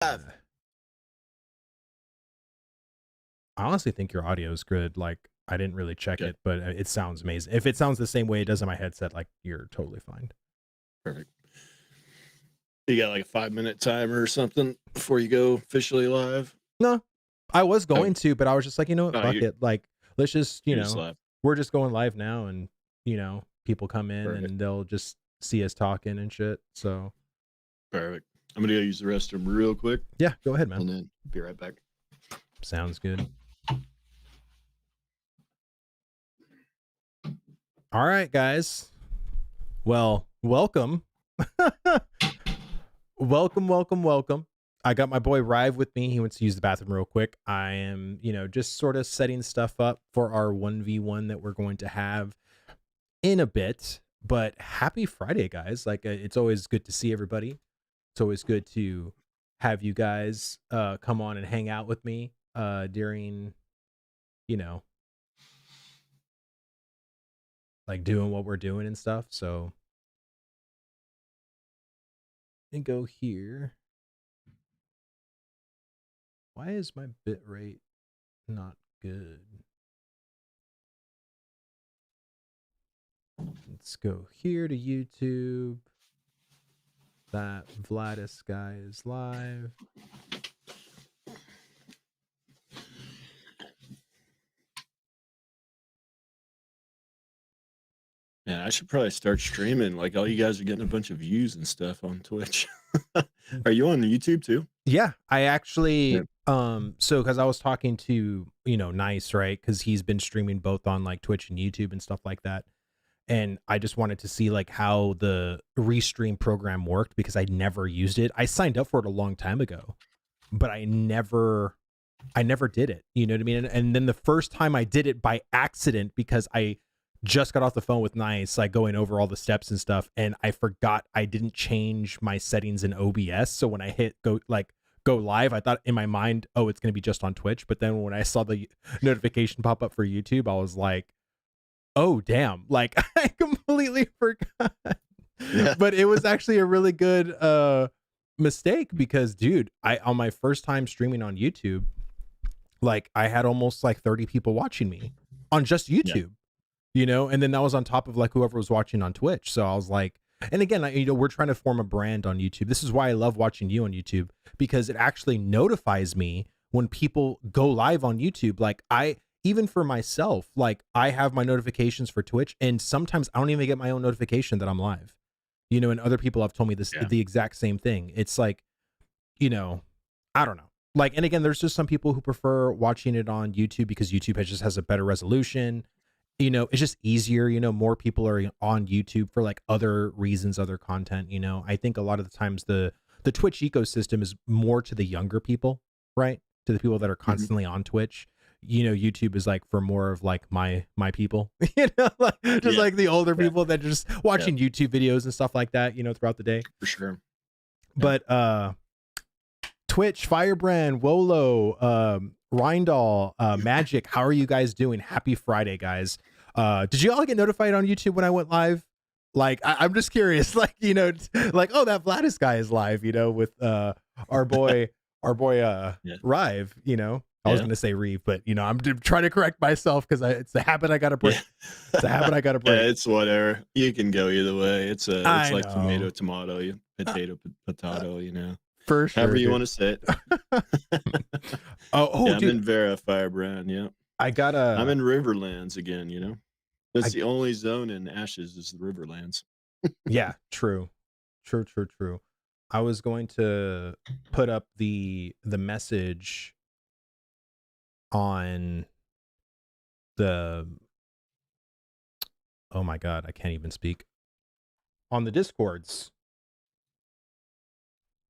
I honestly think your audio is good. Like, I didn't really check Okay, it, but it sounds amazing. If it sounds the same way it does in my headset, like, you're totally fine. perfect. You got like a 5-minute timer or something before you go officially live? No, I was Okay. going to, but I was just like, you know what, No, fuck it. Like, let's just, you're just live. we're just going live now, and people come in Perfect. and they'll just see us talking and shit. So Perfect. I'm gonna go use the restroom real quick yeah, go ahead, man. and then be right back. Sounds good. All right, guys. Well, welcome. welcome. I got my boy Ryve with me. He went to use the bathroom real quick. I am, just sort of setting stuff up for our 1v1 that we're going to have in a bit. But happy Friday, guys. Like, it's always good to see everybody. It's always good to have you guys come on and hang out with me during, you know, like doing what we're doing and stuff. So, and go here. Why is my bit rate not good? Let's go here to YouTube. That Vladis guy is live. Yeah, I should probably start streaming. Like all you guys are getting a bunch of views and stuff on Twitch. Are you on YouTube too? Yeah, I actually Yeah. so because I was talking to Nice, right? Because he's been streaming both on like Twitch and YouTube and stuff like that. And I just wanted to see like how the restream program worked because I never used it. I signed up for it a long time ago, but I never did it. You know what I mean? And then the first time I did it by accident because I just got off the phone with Nice, like going over all the steps and stuff, and I forgot I didn't change my settings in OBS. So when I hit go live, I thought in my mind, oh, it's going to be just on Twitch. But then when I saw the notification pop up for YouTube, I was like, oh damn, like I completely forgot. Yeah. But it was actually a really good mistake because dude, I on my first time streaming on YouTube, like I had almost like 30 people watching me on just YouTube, and then that was on top of like whoever was watching on Twitch. So I was like, and again, we're trying to form a brand on YouTube. This is why I love watching you on YouTube, because it actually notifies me when people go live on YouTube. Like even for myself, like I have my notifications for Twitch, and sometimes I don't even get my own notification that I'm live, and other people have told me Yeah. the exact same thing. It's like, I don't know. Like, and again, there's just some people who prefer watching it on YouTube because YouTube just has a better resolution. It's just easier. More people are on YouTube for like other reasons, other content. I think a lot of the times the Twitch ecosystem is more to the younger people, right? To the people that are constantly on Twitch. YouTube is like for more of like my people, like, just Yeah. like the older Yeah. people that are just watching YouTube videos and stuff like that, throughout the day. For sure. Yeah. But Twitch, Firebrand, Wolo, Rindal, Magic, how are you guys doing? Happy Friday, guys. Did you all get notified on YouTube when I went live? Like, I'm just curious, like, like, oh, that Vladis guy is live, with our boy, Yeah. Ryve, I was Yeah. gonna say Reeve, but I'm trying to correct myself because it's the habit I gotta break. Yeah. It's a habit I gotta break. Yeah, it's whatever. You can go either way. It's I like know. tomato, potato, For sure, however you dude. want to say it. Oh, Yeah, I'm dude, in Vera Firebrand, yeah. I I'm gotta. in Riverlands again, That's I the only zone in Ashes is the Riverlands. Yeah, true. True. I was going to put up the message on the oh my god, I can't even speak. On the Discords,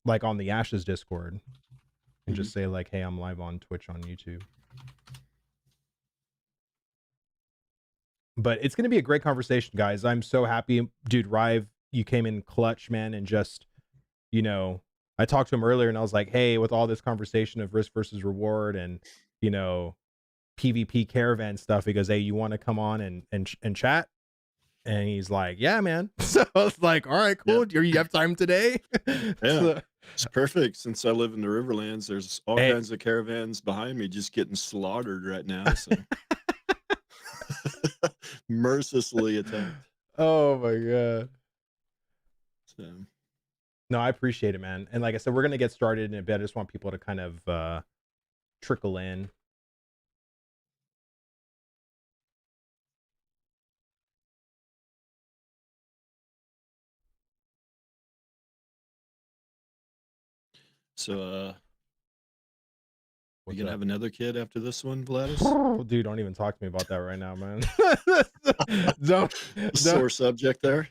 like on the Ashes Discord, and just say like, hey, I'm live on Twitch on YouTube. But it's gonna be a great conversation, guys. I'm so happy. Dude, Ryve, you came in clutch, man, and just I talked to him earlier and I was like, hey, with all this conversation of risk versus reward and PvP caravan stuff, he goes, hey, you want to come on and chat? And he's like, yeah, man. So I was like, all right, cool. Yeah. You have time today? Yeah. It's perfect since I live in the Riverlands. There's all Eh, kinds of caravans behind me just getting slaughtered right now. So mercilessly attacked. oh my god. So No, I appreciate it, man. And like I said, we're gonna get started in a bit. I just want people to kind of trickle in. so you What's gonna up? have another kid after this one, Vladis? Dude, don't even talk to me about that right now, man. don't don't Sore subject there.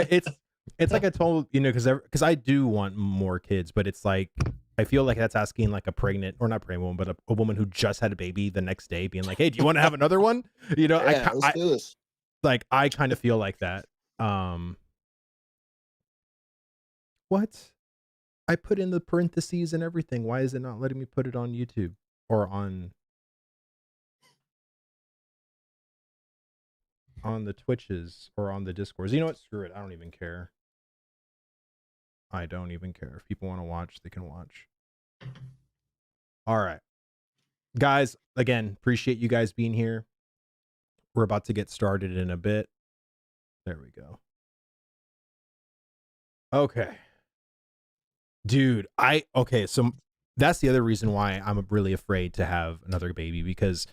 it's like I told because I do want more kids, but it's like I feel like that's asking like a pregnant or not pregnant woman, but a woman who just had a baby the next day, being like, "Hey, do you want to have another one?" Yeah, let's do this. I kind of feel like that. Um, what I put in the parentheses and everything. Why is it not letting me put it on YouTube or on the Twitches or on the Discords? You know what? Screw it. I don't even care. I don't even care. If people want to watch, they can watch. All right. Guys, again, appreciate you guys being here. We're about to get started in a bit. There we go. Okay. Dude, so that's the other reason why I'm really afraid to have another baby because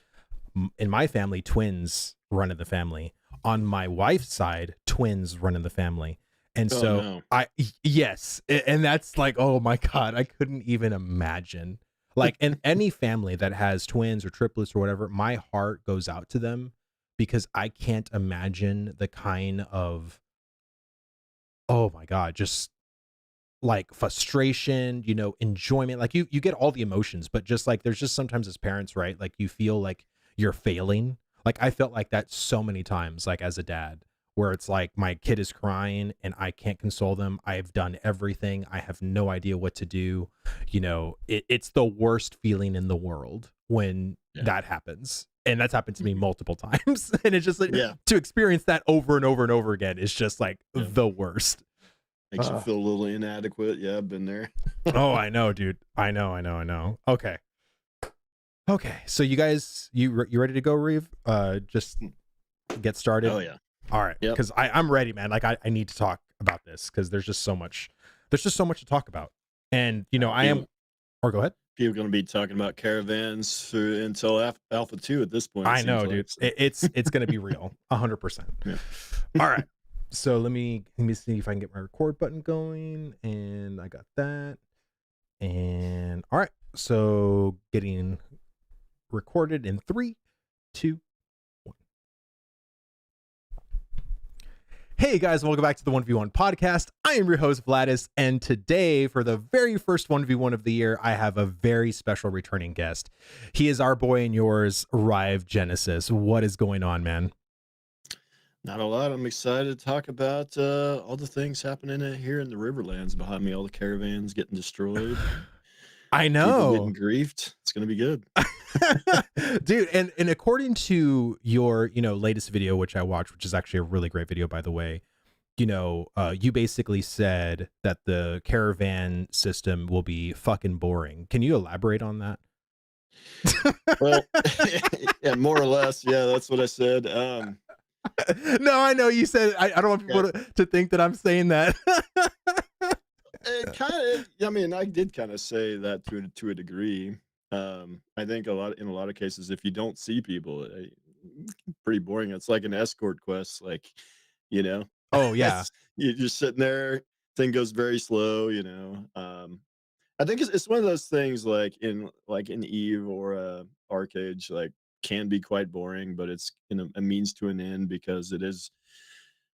in my family, twins run in the family. On my wife's side, twins run in the family. And Oh so no. yes, and that's like, oh my God, I couldn't even imagine. Like in any family that has twins or triplets or whatever, my heart goes out to them because I can't imagine the kind of, oh my God, just like frustration, enjoyment. Like you get all the emotions, but just like there's just sometimes as parents, right? Like you feel like you're failing. Like I felt like that so many times, like as a dad, where it's like my kid is crying and I can't console them. I've done everything. I have no idea what to do. It's the worst feeling in the world when Yeah. that happens. And that's happened to me multiple times. And it's just like Yeah. to experience that over and over and over again is just like Yeah. the worst. Makes you feel a little inadequate. Yeah, I've been there. Oh, I know, dude. I know. Okay. So you guys, you ready to go, Reeve? Just get started. Oh yeah. All right, Yep. because I'm ready, man. Like I need to talk about this because there's just so much. There's just so much to talk about, and I am. People, Or go ahead. people going to be talking about caravans until Alpha 2 at this point, it I seems know, like. dude. So. It's gonna be real, 100%. Yeah. All right. So let me see if I can get my record button going, and I got that. And all right, so getting recorded in 3, 2, 1. Hey guys, welcome back to the 1v1 podcast. I am your host, Vladis, and today, for the very first 1v1 of the year, I have a very special returning guest. He is our boy and yours, Ryve Genesis. What is going on, man? Not a lot. I'm excited to talk about all the things happening here in the Riverlands behind me, all the caravans getting destroyed, I people getting know. griefed. It's going to be good. Dude, and according to your, latest video, which I watched, which is actually a really great video, by the way, you basically said that the caravan system will be fucking boring. Can you elaborate on that? Well, yeah, more or less. Yeah, that's what I said. No, I know you said I don't want Yeah, people to think that I'm saying that. it kind of. I mean, I did kind of say that to a degree. I think in a lot of cases, if you don't see people, pretty boring. It's like an escort quest, like you know, Oh yeah. you're just sitting there. Thing goes very slow. I think it's one of those things like in Eve or Arcade, like can be quite boring, but it's a means to an end because it is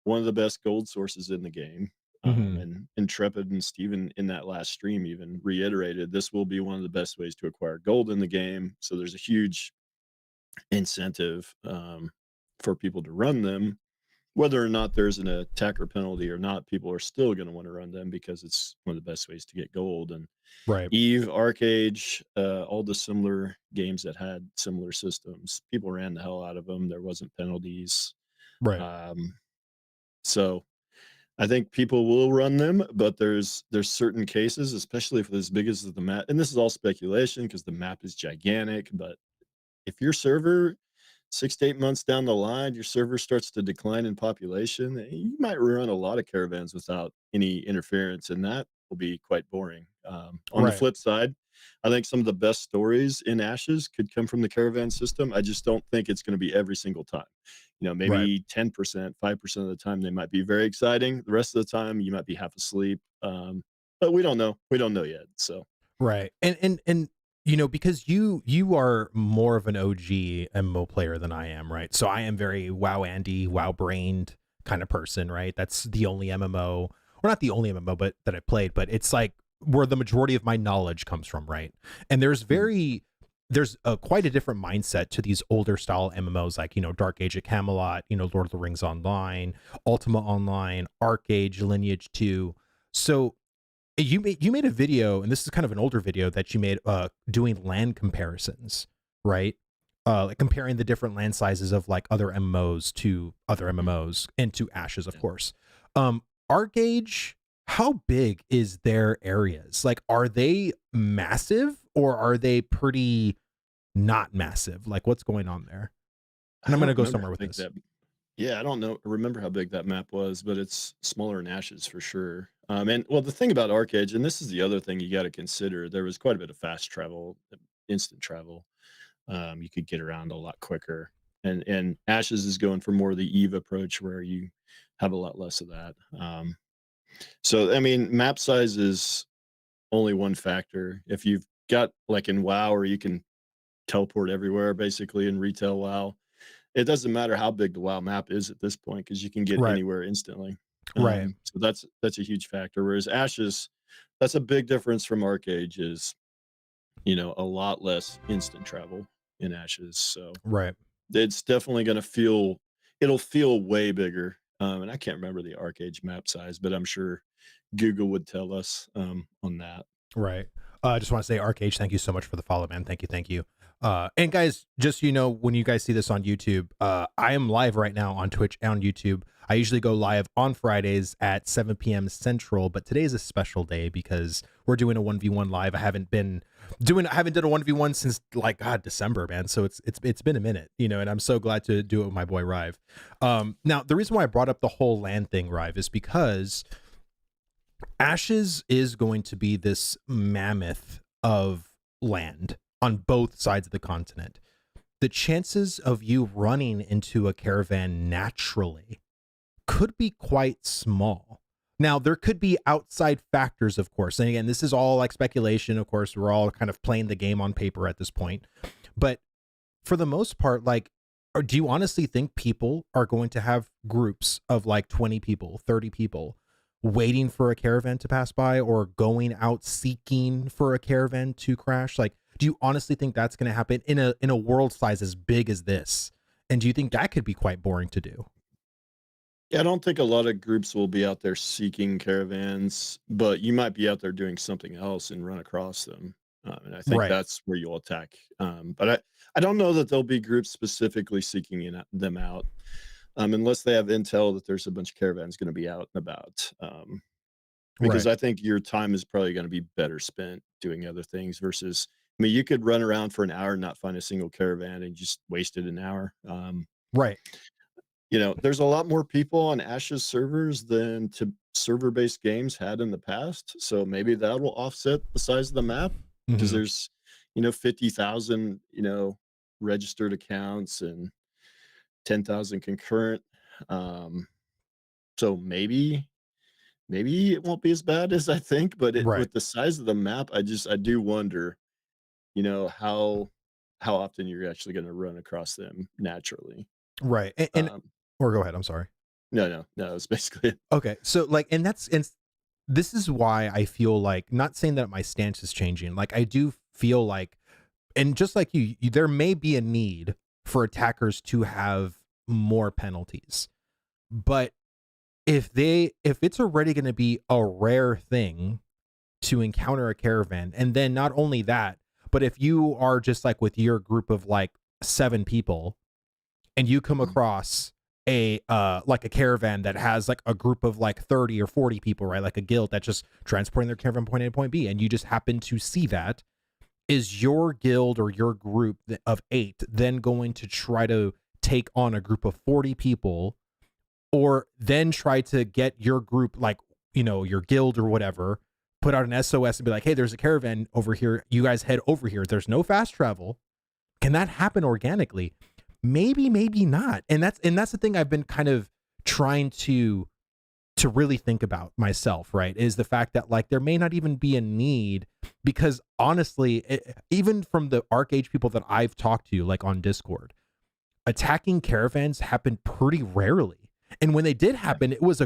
one of the best gold sources in the game. Hmm. And Intrepid and Steven in that last stream even reiterated this will be one of the best ways to acquire gold in the game. So there's a huge incentive for people to run them. Whether or not there's an attacker penalty or not, people are still going to want to run them because it's one of the best ways to get gold. And Right. Eve, Arcade, all the similar games that had similar systems, people ran the hell out of them. There wasn't penalties. Right. Um, so I think people will run them, but there's certain cases, especially if it's as big as the map, and this is all speculation because the map is gigantic, but if your server 6 to 8 months down the line, your server starts to decline in population, you might run a lot of caravans without any interference, and that will be quite boring. On the Right. flip side, I think some of the best stories in Ashes could come from the caravan system. I just don't think it's going to be every single time. Right. Maybe 10%, 5% of the time they might be very exciting. The rest of the time you might be half asleep. But we don't know. We don't know yet. So Right. And because you are more of an OG MMO player than I am, right? So I am very WoW Andy, WoW brained kind of person, right? That's the only MMO, or not the only MMO, but that I played, but it's like where the majority of my knowledge comes from, right? And mhm, there's quite a different mindset to these older style MMOs, like Dark Age of Camelot, Lord of the Rings Online, Ultima Online, Arcade, Lineage 2. So you made a video, and this is kind of an older video that you made, doing land comparisons, right? Like comparing the different land sizes of like other MMOs to other mhm, MMOs and to Ashes, of yeah. course. Arcade, how big is their areas? Like, are they massive or are they pretty not massive? Like, what's going on there? And I I'm gonna don't go remember somewhere how with big this. that. Yeah, I don't know remember how big that map was, but it's smaller in Ashes for sure. And well, the thing about Arcade, and this is the other thing you got to consider, there was quite a bit of fast travel, instant travel. You could get around a lot quicker. And Ashes is going for more of the Eve approach where you have a lot less of that. So I mean, map size is only one factor. If you've got like in WoW, where you can teleport everywhere basically in retail WoW, it doesn't matter how big the WoW map is at this point because you can get Right. anywhere instantly. Right. So that's a huge factor. Whereas Ashes, that's a big difference from Arcade. Is a lot less instant travel in Ashes. So Right. it's definitely going to feel it'll feel way bigger. And I can't remember the Arcade map size, but I'm sure Google would tell us on that. Right. I just want to say, Arcage, thank you so much for the follow, man. Thank you, thank you. And guys, just so you know, when you guys see this on YouTube, I am live right now on Twitch and YouTube. I usually go live on Fridays at 7 p.m. Central, but today is a special day because we're doing a 1v1 live. I haven't done a 1v1 since like God December, man. So it's been a minute, and I'm so glad to do it with my boy Ryve. Now the reason why I brought up the whole land thing, Ryve, is because Ashes is going to be this mammoth of land on both sides of the continent. The chances of you running into a caravan naturally could be quite small. Now, there could be outside factors, of course. And again, this is all like speculation. Of course, we're all kind of playing the game on paper at this point. But for the most part, like, or do you honestly think people are going to have groups of like 20 people, 30 people waiting for a caravan to pass by or going out seeking for a caravan to crash? Like, do you honestly think that's going to happen in a world size as big as this? And do you think that could be quite boring to do? Yeah, I don't think a lot of groups will be out there seeking caravans, but you might be out there doing something else and run across them. And I think Right. that's where you'll attack. But I don't know that there'll be groups specifically seeking them out, unless they have intel that there's a bunch of caravans going to be out and about. Because Right. I think your time is probably going to be better spent doing other things versus, I mean, you could run around for an hour and not find a single caravan and just wasted an hour. Right. There's a lot more people on Ash's servers than to server-based games had in the past, so maybe that will offset the size of the map because Hmm. there's, 50,000, registered accounts and 10,000 concurrent. Um, so maybe it won't be as bad as I think, but Right. with the size of the map, I do wonder, how often you're actually gonna run across them naturally. Right. And Um, or go ahead. I'm sorry. no, it's basically it. Okay. So like, and this is why I feel like, not saying that my stance is changing. Like, I do feel like, and just like there may be a need for attackers to have more penalties. But if it's already going to be a rare thing to encounter a caravan, and then not only that, but if you are just like with your group of like 7 people and you come across like a caravan that has like a group of like 30 or 40 people, right? Like a guild that's just transporting their caravan point A to point B, and you just happen to see that, is your guild or your group of 8 then going to try to take on a group of 40 people, or then try to get your group, like, you know, your guild or whatever, put out an SOS and be like, hey, there's a caravan over here, you guys head over here, there's no fast travel? Can that happen organically? Maybe, maybe not. And that's the thing I've been kind of trying to really think about myself, right? Is the fact that like there may not even be a need, because honestly, even from the Arc-Age people that I've talked to, like on Discord, attacking caravans happened pretty rarely. And when they did happen, it was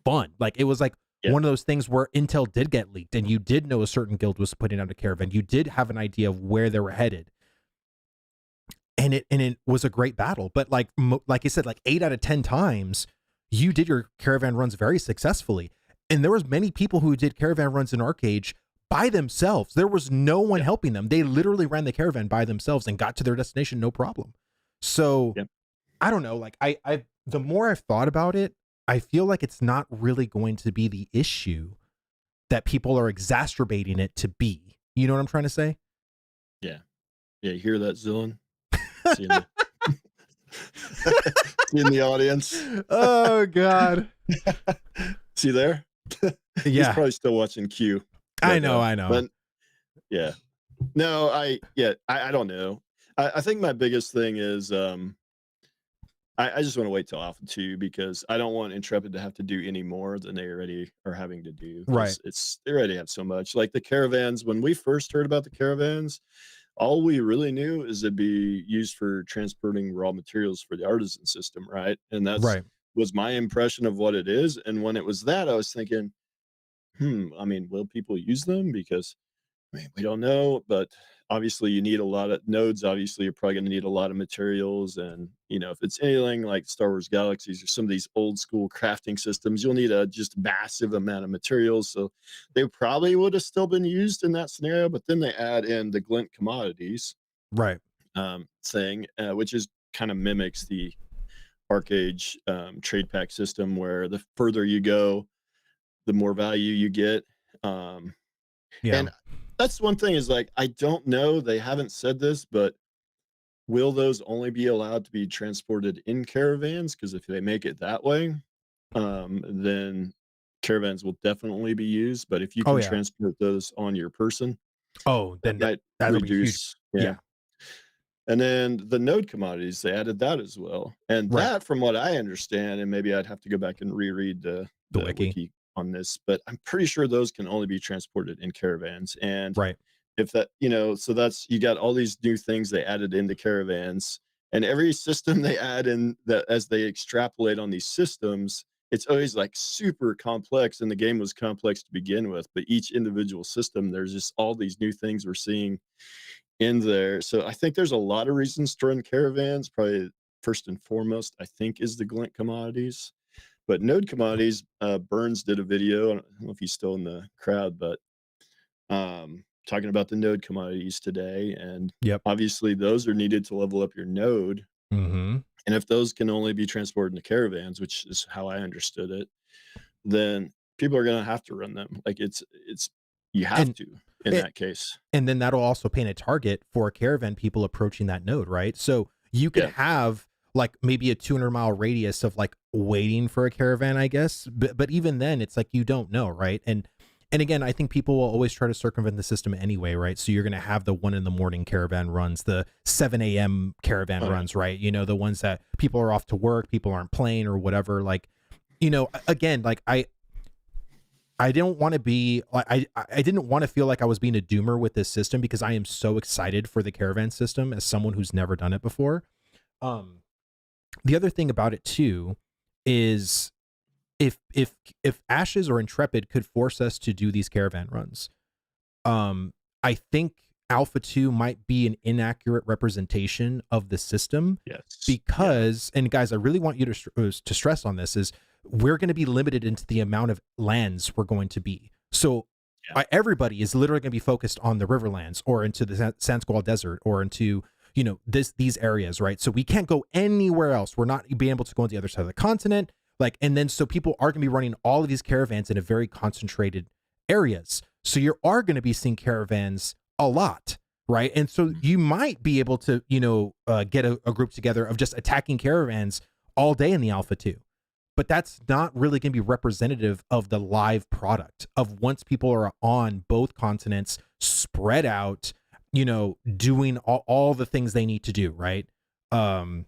fun. Like it was like one of those things where intel did get leaked and you did know a certain guild was putting out a caravan. You did have an idea of where they were headed. And it was a great battle. But like I said, like 8 out of 10 times, you did your caravan runs very successfully. And there was many people who did caravan runs in Arc-Age by themselves. There was no one helping them. They literally ran the caravan by themselves and got to their destination no problem. So I don't know, like I the more I've thought about it, I feel like it's not really going to be the issue that people are exacerbating it to be. You know what I'm trying to say? Yeah. You hear that, Zillin? See in the audience. Oh God. See there? He's probably still watching Q. I know. But yeah. No, I don't know. I think my biggest thing is I just want to wait till Alpha 2, because I don't want Intrepid to have to do any more than they already are having to do. Right. They already have so much. Like the caravans, when we first heard about the caravans, all we really knew is it'd be used for transporting raw materials for the artisan system, right? And that's was my impression of what it is. And when it was that, I was thinking, I mean, will people use them? Because I mean, we don't know, but obviously you need a lot of nodes. Obviously, you're probably going to need a lot of materials. And, you know, if it's anything like Star Wars Galaxies or some of these old school crafting systems, you'll need a just massive amount of materials. So they probably would have still been used in that scenario. But then they add in the glint commodities thing, which is kind of mimics the Arc-Age trade pack system, where the further you go, the more value you get. And that's one thing is like, I don't know, they haven't said this, but will those only be allowed to be transported in caravans? Because if they make it that way, then caravans will definitely be used. But if you can transport those on your person, then that might reduce. And then the node commodities, they added that as well. And that, from what I understand, and maybe I'd have to go back and reread the wiki on this, but I'm pretty sure those can only be transported in caravans. And if that, you know, so that's, you got all these new things they added into caravans, and every system they add in, that as they extrapolate on these systems, it's always like super complex. And the game was complex to begin with, but each individual system, there's just all these new things we're seeing in there. So I think there's a lot of reasons to run caravans. Probably first and foremost, I think, is the glint commodities. But node commodities, Burns did a video, I don't know if he's still in the crowd, but talking about the node commodities today. And obviously those are needed to level up your node. And if those can only be transported in the caravans, which is how I understood it, then people are going to have to run them. Like you have to in that case. And then that'll also paint a target for caravan people approaching that node, right? So you could have like maybe a 200-mile radius of like waiting for a caravan, I guess. But even then, it's like, you don't know, right? And again, I think people will always try to circumvent the system anyway, right? So you're going to have the 1 a.m. caravan runs, the 7 a.m. caravan runs, right? You know, the ones that people are off to work, people aren't playing or whatever. Like, you know, again, like I don't want to be, I didn't want to feel like I was being a doomer with this system, because I am so excited for the caravan system as someone who's never done it before. The other thing about it too is if Ashes or Intrepid could force us to do these caravan runs, I think Alpha 2 might be an inaccurate representation of the system. Because, and guys, I really want you to stress on this, is we're going to be limited into the amount of lands we're going to be. So everybody is literally going to be focused on the Riverlands, or into the San Squal Desert, or into, these areas, right? So we can't go anywhere else. We're not being able to go on the other side of the continent. Like, and then so people are going to be running all of these caravans in a very concentrated areas. So you are going to be seeing caravans a lot, right? And so Mhm. you might be able to, get a group together of just attacking caravans all day in the alpha 2, but that's not really going to be representative of the live product of once people are on both continents spread out, doing all the things they need to do, right? um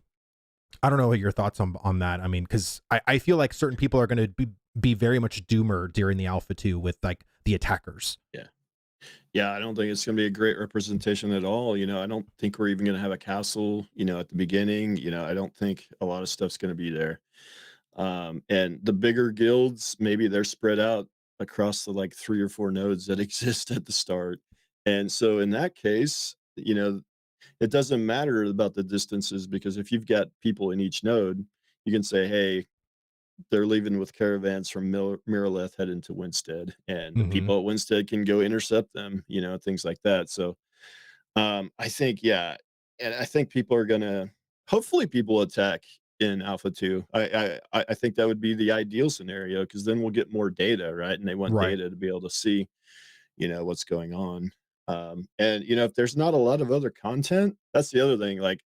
I don't know what your thoughts on that. I mean, because I feel like certain people are going to be very much doomer during the alpha 2 with like the attackers. Yeah. Yeah, I don't think it's gonna be a great representation at all. I don't think we're even gonna have a castle, at the beginning. I don't think a lot of stuff's gonna be there. And the bigger guilds, maybe they're spread out across the like 3 or 4 nodes that exist at the start. And so in that case, it doesn't matter about the distances because if you've got people in each node, you can say, hey, they're leaving with caravans from Miraleth heading to Winstead, and the Hmm. people at Winstead can go intercept them, things like that. So I think, yeah, and I think people are gonna hopefully people attack in Alpha 2. I think that would be the ideal scenario because then we'll get more data, right? And they want Right. data to be able to see, what's going on. And if there's not a lot of other content, that's the other thing. Like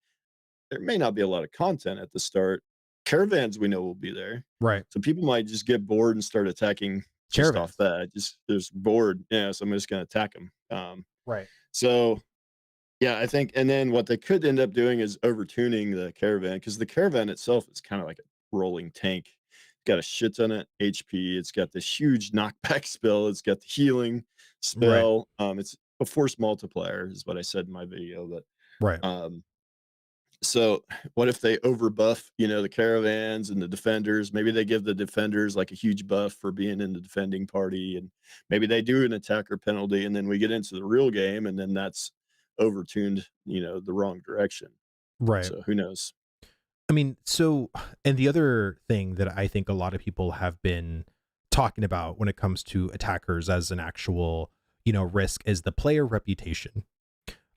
there may not be a lot of content at the start. Caravans we know will be there. Right. So people might just get bored and start attacking just off Caravans. that. Just bored. Yeah, so I'm just gonna attack them. Right. So yeah, I think, and then what they could end up doing is overtuning the caravan because the caravan itself is kind of like a rolling tank. It's got a shit ton of HP. It's got this huge knockback spell. It's got the healing Right. spell. It's a force multiplier, is what I said in my video. Right. Um, so what if they overbuff, the caravans and the defenders? Maybe they give the defenders like a huge buff for being in the defending party, and maybe they do an attacker penalty, and then we get into the real game, and then that's overtuned, the wrong direction. Right. So who knows? I mean, so, and the other thing that I think a lot of people have been talking about when it comes to attackers as an actual, risk is the player reputation.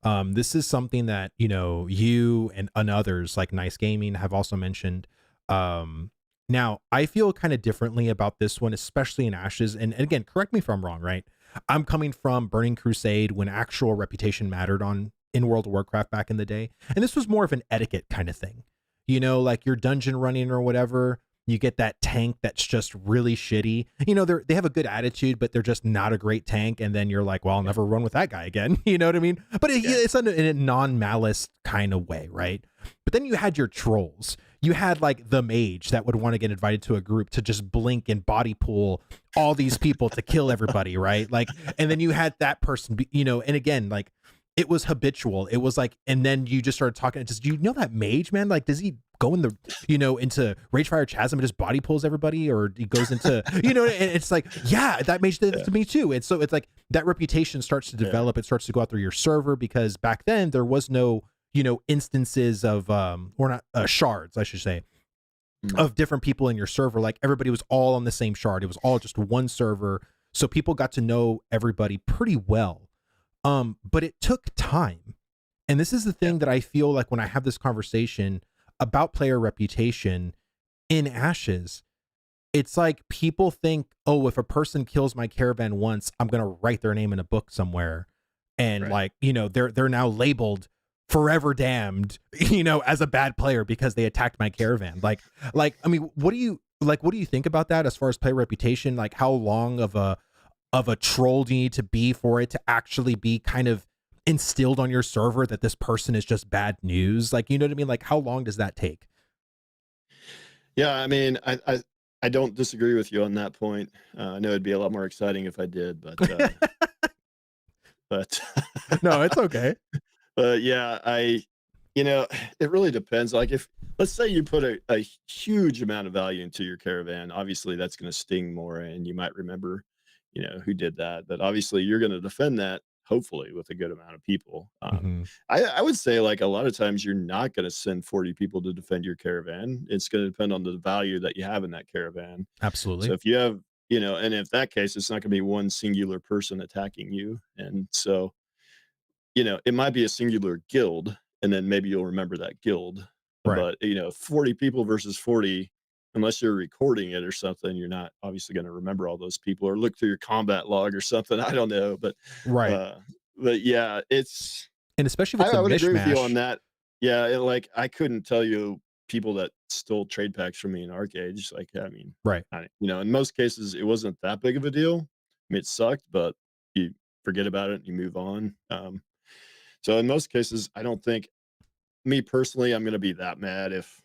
This is something that, you and others like Nice Gaming have also mentioned. Now I feel kind of differently about this one, especially in Ashes. And again, correct me if I'm wrong, right? I'm coming from Burning Crusade when actual reputation mattered on in World of Warcraft back in the day. And this was more of an etiquette kind of thing. Like your dungeon running or whatever, you get that tank that's just really shitty. They have a good attitude, but they're just not a great tank. And then you're like, well, I'll Yeah, never run with that guy again. You know what I mean? But yeah, it's in a non-malice kind of way, right? But then you had your trolls. You had like the mage that would want to get invited to a group to just blink and body pool all these people to kill everybody, right? Like, and then you had that person, and again, like it was habitual. It was like, and then you just started talking. Just that mage man? Like, does he go in the into Ragefire Chasm and just body pulls everybody, or he goes into And it's like, yeah, that mage did it yeah, to me too. And so it's like that reputation starts to yeah. develop. It starts to go out through your server because back then there was no instances of or not shards, I should say, Mm, of different people in your server. Like everybody was all on the same shard. It was all just one server, so people got to know everybody pretty well. But it took time. And this is the yeah, thing that I feel like when I have this conversation about player reputation in Ashes, it's like people think, oh, if a person kills my caravan once, I'm gonna write their name in a book somewhere, and right. like they're now labeled forever damned, as a bad player because they attacked my caravan. Like I mean, what do you think about that as far as player reputation? Like how long of a troll do you need to be for it to actually be kind of instilled on your server that this person is just bad news? Like, you know what I mean? Like, how long does that take? Yeah, I mean, I don't disagree with you on that point. I know it'd be a lot more exciting if I did, but No, it's okay. But yeah, it really depends. Like if let's say you put a huge amount of value into your caravan, obviously that's going to sting more, and you might remember, who did that. But obviously you're going to defend that, hopefully, with a good amount of people. Hmm. I would say like a lot of times you're not going to send 40 people to defend your caravan. It's going to depend on the value that you have in that caravan. So Absolutely. if you have, and if that case, it's not going to be one singular person attacking you, and so it might be a singular guild, and then maybe you'll remember that guild. Right. But, 40 people versus 40, unless you're recording it or something, you're not obviously gonna remember all those people or look through your combat log or something, I don't know, Right. uh, but yeah, it's And especially if I it's a I would agree with you on mishmash. that. Yeah, and, like, I couldn't tell you people that stole trade packs from me in Arcade, like, I mean, Right. in most cases, it wasn't that big of a deal. I mean, it sucked, but you forget about it and you move on. So in most cases, I don't think me personally, I'm gonna be that mad if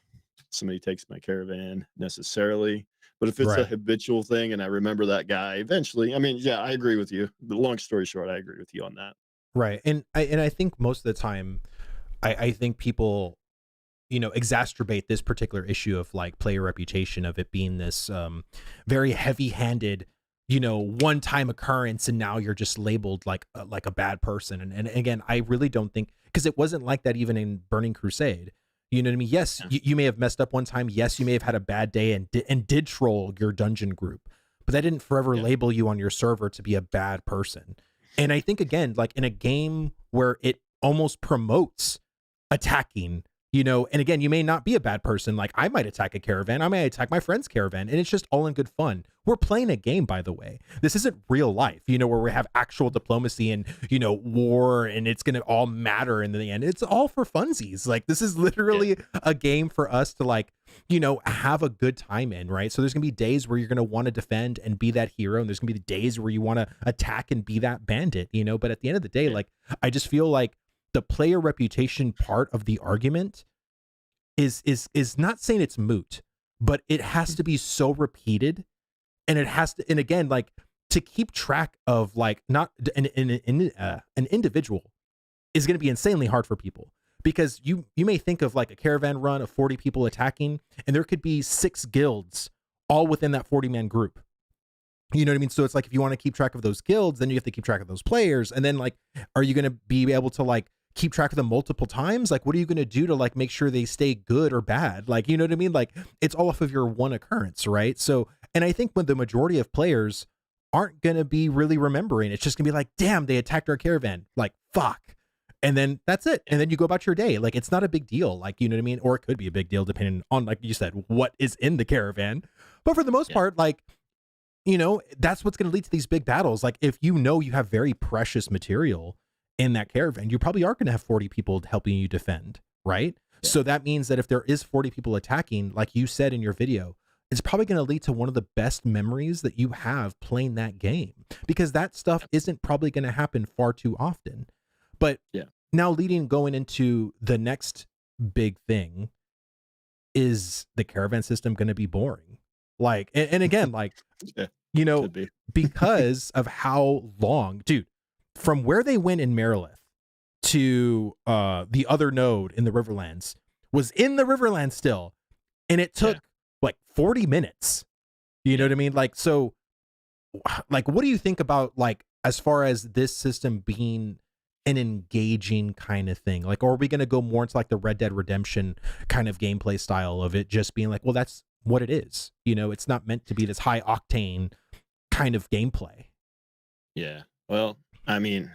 somebody takes my caravan necessarily. But if it's a Right. habitual thing and I remember that guy eventually, I mean, yeah, I agree with you. The long story short, I agree with you on that. Right. And I think most of the time I think people, exacerbate this particular issue of like player reputation of it being this very heavy-handed, one-time occurrence, and now you're just labeled like a bad person. And again, I really don't think, because it wasn't like that even in Burning Crusade. You know what I mean? Yes, Yeah, you may have messed up one time. Yes, you may have had a bad day and did troll your dungeon group, but that didn't forever yeah, label you on your server to be a bad person. And I think again, like in a game where it almost promotes attacking, and again, you may not be a bad person. Like I might attack a caravan, I might attack my friend's caravan, and it's just all in good fun. We're playing a game, by the way. This isn't real life, where we have actual diplomacy and, war, and it's going to all matter in the end. It's all for funsies. Like this is yeah, literally a game for us to like, have a good time in, right? So there's going to be days where you're going to want to defend and be that hero, and there's going to be the days where you want to attack and be that bandit, but at the end of the day, yeah, like I just feel like the player reputation part of the argument is not saying it's moot, but it has to be so repeated, and it has to, and again, like to keep track of like not an individual is going to be insanely hard for people, because you may think of like a caravan run of 40 people attacking, and there could be 6 guilds all within that 40-man group. You know what I mean? So it's like if you want to keep track of those guilds, then you have to keep track of those players. And then like, are you going to be able to like keep track of them multiple times? Like, what are you going to do to like make sure they stay good or bad? Like, you know what I mean? Like, it's all off of your one occurrence, right? So, and I think when the majority of players aren't going to be really remembering, it's just going to be like, damn, they attacked our caravan. Like, fuck. And then that's it. And then you go about your day. Like, it's not a big deal. Like, you know what I mean? Or it could be a big deal depending on, like you said, what is in the caravan. But for the most yeah, part, like, that's what's going to lead to these big battles. Like if you have very precious material in that caravan, you probably are going to have 40 people helping you defend, right? yeah, So that means that if there is 40 people attacking, like you said in your video, it's probably going to lead to one of the best memories that you have playing that game, because that stuff isn't probably going to happen far too often. But yeah, now going into the next big thing, is the caravan system going to be boring? Like, and again, like, yeah. you know, Could be. because of how long, dude, from where they went in Marilith to the other node in the Riverlands was in the Riverlands still, and it Yeah, took like 40 minutes. You know yeah. what I mean? Like, so like what do you think about like as far as this system being an engaging kind of thing? Like, or are we going to go more into like the Red Dead Redemption kind of gameplay style of it just being like, well, that's what it is. It's not meant to be this high octane kind of gameplay. Yeah. Well, I mean,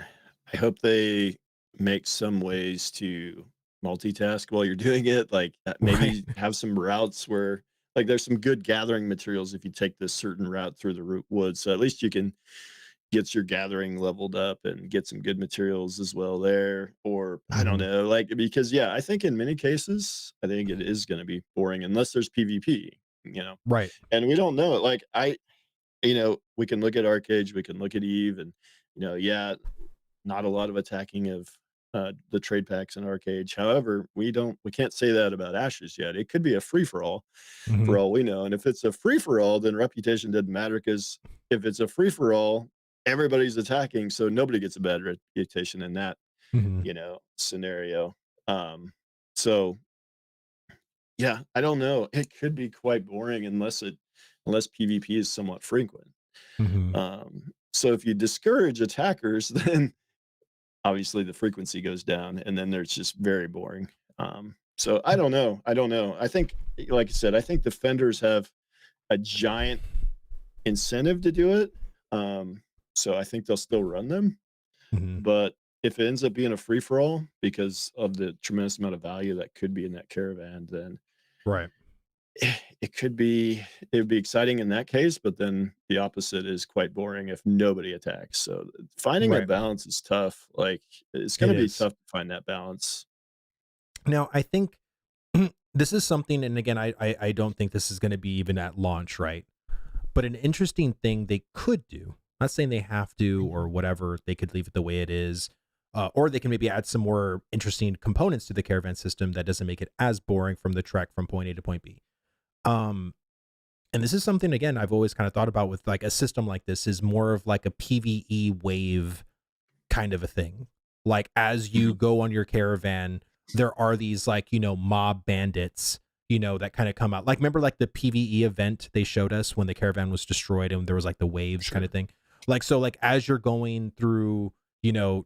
I hope they make some ways to multitask while you're doing it. Like Right. maybe have some routes where, like, there's some good gathering materials if you take this certain route through the woods. So at least you can get your gathering leveled up and get some good materials as well there. Or I don't Hmm. know, like because yeah, I think in many cases, I think it is going to be boring unless there's PvP. You know, Right. and we don't know. Like we can look at Arcade, we can look at Eve, and yeah, not a lot of attacking of the trade packs in Arcade. However, we can't say that about Ashes yet. It could be a free for all, Hmm. for all we know. And if it's a free for all, then reputation doesn't matter because if it's a free for all, everybody's attacking, so nobody gets a bad reputation in that Hmm. scenario. Um, so yeah, I don't know. It could be quite boring unless PvP is somewhat frequent. Hmm. So if you discourage attackers, then obviously the frequency goes down, and then there's just very boring. So I don't know. I don't know. I think, like I said, I think defenders have a giant incentive to do it. So I think they'll still run them, Hmm. but if it ends up being a free for all because of the tremendous amount of value that could be in that caravan, then Right. it could be it would be exciting in that case, but then the opposite is quite boring if nobody attacks. So finding a Right. balance is tough. Like it's It going to be is. tough to find that balance. Now, I think this is something, and again, I don't think this is going to be even at launch, right? But an interesting thing they could do, not saying they have to or whatever, they could leave it the way it is, or they can maybe add some more interesting components to the caravan system that doesn't make it as boring from the trek from point A to point B. Um, and this is something again I've always kind of thought about with like a system like this is more of like a PVE wave kind of a thing. Like as you Mhm. go on your caravan, there are these like, mob bandits, that kind of come out. Like remember like the PvE event they showed us when the caravan was destroyed and there was like the waves kind of Sure. thing. Like so like as you're going through,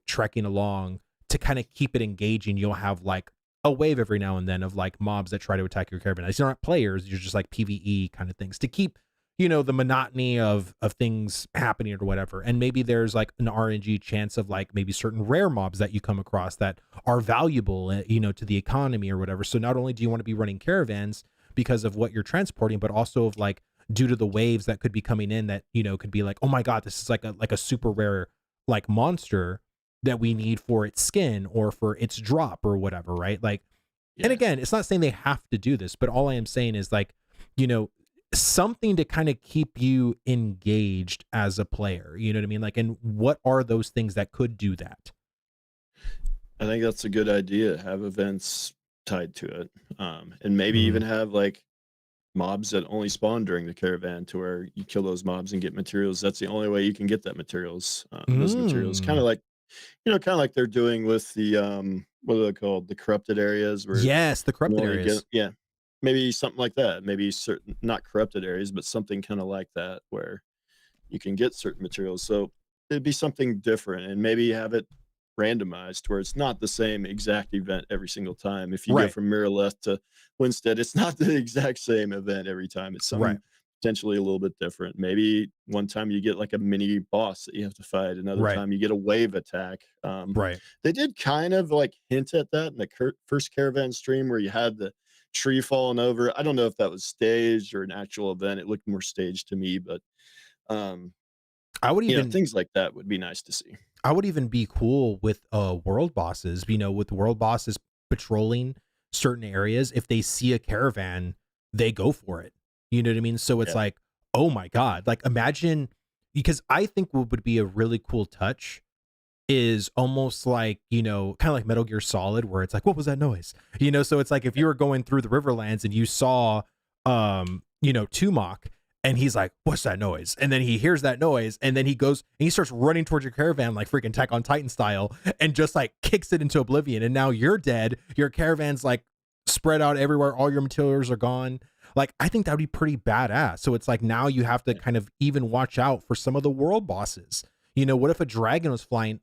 trekking along to kind of keep it engaging, you'll have like a wave every now and then of like mobs that try to attack your caravan. These aren't players, you're just like PvE kind of things to keep the monotony of things happening or whatever. And maybe there's like an RNG chance of like maybe certain rare mobs that you come across that are valuable, to the economy or whatever. So not only do you want to be running caravans because of what you're transporting, but also of like due to the waves that could be coming in that, could be like, oh my God, this is like a super rare like monster that we need for its skin or for its drop or whatever, right? Like, and Yeah. again, it's not saying they have to do this, but all I am saying is like, you know, something to kind of keep you engaged as a player. You know what I mean? Like, and what are those things that could do that? I think that's a good idea. Have events tied to it. And maybe Hmm. even have like mobs that only spawn during the caravan to where you kill those mobs and get materials. That's the only way you can get that materials. Those materials kind Mm. of like kind of like they're doing with the what are they called? The corrupted areas where Yes, the you corrupted only get areas. yeah, maybe something like that. Maybe certain not corrupted areas, but something kind of like that where you can get certain materials. So it'd be something different and maybe have it randomized where it's not the same exact event every single time. If you go Right. from Mirrorleth to Winstead, it's not the exact same event every time. It's Right. something potentially a little bit different. Maybe one time you get like a mini boss that you have to fight, another Right. time you get a wave attack. Right. They did kind of like hint at that in the first caravan stream where you had the tree falling over. I don't know if that was staged or an actual event. It looked more staged to me, but um, I would even things like that would be nice to see. I would even be cool with world bosses, with world bosses patrolling certain areas. If they see a caravan, they go for it. You know what I mean? So it's Yeah, like, oh my God. Like imagine because I think what would be a really cool touch is almost like, kind of like Metal Gear Solid, where it's like, what was that noise? So it's like if yeah, you were going through the Riverlands and you saw, Tumok, and he's like, what's that noise? And then he hears that noise, and then he goes and he starts running towards your caravan like freaking Attack on Titan style, and just like kicks it into oblivion. And now you're dead. Your caravan's like spread out everywhere. All your materials are gone. Like, I think that would be pretty badass. So it's like now you have to yeah, kind of even watch out for some of the world bosses. What if a dragon was flying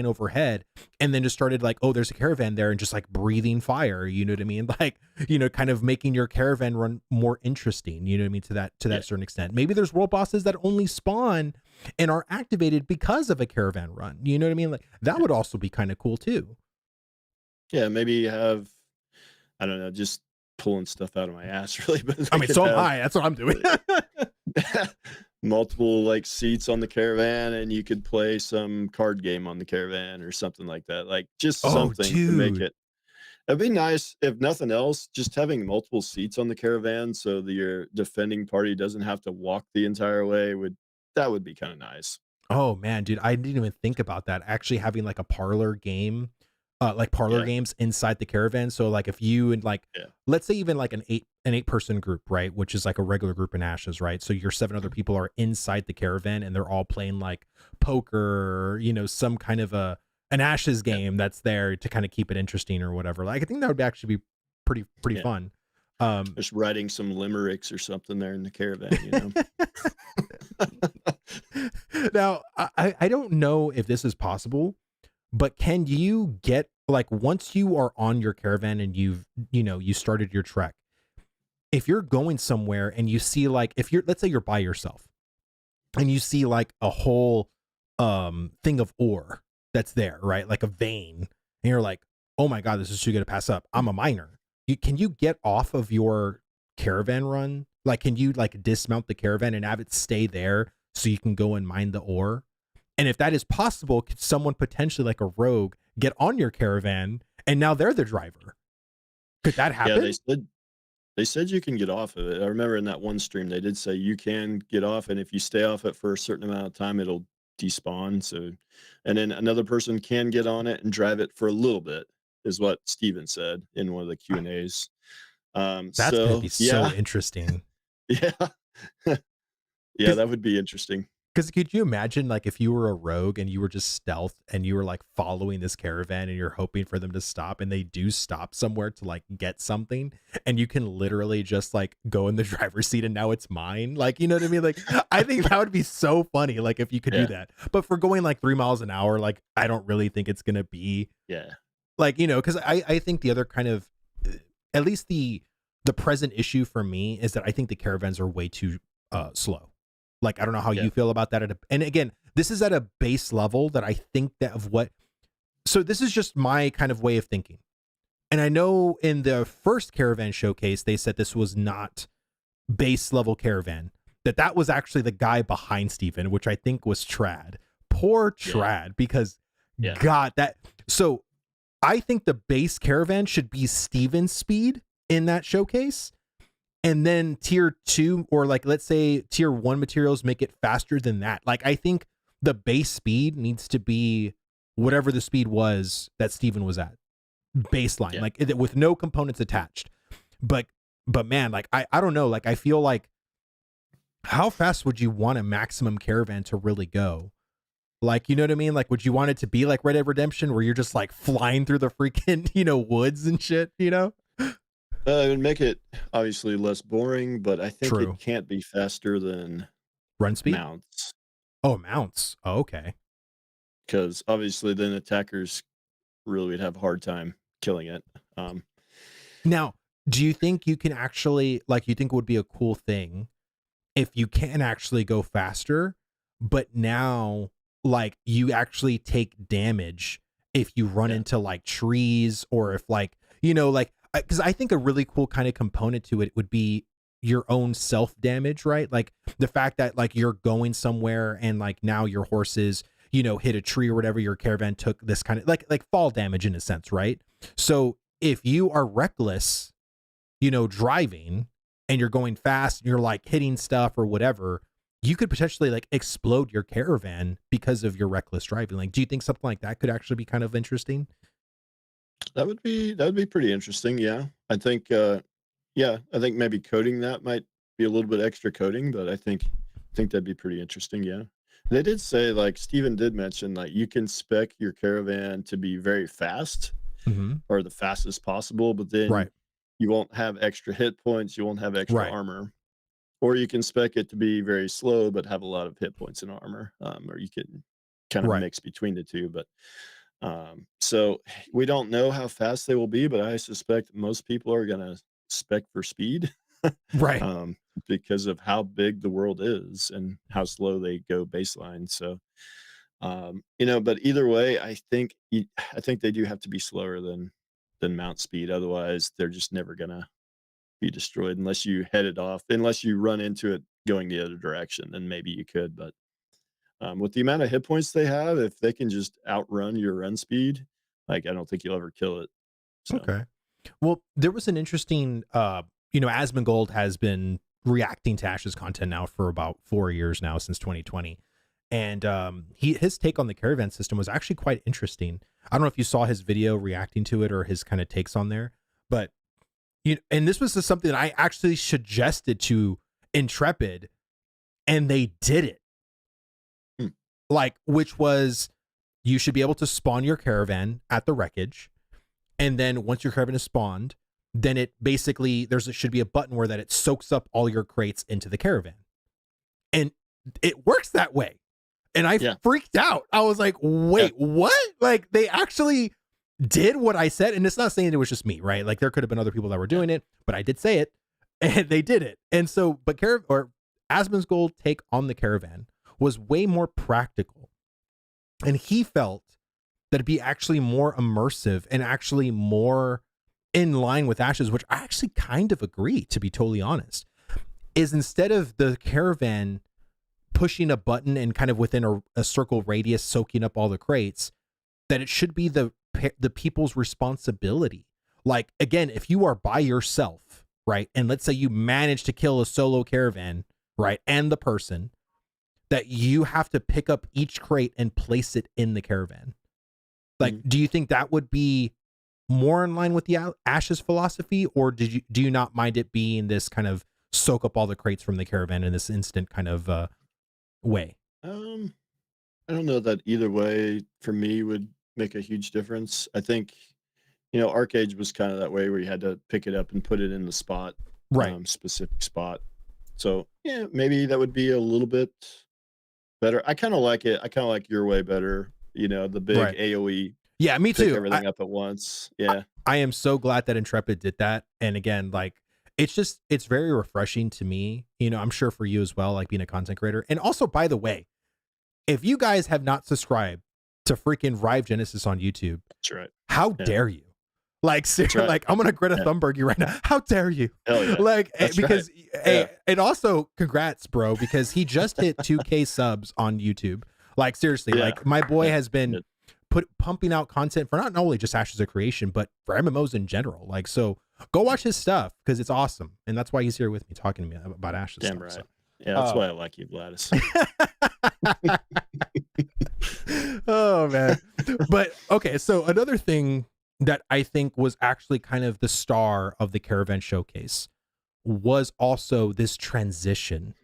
overhead and then just started like, oh, there's a caravan there and just like breathing fire, you know what I mean? Like, kind of making your caravan run more interesting, you know what I mean, to that yeah, certain extent. Maybe there's world bosses that only spawn and are activated because of a caravan run. You know what I mean? Like that yeah. would also be kind of cool too. Yeah, maybe have I don't know, just pulling stuff out of my ass really, but I I mean, could so am have I. That's what I'm doing. multiple like seats on the caravan and you could play some card game on the caravan or something like that. Like just Oh, something to make dude. it it'd be nice if nothing else, just having multiple seats on the caravan so that your defending party doesn't have to walk the entire way would that would be kind of nice. Oh man, dude, I didn't even think about that. Actually having like a parlor game, like parlor Yeah, games inside the caravan. So like if you and like yeah, let's say even like an 8 person group, right? Which is like a regular group in Ashes, right? So your 7 other people are inside the caravan and they're all playing like poker, some kind of an Ashes yeah, game that's there to kind of keep it interesting or whatever. Like I think that would actually be pretty yeah. fun. Um Just writing some limericks or something there in the caravan. now I don't know if this is possible. But can you get like once you are on your caravan and you started your trek, if you're going somewhere and you see like if you're let's say you're by yourself and you see like a whole thing of ore, that's there, right? Like a vein. And you're like, oh my God, this is too good to pass up. I'm a miner. Can you get off of your caravan run? Like, can you like dismount the caravan and have it stay there so you can go and mine the ore? And if that is possible, could someone potentially like a rogue get on your caravan and now they're the driver? Could that Yeah, happen? they said you can get off of it. I remember in that one stream they did say you can get off, and if you stay off it for a certain amount of time, it'll despawn. So, and then another person can get on it and drive it for a little bit, is what Steven said in one of the Q&As. That's going to So be so yeah, interesting. yeah, yeah, that would be interesting. Because could you imagine like if you were a rogue and you were just stealth and you were like following this caravan and you're hoping for them to stop and they do stop somewhere to like get something and you can literally just like go in the driver's seat and now it's mine? Like, you know what I mean? Like, I think that would be so funny. Like if you could do Yeah, that, but for going like 3 miles an hour, like I don't really think it's going to be yeah, like, you know, because I think the other kind of, at least the present issue for me is that I think the caravans are way too slow. Like, I don't know how yeah, you feel about that. And again, this is at a base level that I think that of what, so this is just my kind of way of thinking. And I know in the first caravan showcase, they said this was not base level caravan, that was actually the guy behind Steven, which I think was Trad. Poor yeah, Trad, because yeah, God, so I think the base caravan should be Steven's speed in that showcase. And then tier 2 or like let's say tier 1 materials make it faster than that. Like I think the base speed needs to be whatever the speed was that Steven was at, baseline, yeah. like with no components attached. But man, like I don't know, like I feel like how fast would you want a maximum caravan to really go? Like, you know what I mean? Like, would you want it to be like Red Dead Redemption where you're just like flying through the freaking, woods and shit, It would make it obviously less boring, but I think it True. can't be faster than Run speed? mounts, Oh, mounts. Oh, okay. because obviously then attackers really would have a hard time killing it. Um, Now, do you think you can actually, like, you think it would be a cool thing if you can actually go faster, but now, like, you actually take damage if you run yeah, into like trees or if, like, like, because I think a really cool kind of component to it would be your own self damage, right? Like the fact that like you're going somewhere and like now your horses, hit a tree or whatever, your caravan took this kind of like fall damage in a sense, right? So if you are reckless, driving and you're going fast and you're like hitting stuff or whatever, you could potentially like explode your caravan because of your reckless driving. Like, do you think something like that could actually be kind of interesting? that would be pretty interesting. Yeah, I think maybe coding that might be a little bit extra coding, but I think that'd be pretty interesting. Yeah, they did say like Steven did mention like you can spec your caravan to be very fast Mm-hmm. or the fastest possible, but then Right. you won't have extra hit points, you won't have extra Right. armor. Or you can spec it to be very slow but have a lot of hit points and armor, or you can kind of Right. mix between the two. But so we don't know how fast they will be, but I suspect most people are gonna spec for speed, Right. um, because of how big the world is and how slow they go baseline. So, but either way, I think they do have to be slower than mount speed. Otherwise, they're just never gonna be destroyed unless you head it off, unless you run into it going the other direction, then maybe you could. But with the amount of hit points they have, if they can just outrun your run speed, like I don't think you'll ever kill it. So Okay. Well, there was an interesting, Asmongold has been reacting to Ash's content now for about 4 years now, since 2020. And his take on the caravan system was actually quite interesting. I don't know if you saw his video reacting to it or his kind of takes on there, but and this was just something that I actually suggested to Intrepid, and they did it. hmm, Like, which was you should be able to spawn your caravan at the wreckage, and then once your caravan is spawned, then it basically should be a button where that it soaks up all your crates into the caravan, and it works that way. And I yeah, freaked out. I was like, yeah, wait, what? Like, they actually did what I said. And it's not saying it was just me, right? Like, there could have been other people that were yeah, doing it, but I did say it and they did it. And so, but Asmon's Gold take on the caravan was way more practical. And he felt that'd be actually more immersive and actually more in line with Ashes, which I actually kind of agree, to be totally honest, is instead of the caravan pushing a button and kind of within a circle radius soaking up all the crates, that it should be the people's responsibility. Like, again, if you are by yourself, right, and let's say you manage to kill a solo caravan, right, and the person, that you have to pick up each crate and place it in the caravan. Like, do you think that would be more in line with the Ashes philosophy, or do you not mind it being this kind of soak up all the crates from the caravan in this instant kind of way? I don't know that either way for me would make a huge difference. I think, Arcade was kind of that way where you had to pick it up and put it in the spot, Right. specific spot. So yeah, maybe that would be a little bit better. I kind of like it. I kind of like your way better. The big Right. AOE, Yeah, me pick too. everything up at once. Yeah. I am so glad that Intrepid did that. And again, like, it's very refreshing to me. I'm sure for you as well, like being a content creator. And also, by the way, if you guys have not subscribed to freaking Ryve Genesis on YouTube, That's right. how Yeah. dare you? Like, seriously, right. like, I'm gonna Greta Yeah. Thunberg you right now. How dare you? Hell yeah. Like, That's because right. hey, Yeah. and also congrats, bro, because he just hit 2K subs on YouTube. Like, seriously, Yeah. like, my boy Yeah. has been pumping out content for not only just Ashes of Creation, but for MMOs in general. Like, so go watch his stuff because it's awesome, and that's why he's here with me talking to me about Ashes. Damn stuff, right. so. Yeah, that's why I like you, Gladys. Oh man. But okay, so another thing that I think was actually kind of the star of the Caravan showcase was also this transition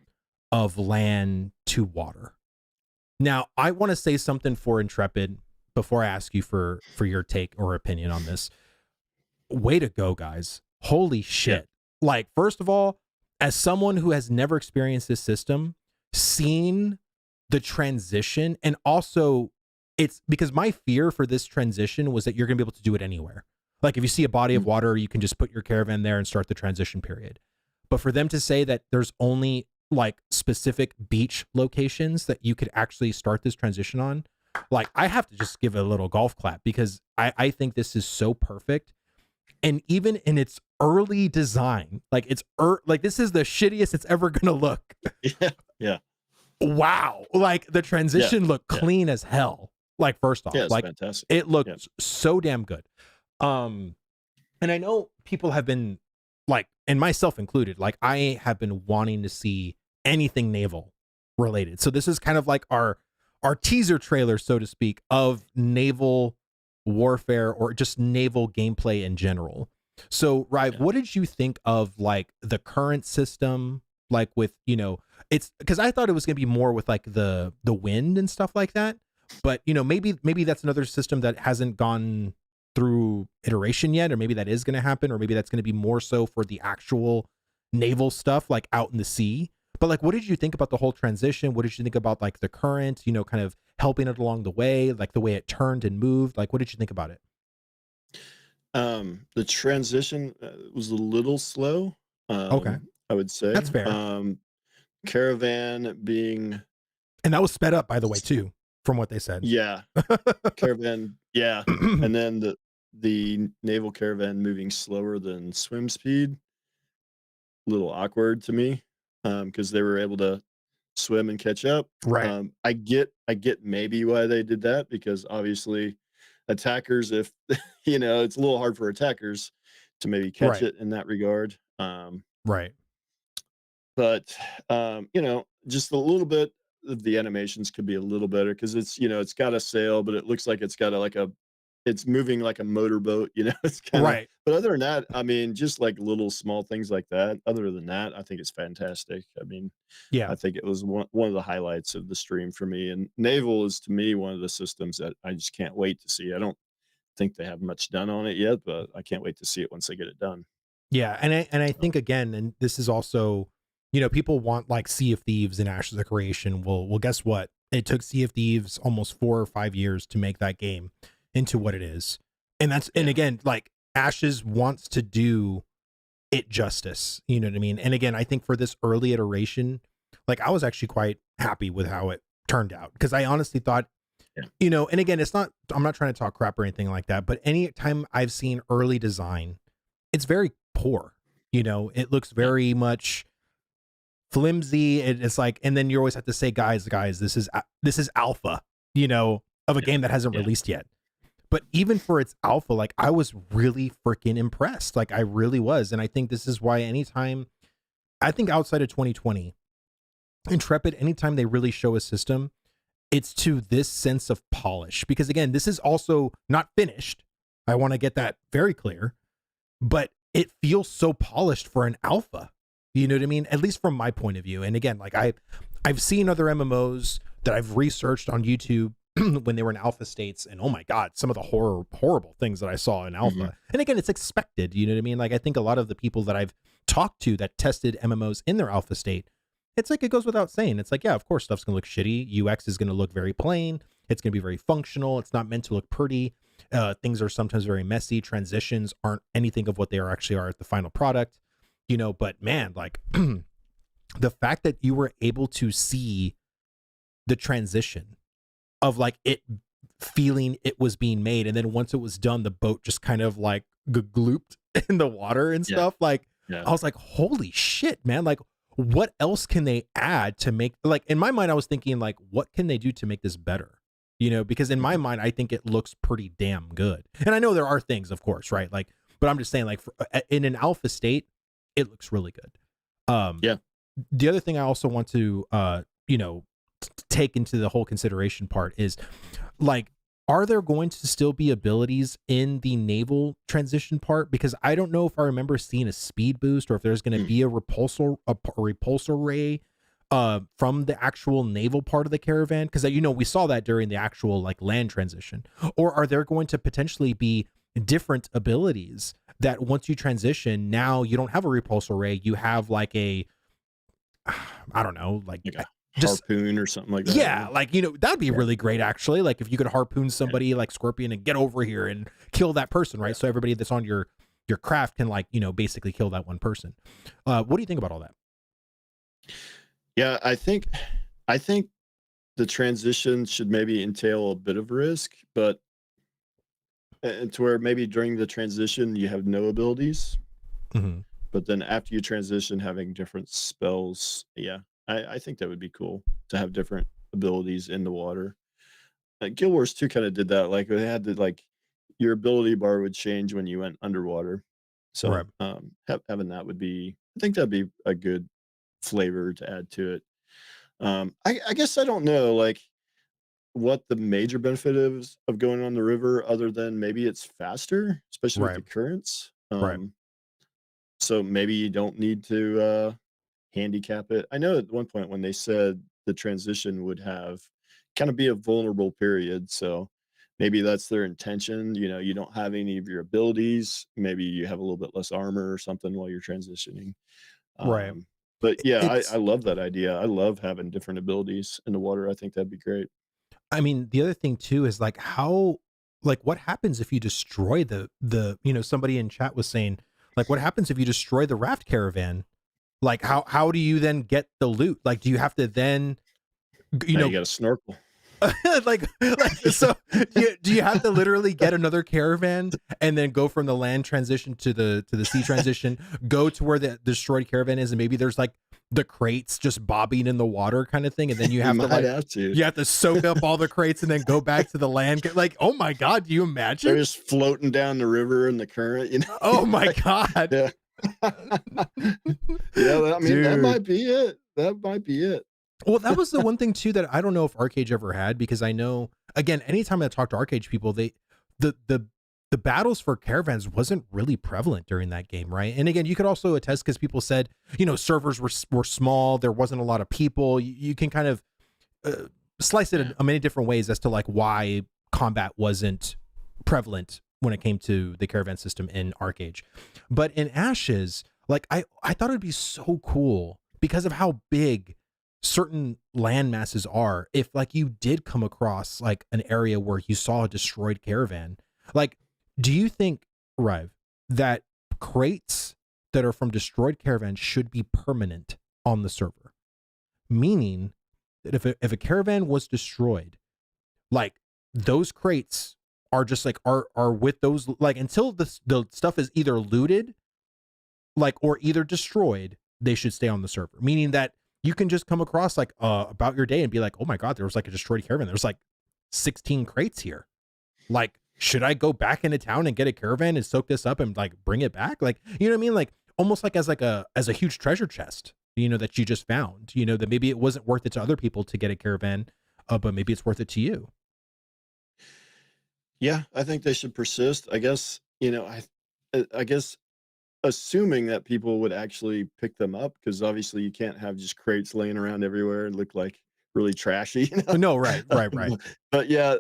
of land to water. Now, I want to say something for Intrepid before I ask you for your take or opinion on this. Way to go, guys. Holy shit. Yeah. Like, first of all, as someone who has never experienced this system, seeing the transition, and also it's because my fear for this transition was that you're going to be able to do it anywhere. Like, if you see a body of water, you can just put your caravan there and start the transition period. But for them to say that there's only like specific beach locations that you could actually start this transition on, like, I have to just give it a little golf clap, because I think this is so perfect. And even in its early design, like, like, this is the shittiest it's ever gonna look. Yeah. Wow. Like, the transition looked clean as hell. Like, first off, it's like, fantastic. it looked so damn good. And I know people have been like, and myself included, like, I have been wanting to see anything naval related. So this is kind of like our teaser trailer, so to speak, of naval warfare or just naval gameplay in general. So, Ryve, what did you think of like the current system? Like, with, it's because I thought it was going to be more with like the wind and stuff like that. But, maybe that's another system that hasn't gone through iteration yet, or maybe that is going to happen, or maybe that's going to be more so for the actual naval stuff, like out in the sea. But like, what did you think about the whole transition? What did you think about like the current, kind of helping it along the way, like the way it turned and moved? Like, what did you think about it? The transition was a little slow. Okay, I would say that's fair. Caravan being, and that was sped up, by the way, too, from what they said. Yeah. Caravan, yeah. And then the naval caravan moving slower than swim speed. A little awkward to me, because they were able to swim and catch up. Right. I get maybe why they did that, because obviously attackers, if it's a little hard for attackers to maybe catch it in that regard. Right. But just a little bit of the animations could be a little better, because it's got a sail, but it looks like it's got it's moving like a motorboat, it's kind of Right. But other than that, I mean, just like little small things like that. Other than that, I think it's fantastic. I mean, Yeah. I think it was one of the highlights of the stream for me. And naval is, to me, one of the systems that I just can't wait to see. I don't think they have much done on it yet, but I can't wait to see it once they get it done. Yeah, and I think, again, and this is also, people want like Sea of Thieves and Ashes of Creation. Well, guess what? It took Sea of Thieves almost 4 or 5 years to make that game into what it is. And and again, like, Ashes wants to do it justice. You know what I mean? And again, I think for this early iteration, like, I was actually quite happy with how it turned out, because I honestly thought Yeah. And again, I'm not trying to talk crap or anything like that, but any time I've seen early design, it's very poor. It looks Yeah. very much flimsy. It's like, and then you always have to say, guys, this is alpha, of a Yeah. game that hasn't Yeah. released yet. But even for its alpha, like I was really freaking impressed. Like I really was. And I think this is why I think outside of 2020, Intrepid, anytime they really show a system, it's to this sense of polish. Because again, this is also not finished. I want to get that very clear, but it feels so polished for an alpha. You know what I mean? At least from my point of view. And again, like I've seen other MMOs that I've researched on YouTube when they were in alpha states, and oh my god, some of the horrible things that I saw in alpha. Hmm. And again, it's expected. You know what I mean? Like I think a lot of the people that I've talked to that tested MMOs in their alpha state, it's like it goes without saying. It's like, yeah, of course, stuff's gonna look shitty. UX is gonna look very plain. It's gonna be very functional. It's not meant to look pretty. Things are sometimes very messy. Transitions aren't anything of what they actually are at the final product. But man, like the fact that you were able to see the transition of like it feeling it was being made, and then once it was done, the boat just kind of like glooped in the water and Yeah. stuff. Like Yeah. I was like, holy shit, man. Like what else can they add to make, like, in my mind I was thinking like, what can they do to make this better? Because in my Mhm. mind I think it looks pretty damn good. And I know there are things, of course, right? Like, but I'm just saying, like, in an alpha state, it looks really good. Yeah. The other thing I also want to take into the whole consideration part is, like, are there going to still be abilities in the naval transition part? Because I don't know if I remember seeing a speed boost, or if there's going to Mm. be a repulsor ray from the actual naval part of the caravan, because we saw that during the actual like land transition. Or are there going to potentially be different abilities that once you transition, now you don't have a repulsor ray, you have like a I don't know, like Like a just harpoon or something like that. yeah, like that'd be Yeah. really great actually. Like if you could harpoon Yeah. somebody like Scorpion and get over here and kill that person, right? Yeah. So everybody that's on your craft can like basically kill that one person. What do you think about all that? Yeah. I think the transition should maybe entail a bit of risk, but to where maybe during the transition you have no abilities, Mm-hmm. but then after you transition, having different spells. Yeah, I think that would be cool to have different abilities in the water. Guild Wars 2 kind of did that. Like they had to like your ability bar would change when you went underwater. So Right. having that would be, I think that'd be a good flavor to add to it. I guess I don't know like what the major benefit is of going on the river, other than maybe it's faster, especially with Right. the currents. Right. So maybe you don't need to handicap it. I know at one point when they said the transition would have kind of be a vulnerable period, so maybe that's their intention. You don't have any of your abilities. Maybe you have a little bit less armor or something while you're transitioning. Right. But yeah, I It's love that idea. I love having different abilities in the water. I think that'd be great. I mean, the other thing too is like how, like, what happens if you destroy somebody in chat was saying, like, what happens if you destroy the raft caravan? Like, how do you then get the loot? Like, do you have to then, you Now you know, got to snorkel. like so do you have to literally get another caravan and then go from the land transition to the sea transition, go to where the destroyed caravan is, and maybe there's like the crates just bobbing in the water kind of thing, and then you You have to might like have to. you have to soak up all the crates and then go back to the land. Like, oh my god, do you They're imagine? just floating down the river in the current. Oh my god. Yeah. Yeah, I mean, that Dude. might be it. That might be it. Well, that was the one thing too that I don't know if Arcade ever had, because I know, again, anytime I talk to Arcade people, the battles for caravans wasn't really prevalent during that game, right? And again, you could also attest because people said, servers were small, there wasn't a lot of people. You can kind of slice it Yeah. in many different ways as to like why combat wasn't prevalent when it came to the caravan system in Arcade. But in Ashes, like I thought it'd be so cool because of how big certain land masses are, if like you did come across like an area where you saw a destroyed caravan. Like, do you think, Ryve, that crates that are from destroyed caravans should be permanent on the server? Meaning that if a caravan was destroyed, like those crates are just like are with those, like, until the stuff is either looted, like, or either destroyed, they should stay on the server. Meaning that you can just come across like about your day and be like, oh my god, there was like a destroyed caravan. There's like 16 crates here. Like, should I go back into town and get a caravan and soak this up and like bring it back? Like, you know what I mean? Like almost like as a huge treasure chest, that you just found. That maybe it wasn't worth it to other people to get a caravan, but maybe it's worth it to you. Yeah, I think they should persist. I guess, I guess assuming that people would actually pick them up, because obviously you can't have just crates laying around everywhere and look like really trashy, you know? No, right, right, right, But yeah,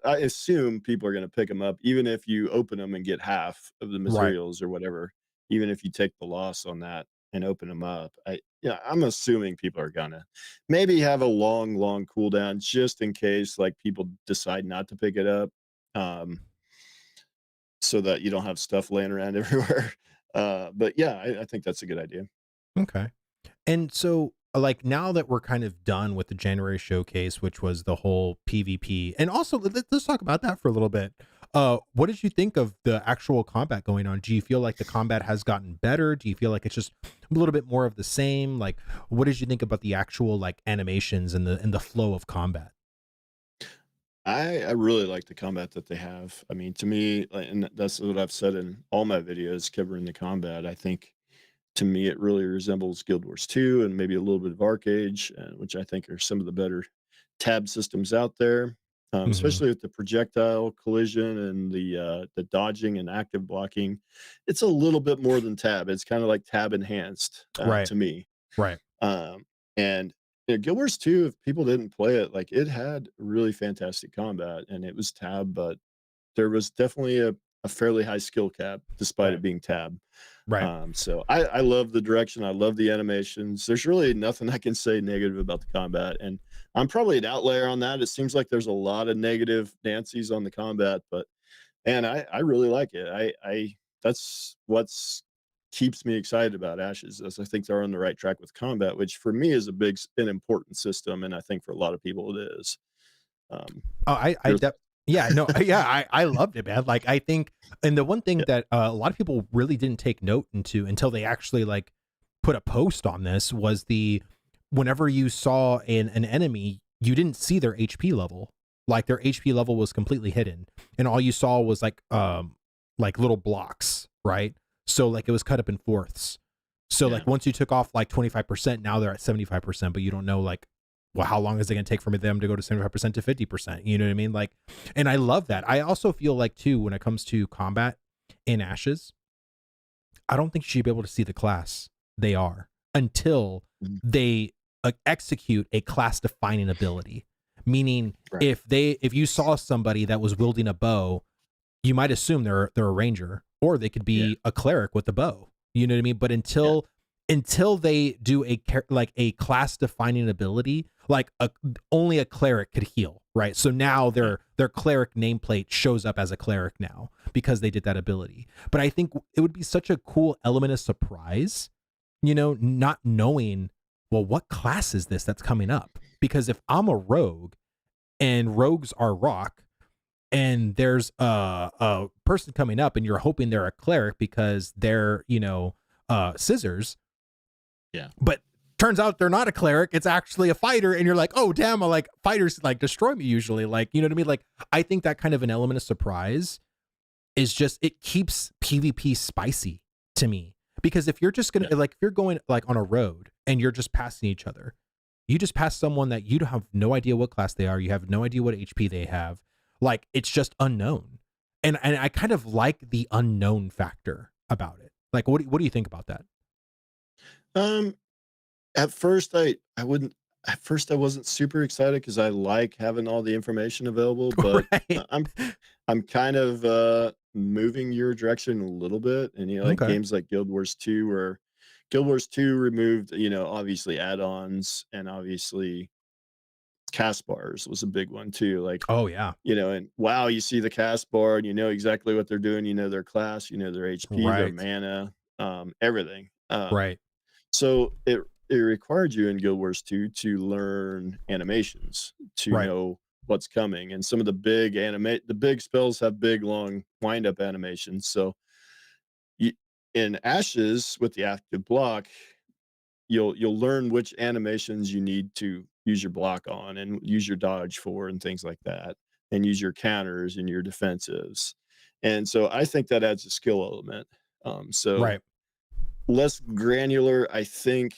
I assume people are gonna pick them up, even if you open them and get half of the right. materials or whatever, even if you take the loss on that and open them up. I'm assuming people are gonna maybe have a long, long cooldown just in case, like, people decide not to pick it up, um, so that you don't have stuff laying around everywhere. But yeah, I think that's a good idea. Okay. And so, like, now that we're kind of done with the January showcase, which was the whole PvP, and also let's talk about that for a little bit. What did you think of the actual combat going on? Do you feel like the combat has gotten better? Do you feel like it's just a little bit more of the same? Like, what did you think about the actual like animations and the flow of combat? I really like the combat that they have. I mean, to me, and that's what I've said in all my videos covering the combat. I think to me it really resembles Guild Wars 2 and maybe a little bit of Arcade, which I think are some of the better tab systems out there. Hmm. Especially with the projectile collision and the dodging and active blocking. It's a little bit more than tab. It's kind of like tab enhanced Right, to me. right, Um, and Guild Wars 2, if people didn't play it, like, it had really fantastic combat, and it was tab, but there was definitely a fairly high skill cap despite right, it being tab. right. So I love the direction. I love the animations. There's really nothing I can say negative about the combat, and I'm probably an outlier on that. It seems like there's a lot of negative Nancy's on the combat, but and I really like it. I That's what's keeps me excited about Ashes, as I think they're on the right track with combat, which for me is an important system, and I think for a lot of people it is. Um, Oh, I your yeah, no, yeah, I loved it, man. Like, I think, and the one thing Yeah, that a lot of people really didn't take note into until they actually like put a post on this was the whenever you saw an enemy, you didn't see their HP level. Like their HP level was completely hidden, and all you saw was like little blocks, right? So like it was cut up in fourths. So yeah, like once you took off like 25%, now they're at 75%, but you don't know like, well, how long is it going to take for them to go to 75% to 50%? You know what I mean? Like, and I love that. I also feel like too, when it comes to combat in Ashes, I don't think you should be able to see the class they are until mhm, they execute a class defining ability. Meaning, right, if you saw somebody that was wielding a bow, you might assume they're a ranger, or they could yeah, be a cleric with a bow. You know what I mean? But yeah, until they do like a class defining ability, like only a cleric could heal, right? So now yeah, their cleric nameplate shows up as a cleric now because they did that ability. But I think it would be such a cool element of surprise, not knowing, well, what class is this that's coming up? Because if I'm a rogue and rogues are rock, and there's a person coming up and you're hoping they're a cleric because they're scissors, yeah. but turns out they're not a cleric, it's actually a fighter, and you're like, oh damn, I like fighters like destroy me usually, like, you know what I mean? Like, I think that kind of an element of surprise is just, it keeps PvP spicy to me. Because if you're just gonna Yeah. like, if you're going like on a road and you're just passing each other, you just pass someone that you have no idea what class they are, you have no idea what HP they have, like it's just unknown. And I kind of like the unknown factor about it. Like, what do you think about that? Um, at first, I wouldn't. At first, I wasn't super excited because I like having all the information available, but Right. I'm kind of moving your direction a little bit, and like Okay. games like Guild Wars 2, where Guild Wars 2 removed, obviously add-ons, and obviously cast bars was a big one too. Like, Oh yeah. and wow, you see the cast bar and you know exactly what they're doing. You know their class, you know their HP, their Right. mana, everything. Right. So it required you in Guild Wars 2 to learn animations, to Right. know what's coming. And some of the big spells have big long wind up animations. So you, in Ashes with the active block, you'll learn which animations you need to use your block on and use your dodge for and things like that, and use your counters and your defensives. And so I think that adds a skill element. So Right. less granular, I think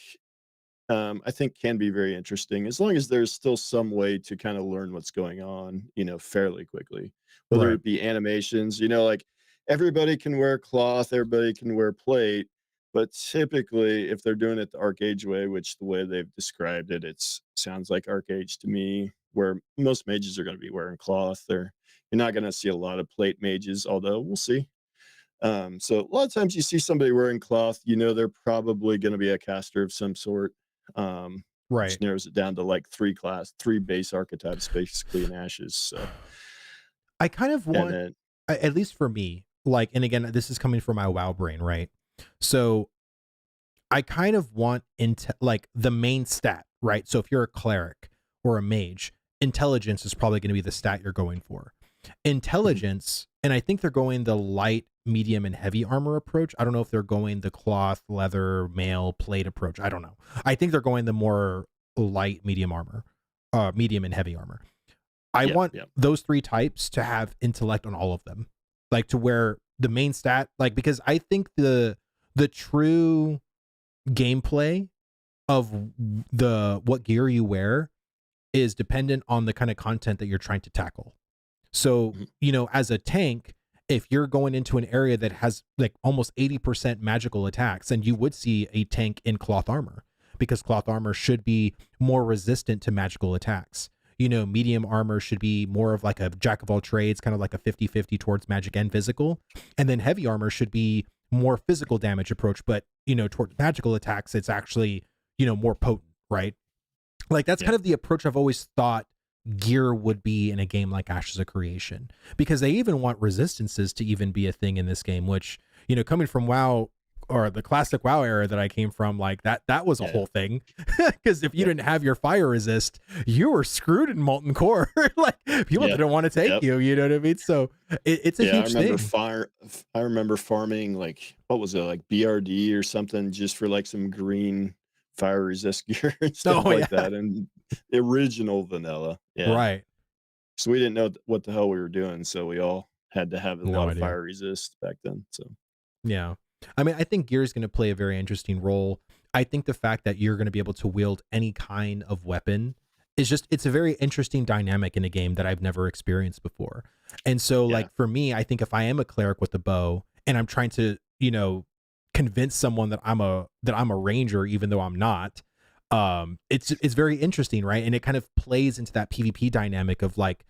can be very interesting as long as there's still some way to kind of learn what's going on, fairly quickly. Whether Right. it be animations, like everybody can wear cloth, everybody can wear plate, but typically if they're doing it the Arcade way, which the way they've described it, it's sounds like Arcade to me, where most mages are going to be wearing cloth. You're not going to see a lot of plate mages, although we'll see. So a lot of times you see somebody wearing cloth, they're probably going to be a caster of some sort, which Right. narrows it down to like three base archetypes, basically in Ashes. So, I kind of and want, then, at least for me, like, and again, this is coming from my WoW brain, right? So I kind of want into like the main stat, right? So if you're a cleric or a mage, intelligence is probably going to be the stat you're going for. Mhm. Intelligence, and I think they're going the light, medium, and heavy armor approach. I don't know if they're going the cloth, leather, mail, plate approach. I don't know. I think they're going the more light, medium armor, medium and heavy armor. I Yeah, want yeah, those three types to have intellect on all of them, like to where the main stat, like because I think the true gameplay of the what gear you wear is dependent on the kind of content that you're trying to tackle. So, mhm, as a tank, if you're going into an area that has like almost 80% magical attacks, then you would see a tank in cloth armor because cloth armor should be more resistant to magical attacks. Medium armor should be more of like a jack of all trades, kind of like a 50-50 towards magic and physical. And then heavy armor should be more physical damage approach, but towards magical attacks, it's actually, more potent, right? Like that's yeah, kind of the approach I've always thought gear would be in a game like Ashes of Creation, because they even want resistances to even be a thing in this game, which, coming from WoW or the classic WoW era that I came from, like that was a yeah, whole thing. Because if you yeah, didn't have your fire resist, you were screwed in Molten Core. Like people yeah, didn't want to take yep. you, you know what I mean? So it's a Yeah, huge thing. I remember farming, like, what was it, like BRD or something, just for like some green fire resist gear and stuff Oh like yeah. that. And the original vanilla. Yeah. Right. So we didn't know what the hell we were doing, so we all had to have a No lot of idea. fire resist back then. So Yeah. I mean, I think gear is going to play a very interesting role. I think the fact that you're going to be able to wield any kind of weapon is just, it's a very interesting dynamic in a game that I've never experienced before. And so, yeah, like, for me, I think if I am a cleric with a bow and I'm trying to, convince someone that I'm a ranger, even though I'm not, it's very interesting, right? And it kind of plays into that PvP dynamic of like,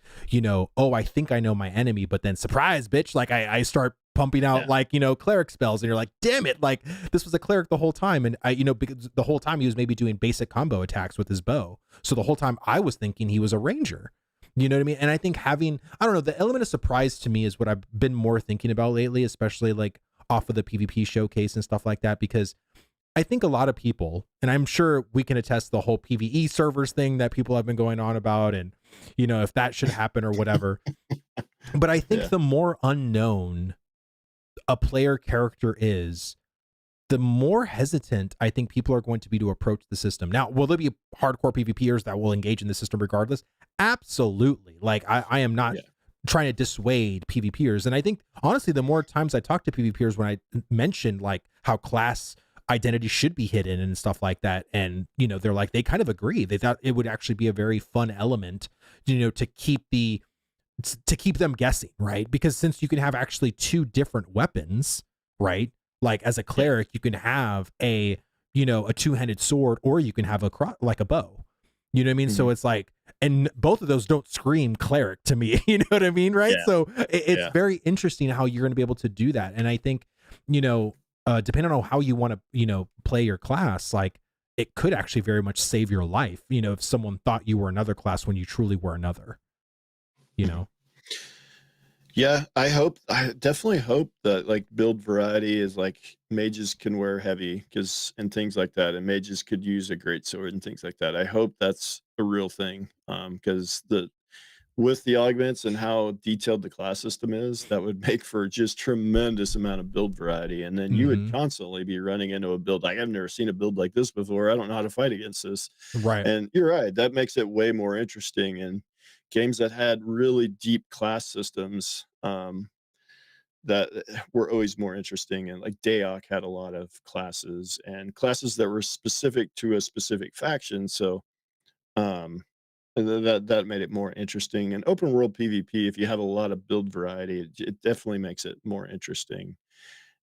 oh, I think I know my enemy, but then surprise, bitch, like I start pumping out yeah, like, cleric spells and you're like, damn it, like this was a cleric the whole time. And because the whole time he was maybe doing basic combo attacks with his bow. So the whole time I was thinking he was a ranger. You know what I mean? And I think having, I don't know, the element of surprise to me is what I've been more thinking about lately, especially like off of the PvP showcase and stuff like that, because I think a lot of people, and I'm sure we can attest the whole PvE servers thing that people have been going on about, and if that should happen or whatever. But I think yeah, the more unknown a player character is, the more hesitant I think people are going to be to approach the system. Now, will there be hardcore PvPers that will engage in the system regardless? Absolutely. Like I am not yeah, trying to dissuade PvPers. And I think honestly, the more times I talk to PvPers when I mentioned like how class identity should be hidden and stuff like that, and they're like they kind of agree. They thought it would actually be a very fun element, to keep them guessing, right? Because since you can have actually two different weapons, right? Like as a yeah, cleric, you can have a two-handed sword, or you can have like a bow. You know what I mean? So mhm, it's like, and both of those don't scream cleric to me. You know what I mean? Right? yeah, So it's yeah. very interesting how you're going to be able to do that. And I think, depending on how you want to, play your class, like it could actually very much save your life. If someone thought you were another class when you truly were another. You Mhm. know? Yeah, I definitely hope that like build variety is like mages can wear heavy because and things like that, and mages could use a great sword and things like that. I hope that's a real thing. Because with the augments and how detailed the class system is, that would make for just tremendous amount of build variety, and then you would Mhm. constantly be running into a build like, "I've never seen a build like this before, I don't know how to fight against this." Right. And you're right, that makes it way more interesting, and games that had really deep class systems, that were always more interesting, and, like, Daok had a lot of classes, and classes that were specific to a specific faction, so, um that made it more interesting. And open world PvP, if you have a lot of build variety, it definitely makes it more interesting.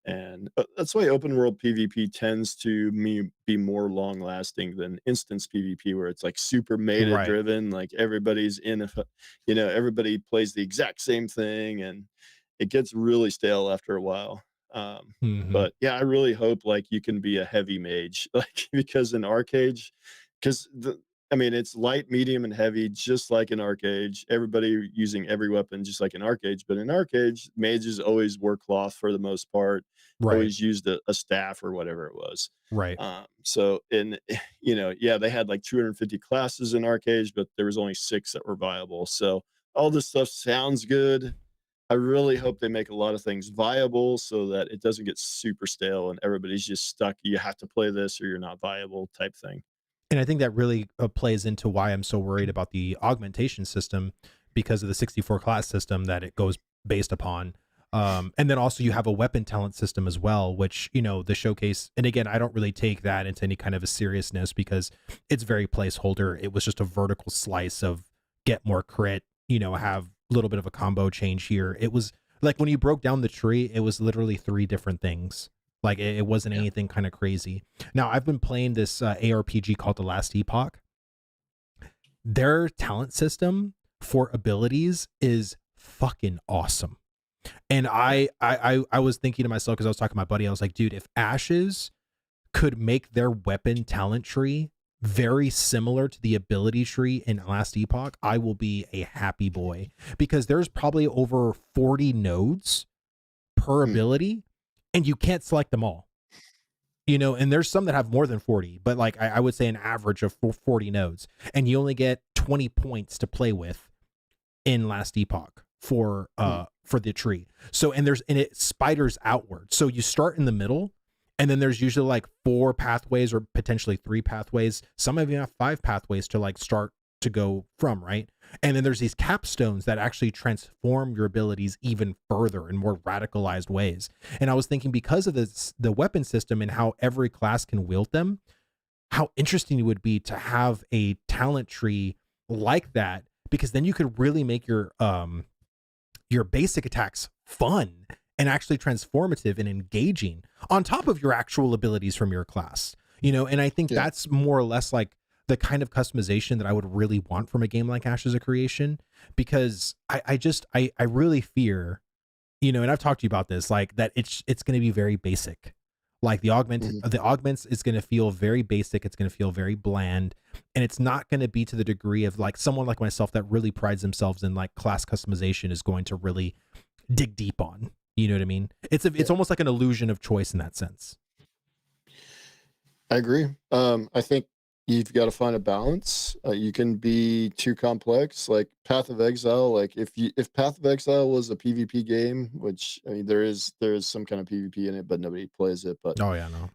And that's why open world PvP tends to me be more long lasting than instance PvP, where it's like super meta Right. driven. Like everybody's in everybody plays the exact same thing, and it gets really stale after a while. Mhm. But yeah, I really hope like you can be a heavy mage, like because in Arcade, because I mean, it's light, medium, and heavy, just like in Arcade. Everybody using every weapon, just like in Arcade. But in Arcade, mages always wore cloth for the most part, Right. always used a staff or whatever it was. Right. So in yeah, they had like 250 classes in Arcade, but there was only 6 that were viable. So all this stuff sounds good. I really hope they make a lot of things viable so that it doesn't get super stale and everybody's just stuck. You have to play this or you're not viable type thing. And I think that really plays into why I'm so worried about the augmentation system because of the 64 class system that it goes based upon. And then also you have a weapon talent system as well, which, the showcase. And again, I don't really take that into any kind of a seriousness because it's very placeholder. It was just a vertical slice of get more crit, have a little bit of a combo change here. It was like when you broke down the tree, it was literally 3 different things. Like it wasn't Yeah. anything kind of crazy. Now, I've been playing this ARPG called The Last Epoch. Their talent system for abilities is fucking awesome. And Yeah. I was thinking to myself because I was talking to my buddy, I was like, dude, if Ashes could make their weapon talent tree very similar to the ability tree in Last Epoch, I will be a happy boy because there's probably over 40 nodes per Mm. ability, and you can't select them all. And there's some that have more than 40, but like I would say an average of 40 nodes, and you only get 20 points to play with in Last Epoch Mm. for the tree. So and it spiders outward. So you start in the middle, and then there's usually like 4 pathways or potentially 3 pathways. Some of you have 5 pathways to like start to go from, right? And then there's these capstones that actually transform your abilities even further in more radicalized ways. And I was thinking because of the weapon system and how every class can wield them, how interesting it would be to have a talent tree like that, because then you could really make your basic attacks fun and actually transformative and engaging on top of your actual abilities from your class. And I think Yeah. that's more or less like the kind of customization that I would really want from a game like Ashes of Creation, because I really fear, and I've talked to you about this, like that it's going to be very basic. Like Mhm. the augments is going to feel very basic. It's going to feel very bland, and it's not going to be to the degree of like someone like myself that really prides themselves in like class customization is going to really dig deep on. You know what I mean? It's Yeah. almost like an illusion of choice in that sense. I agree. I think you've got to find a balance. You can be too complex, like Path of Exile. Like if Path of Exile was a PvP game, which I mean there is some kind of PvP in it, but nobody plays it. But Oh yeah, no.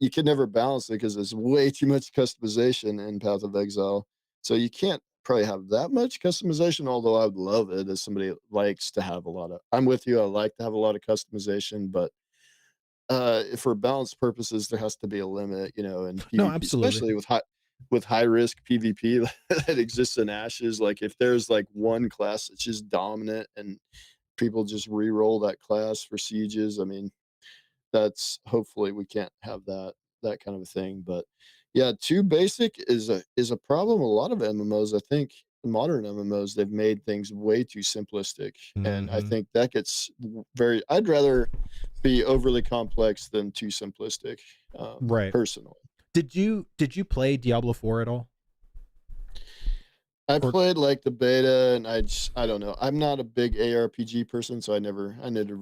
you can never balance it because there's way too much customization in Path of Exile. So you can't probably have that much customization. Although I would love it as somebody that likes to have a lot of. I'm with you. I like to have a lot of customization, but for balance purposes, there has to be a limit, in No, PvP, absolutely. especially with high risk PvP that exists in Ashes. Like if there's like one class that's just dominant and people just re-roll that class for sieges, I mean, that's hopefully we can't have that kind of a thing. But yeah, too basic is a problem. A lot of MMOs, I think, modern MMOs, they've made things way too simplistic, and I Hmm. think that gets very. I'd rather be overly complex than too simplistic, Right. personally. Did you play Diablo 4 at all? I Or played like the beta, and I don't know. I'm not a big ARPG person, so I never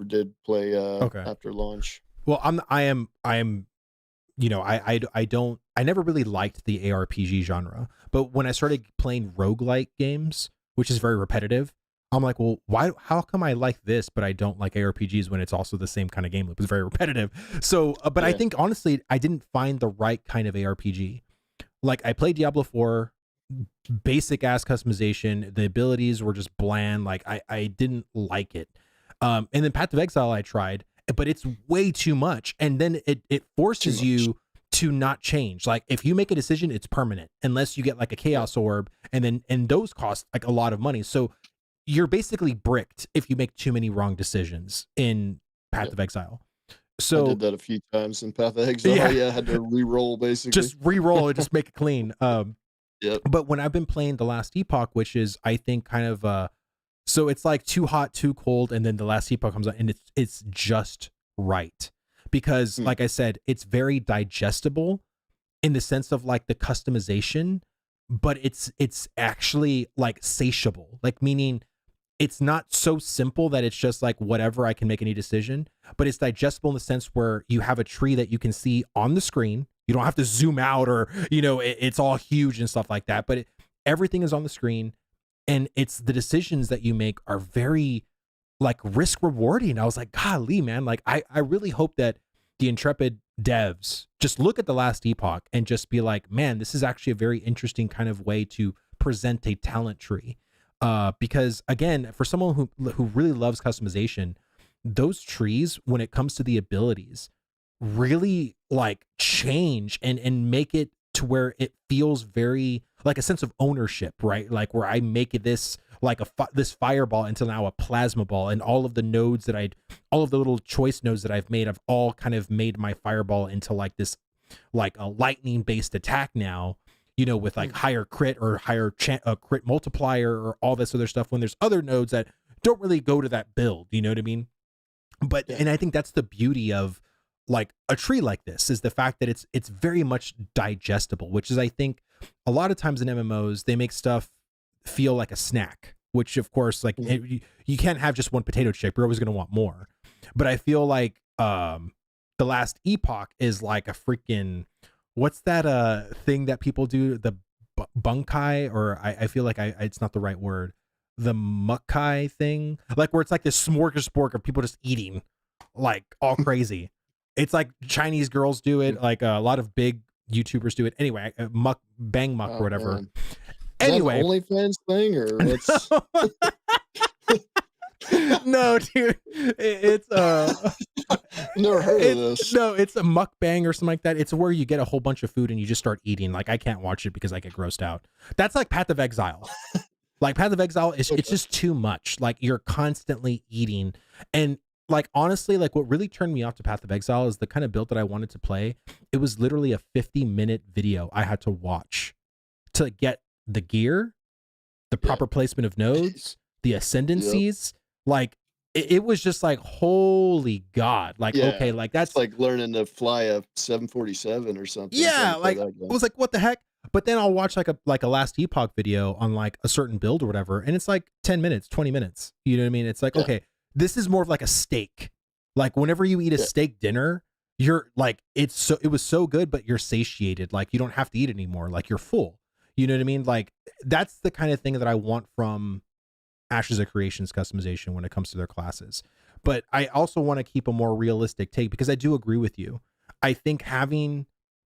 did play okay. after launch. Well, I am I don't I never really liked the ARPG genre, but when I started playing roguelike games, which is very repetitive. I'm like, well, why? How come I like this, but I don't like ARPGs when it's also the same kind of game loop? It's very repetitive. So, but I Yeah. think honestly, I didn't find the right kind of ARPG. Like I played Diablo 4, basic ass customization. The abilities were just bland. Like I didn't like it. And then Path of Exile I tried, but it's way too much. And then it Too forces much. you to not change. Like if you make a decision, it's permanent unless you get like a Yeah. chaos orb, and those cost like a lot of money. So you're basically bricked if you make too many wrong decisions in Path Yeah. of Exile. I did So that a few times in Path of Exile. yeah, Yeah, I had to re-roll basically. just re-roll it, just make it clean. Yep. But when I've been playing the last epoch, which is I think kind of so it's like too hot, too cold, and then the last epoch comes out and it's just right. Because Hmm. like I said, it's very digestible in the sense of like the customization, but it's actually like satiable. Like meaning it's not so simple that it's just like whatever, I can make any decision, but it's digestible in the sense where you have a tree that you can see on the screen. You don't have to zoom out or, it's all huge and stuff like that, but everything is on the screen, and it's the decisions that you make are very like risk rewarding. I was like, golly, man, like I really hope that the Intrepid devs just look at the last epoch and just be like, man, this is actually a very interesting kind of way to present a talent tree. Because again, for someone who really loves customization, those trees, when it comes to the abilities, really like change and make it to where it feels very like a sense of ownership, right? Like where I make this like this fireball into now a plasma ball, and all of the little choice nodes that I've made, I've all kind of made my fireball into like this, like a lightning based attack now, with like Hmm. higher crit or higher crit multiplier or all this other stuff. When there's other nodes that don't really go to that build, you know what I mean? But Yeah. and I think that's the beauty of like a tree like this, is the fact that it's very much digestible, which is, I think, a lot of times in MMOs they make stuff feel like a snack, which of course like Mhm. you can't have just one potato chip, you're always going to want more. But I feel like the last epoch is like a freaking, what's that thing that people do, the bunkai, or I feel like it's not the right word, the muckai thing, like where it's like this smorgasbord of people just eating like all crazy. It's like Chinese girls do Hmm. it, like a lot of big YouTubers do it. Anyway, muck bang muck or Oh whatever. man. Is that an Anyway, OnlyFans thing or what's no, dude, it's never heard of it's this. no, it's a mukbang or something like that. It's where you get a whole bunch of food and you just start eating. Like I can't watch it because I get grossed out. That's like Path of Exile. Like Path of Exile is, it's Okay. just too much. Like you're constantly eating. And like honestly, like what really turned me off to Path of Exile is the kind of build that I wanted to play. It was literally a 50-minute video I had to watch to get the gear, the Yeah. proper placement of nodes, the Yep. ascendancies. Like it was just like, holy God. Like, Yeah. okay, like It's that's, like learning to fly a 747 or something, trying yeah, to play like that I game. was like, what the heck? But then I'll watch like a last epoch video on like a certain build or whatever, and it's like 10 minutes, 20 minutes. You know what I mean? It's like, Yeah. okay, this is more of like a steak. Like whenever you eat a Yeah. steak dinner, you're like, it was so good, but you're satiated. Like you don't have to eat anymore. Like you're full. You know what I mean? Like that's the kind of thing that I want from Ashes of Creation's customization when it comes to their classes. But I also want to keep a more realistic take, because I do agree with you. I think having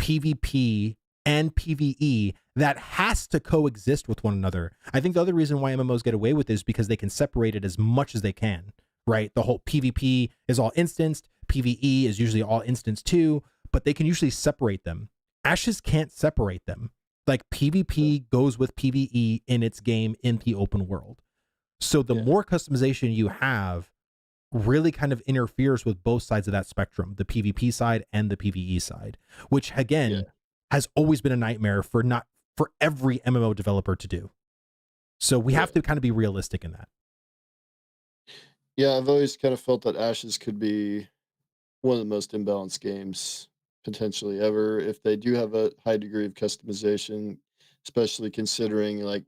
PvP and PvE that has to coexist with one another. I think the other reason why MMOs get away with this is because they can separate it as much as they can, right? The whole PvP is all instanced, PvE is usually all instanced too, but they can usually separate them. Ashes can't separate them. Like Yeah. PvP goes with PvE in its game in the open world. So the Yeah. more customization you have really kind of interferes with both sides of that spectrum, the PvP side and the PvE side, which Yeah. again has always been a nightmare for not for every MMO developer to do. So we have Yeah. to kind of be realistic in that. Yeah, I've always kind of felt that Ashes could be one of the most imbalanced games potentially ever if they do have a high degree of customization, especially considering like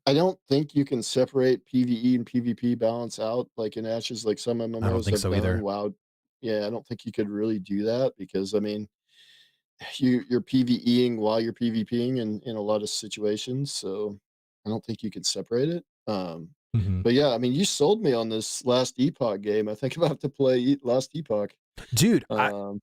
I don't think you can separate PvE and PvP balance out like in Ashes like some I don't MMOs think have so done. either. Wow. Yeah, I don't think you could really do that because I mean you're PvEing while you're PvPing in a lot of situations. So I don't think you can separate it. Mhm. But yeah, I mean, you sold me on this Last Epoch game. I think I'm about to play Last Epoch. Dude, Um,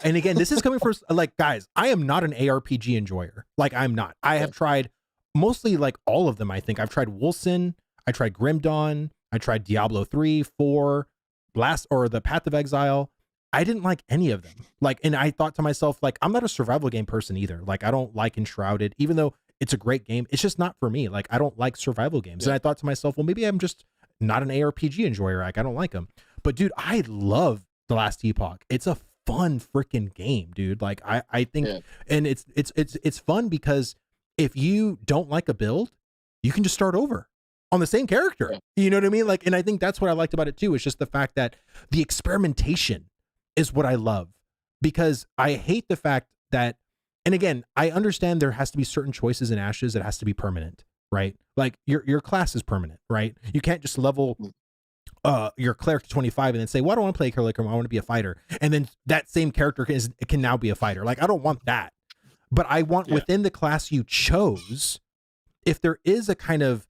and again, this is coming from like, guys, I am not an ARPG enjoyer. Like, I'm not. I yeah, have tried mostly like all of them. I think I've tried Wolcen, I tried Grim Dawn, I tried Diablo 3, 4, Blast, or the Path of Exile. I didn't like any of them. Like, and I thought to myself, like, I'm not a survival game person either. Like, I don't like Enshrouded, even though it's a great game. It's just not for me. Like, I don't like survival games. And yeah, I thought to myself, well, maybe I'm just not an ARPG enjoyer. Like, I don't like them. But dude, I love The Last Epoch. It's a fun freaking game, dude. Like, I think, yeah, and it's fun because if you don't like a build, you can just start over on the same character. yeah, You know what I mean? Like, and I think that's what I liked about it too. Is just the fact that the experimentation is what I love, because I hate the fact that, and again, I understand there has to be certain choices in Ashes that has to be permanent, right? Like your class is permanent, right? You can't just level mm, your cleric to 25 and then say, well, I don't want to play cleric, I want to be a fighter. And then that same character can now be a fighter. Like, I don't want that. But I want yeah, within the class you chose, if there is a kind of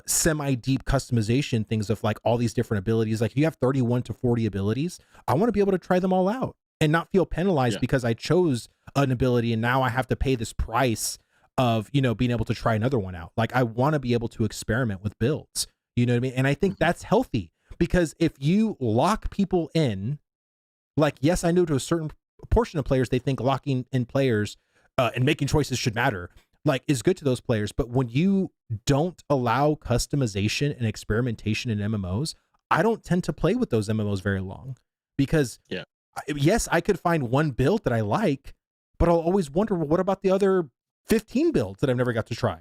semi-deep customization things of like all these different abilities, like if you have 31 to 40 abilities, I want to be able to try them all out and not feel penalized yeah, because I chose an ability and now I have to pay this price of, you know, being able to try another one out. Like, I want to be able to experiment with builds. You know what I mean? And I think mhm, that's healthy, because if you lock people in, like, yes, I know to a certain portion of players, they think locking in players and making choices should matter, like, is good to those players. But when you don't allow customization and experimentation in MMOs, I don't tend to play with those MMOs very long, because yeah, yes, I could find one build that I like, but I'll always wonder, well, what about the other 15 builds that I've never got to try?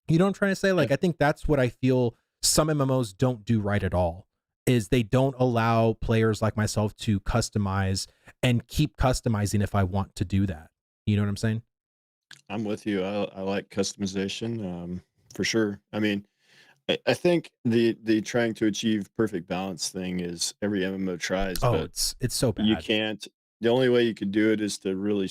You know what I'm trying to say? yeah. Like, I think that's what I feel some MMOs don't do right at all, is they don't allow players like myself to customize and keep customizing if I want to do that. You know what I'm saying? I'm with you. I like customization, for sure. I mean, I think the trying to achieve perfect balance thing is every MMO tries, Oh, but it's so you bad. can't. The only way you could do it is to really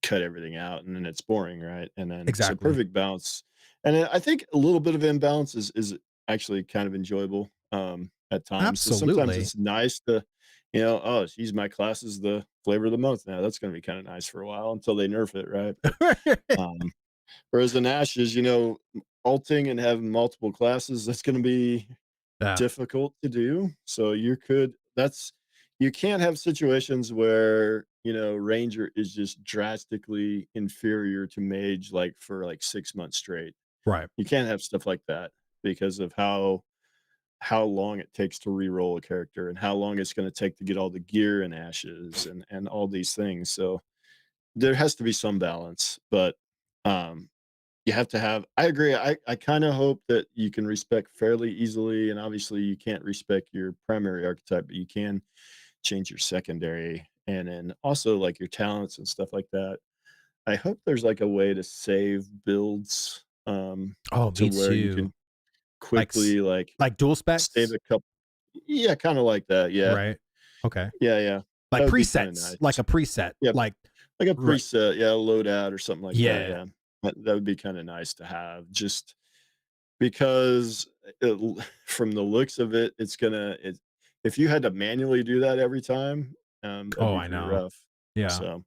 cut everything out, and then it's boring, right? And then so Exactly. perfect balance, and I think a little bit of imbalance is actually kind of enjoyable at times. So sometimes Absolutely. it's nice to, oh, geez, my class is the flavor of the month now. That's going to be kind of nice for a while until they nerf it, right? But um, whereas in Ashes, alting and having multiple classes, that's going to be Yeah. difficult to do. So you can't have situations where, ranger is just drastically inferior to mage like for like 6 months straight. Right. You can't have stuff like that because of how long it takes to re-roll a character and how long it's going to take to get all the gear and ashes and all these things. So there has to be some balance, but um you have to have. I agree. I kind of hope that you can respect fairly easily, and obviously you can't respect your primary archetype, but you can change your secondary, and then also like your talents and stuff like that. I hope there's like a way to save builds, Oh, to me where you too. can Like quickly like like dual save specs, a couple. Yeah, kind of like that. Yeah, right? Okay. yeah, yeah. That Like would be kind of presets, like nice. a preset, Yeah, like like a right. preset, yeah, loadout or something like that. Yeah. Yeah, that would be kind of nice to have. Just because from the looks of it, if you had to manually do that every time, that'd Oh, be I pretty know. rough. Yeah. So,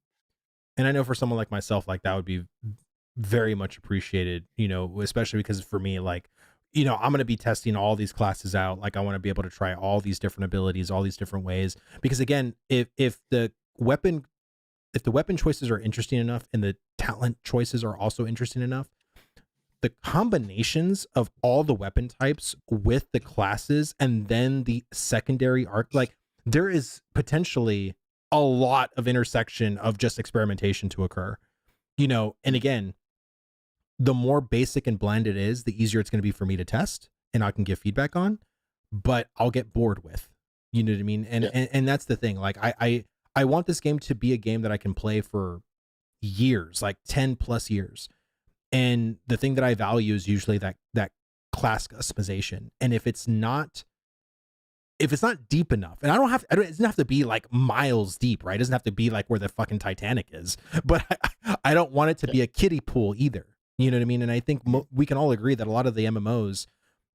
And I know for someone like myself, like, that would be very much appreciated, you know, especially because for me, like, you know, I'm going to be testing all these classes out. Like, I want to be able to try all these different abilities, all these different ways. Because again, weapon, if the weapon choices are interesting enough and the talent choices are also interesting enough, the combinations of all the weapon types with the classes and then the secondary arc, like, there is potentially a lot of intersection of just experimentation to occur, you know. And mm, again, the more basic and bland it is, the easier it's going to be for me to test and I can give feedback on, but I'll get bored with, you know what I mean? And yeah, and that's the thing. Like, I want this game to be a game that I can play for years, like 10 plus years. And the thing that I value is usually that class customization. And if it's not deep enough, and it doesn't have to be like miles deep, right? It doesn't have to be like where the fucking Titanic is, but I don't want it to yeah, be a kiddie pool either. You know what I mean? And I think we can all agree that a lot of the MMOs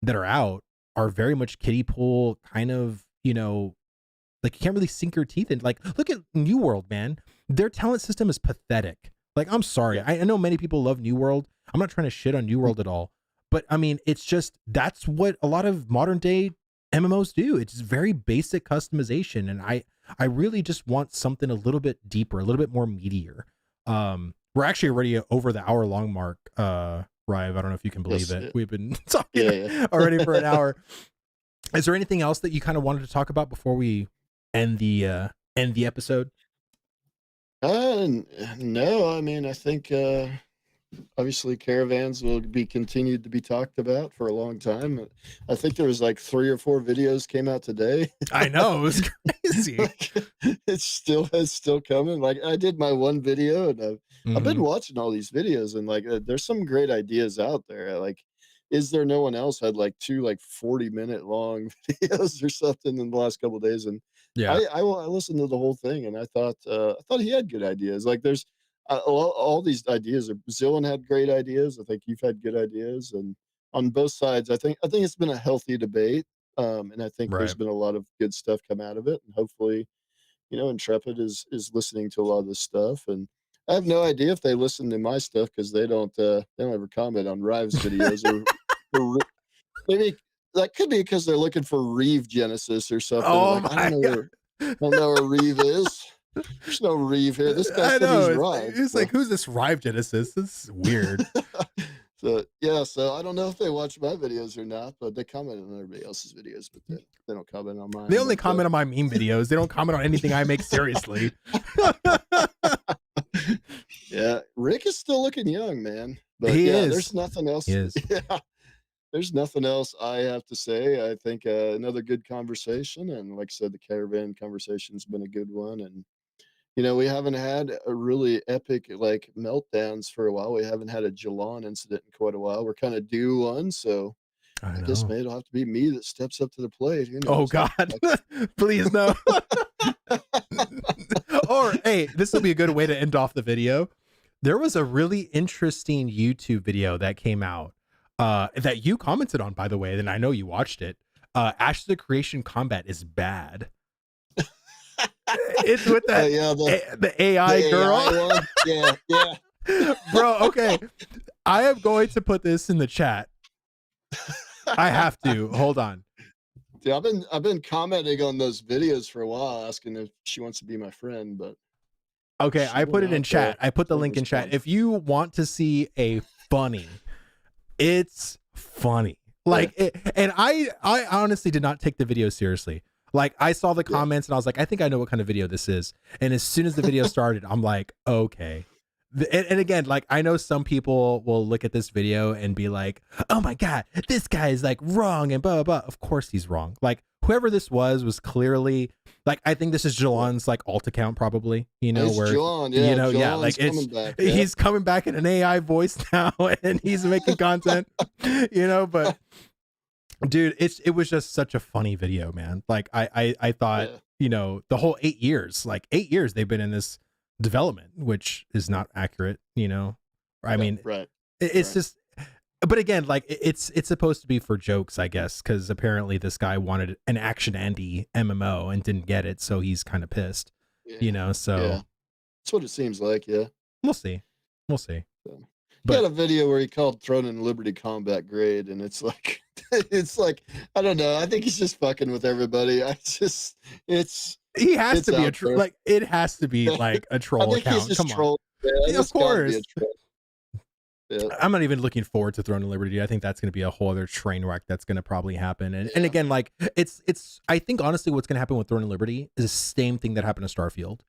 that are out are very much kiddie pool kind of, like you can't really sink your teeth in. Like, look at New World, man. Their talent system is pathetic. Like, I'm sorry. Yeah. I know many people love New World. I'm not trying to shit on New World at all. But I mean, it's just, that's what a lot of modern day MMOs do. It's very basic customization. And I really just want something a little bit deeper, a little bit more meatier. We're actually already over the hour long mark, Ryve. I don't know if you can believe it. We've been talking already for an hour. Is there anything else that you kind of wanted to talk about before we end the episode? No, I mean, I think obviously Caravans will be continued to be talked about for a long time. I think there was like 3 or 4 videos came out today. I know, it was crazy. Like, it's still coming. Like, I did my one video, and I've been watching all these videos, and like there's some great ideas out there. Like, is there no one else had like 2 like 40-minute long videos or something in the last couple of days? And Yeah, I listened to the whole thing, and I thought he had good ideas. Like, there's all these ideas. Zillin had great ideas. I think you've had good ideas, and on both sides, I think it's been a healthy debate. And I think right. there's been a lot of good stuff come out of it, and hopefully, Intrepid is listening to a lot of this stuff. And I have no idea if they listen to my stuff, because they don't ever comment on Ryve's videos, or maybe that could be because they're looking for Ryve Genesis or something. Oh Like, my God. I don't know where Ryve is. There's no Ryve here. This guy I said know. he's Ryve. It's like, who's this Ryve Genesis? This is weird. So I don't know if they watch my videos or not, but they comment on everybody else's videos, but they don't comment on mine. They only comment on my meme videos. They don't comment on anything I make seriously. Yeah, Rick is still looking young, man. But He is. There's nothing else. He is. Yeah, there's nothing else I have to say. I think another good conversation, and like I said, the Caravan conversation's been a good one. And we haven't had a really epic like meltdowns for a while. We haven't had a Jalon incident in quite a while. We're kind of due one, so I guess maybe it'll have to be me that steps up to the plate. Who knows? Oh God, please no. Or hey, this will be a good way to end off the video. There was a really interesting YouTube video that came out that you commented on, by the way, and I know you watched it. Ashes of Creation combat is bad. It's with that the AI girl. AI yeah. Bro, okay. I am going to put this in the chat. I have to. Hold on. Dude, I've been commenting on those videos for a while, asking if she wants to be my friend, but okay, I put it in chat. I put the link in chat. If you want to see a funny, it's funny. Like and I honestly did not take the video seriously. Like, I saw the comments and I was like, I think I know what kind of video this is. And as soon as the video started, I'm like, okay. And again, like, I know some people will look at this video and be like, oh my God, this guy is like wrong and blah, blah, blah. Of course he's wrong. Like, whoever this was clearly like, I think this is Jalon's like alt account probably, it's where, Jalon, like coming back, he's coming back in an AI voice now and he's making content, but dude, it was just such a funny video, man. Like I thought, the whole 8 years, like 8 years they've been in this development, which is not accurate, I mean, right. It's just, but again, like it's supposed to be for jokes, I guess, because apparently this guy wanted an action Andy MMO and didn't get it, so he's kind of pissed, so that's what it seems like. We'll see. He had a video where he called Throne and Liberty combat grade, and it's like I don't know. I think he's just fucking with everybody. He has to be a troll. Like, it has to be like a troll account. Come on. Yeah, of course. I'm not even looking forward to Throne and Liberty. I think that's going to be a whole other train wreck that's going to probably happen. And again, like it's I think honestly what's going to happen with Throne and Liberty is the same thing that happened to Starfield.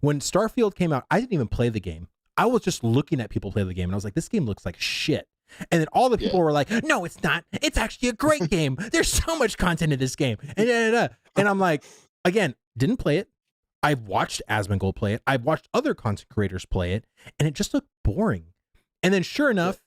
When Starfield came out, I didn't even play the game. I was just looking at people play the game and I was like, this game looks like shit. And then all the people were like, no, it's not. It's actually a great game. There's so much content in this game. And I'm like, again, didn't play it. I've watched Asmongold play it. I've watched other content creators play it, and it just looked boring. And then sure enough,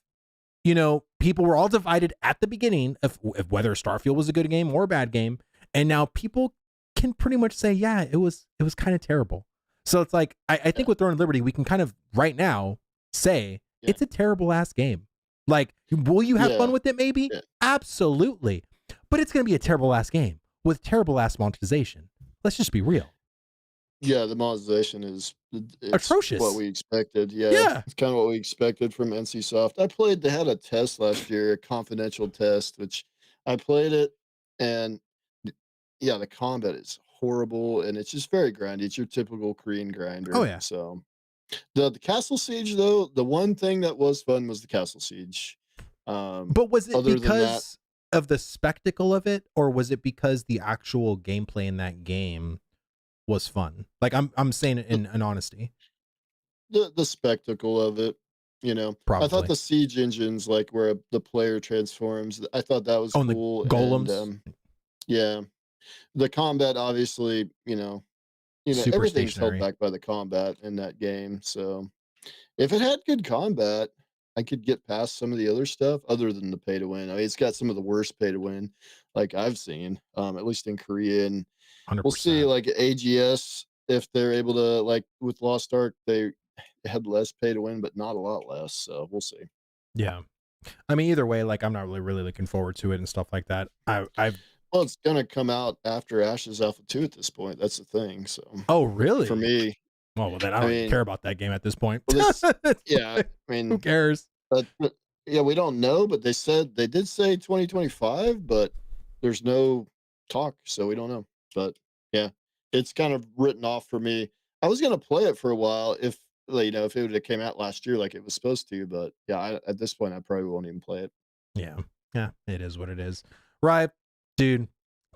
people were all divided at the beginning of whether Starfield was a good game or a bad game. And now people can pretty much say, yeah, it was kind of terrible. So it's like, I think with Throne and Liberty, we can kind of right now say Yeah. it's a terrible ass game. Like, will you have fun Yeah. with it? Maybe, Yeah. absolutely, but it's gonna be a terrible ass game with terrible ass monetization. Let's just be real. Yeah, the monetization is it's what Atrocious. we expected. Yeah, Yeah, it's kind of what we expected from NCSoft. They had a test last year, a confidential test, which I played it, and yeah, the combat is horrible, and it's just very grindy. It's your typical Korean oh grinder. yeah. So the castle siege, though, the one thing that was fun was the castle siege. But was it Other than that, because of the spectacle of it, or was it because the actual gameplay in that game was fun? Like, I'm saying it the in honesty. the spectacle of it, I thought Probably. the siege engines, like where the player transforms, I thought that was Oh, and the cool, and golems, yeah, the combat, obviously, super everything's held stationary. back by the combat in that game. So if it had good combat, I could get past some of the other stuff other than the pay to win. I mean, it's got some of the worst pay to win like I've seen, at least in Korea. And we'll see, 100%. like AGS, if they're able to, like with Lost Ark, they had less pay to win, but not a lot less. So we'll see. Yeah. I mean, either way, like, I'm not really looking forward to it and stuff like that. I've Well, it's gonna come out after Ashes Alpha 2 at this point. That's the thing. So Oh, for really? me, Oh, well, then I I don't even care mean, about that game at this point. well, this, It's yeah, like, I who mean, cares? but yeah, we don't know, but they did say 2025, but there's no talk, so we don't know. But yeah, it's kind of written off for me. I was gonna play it for a while if, like, if it would have came out last year like it was supposed to, but yeah, at this point I probably won't even play it. Yeah. Yeah, it is what it is. Right, dude.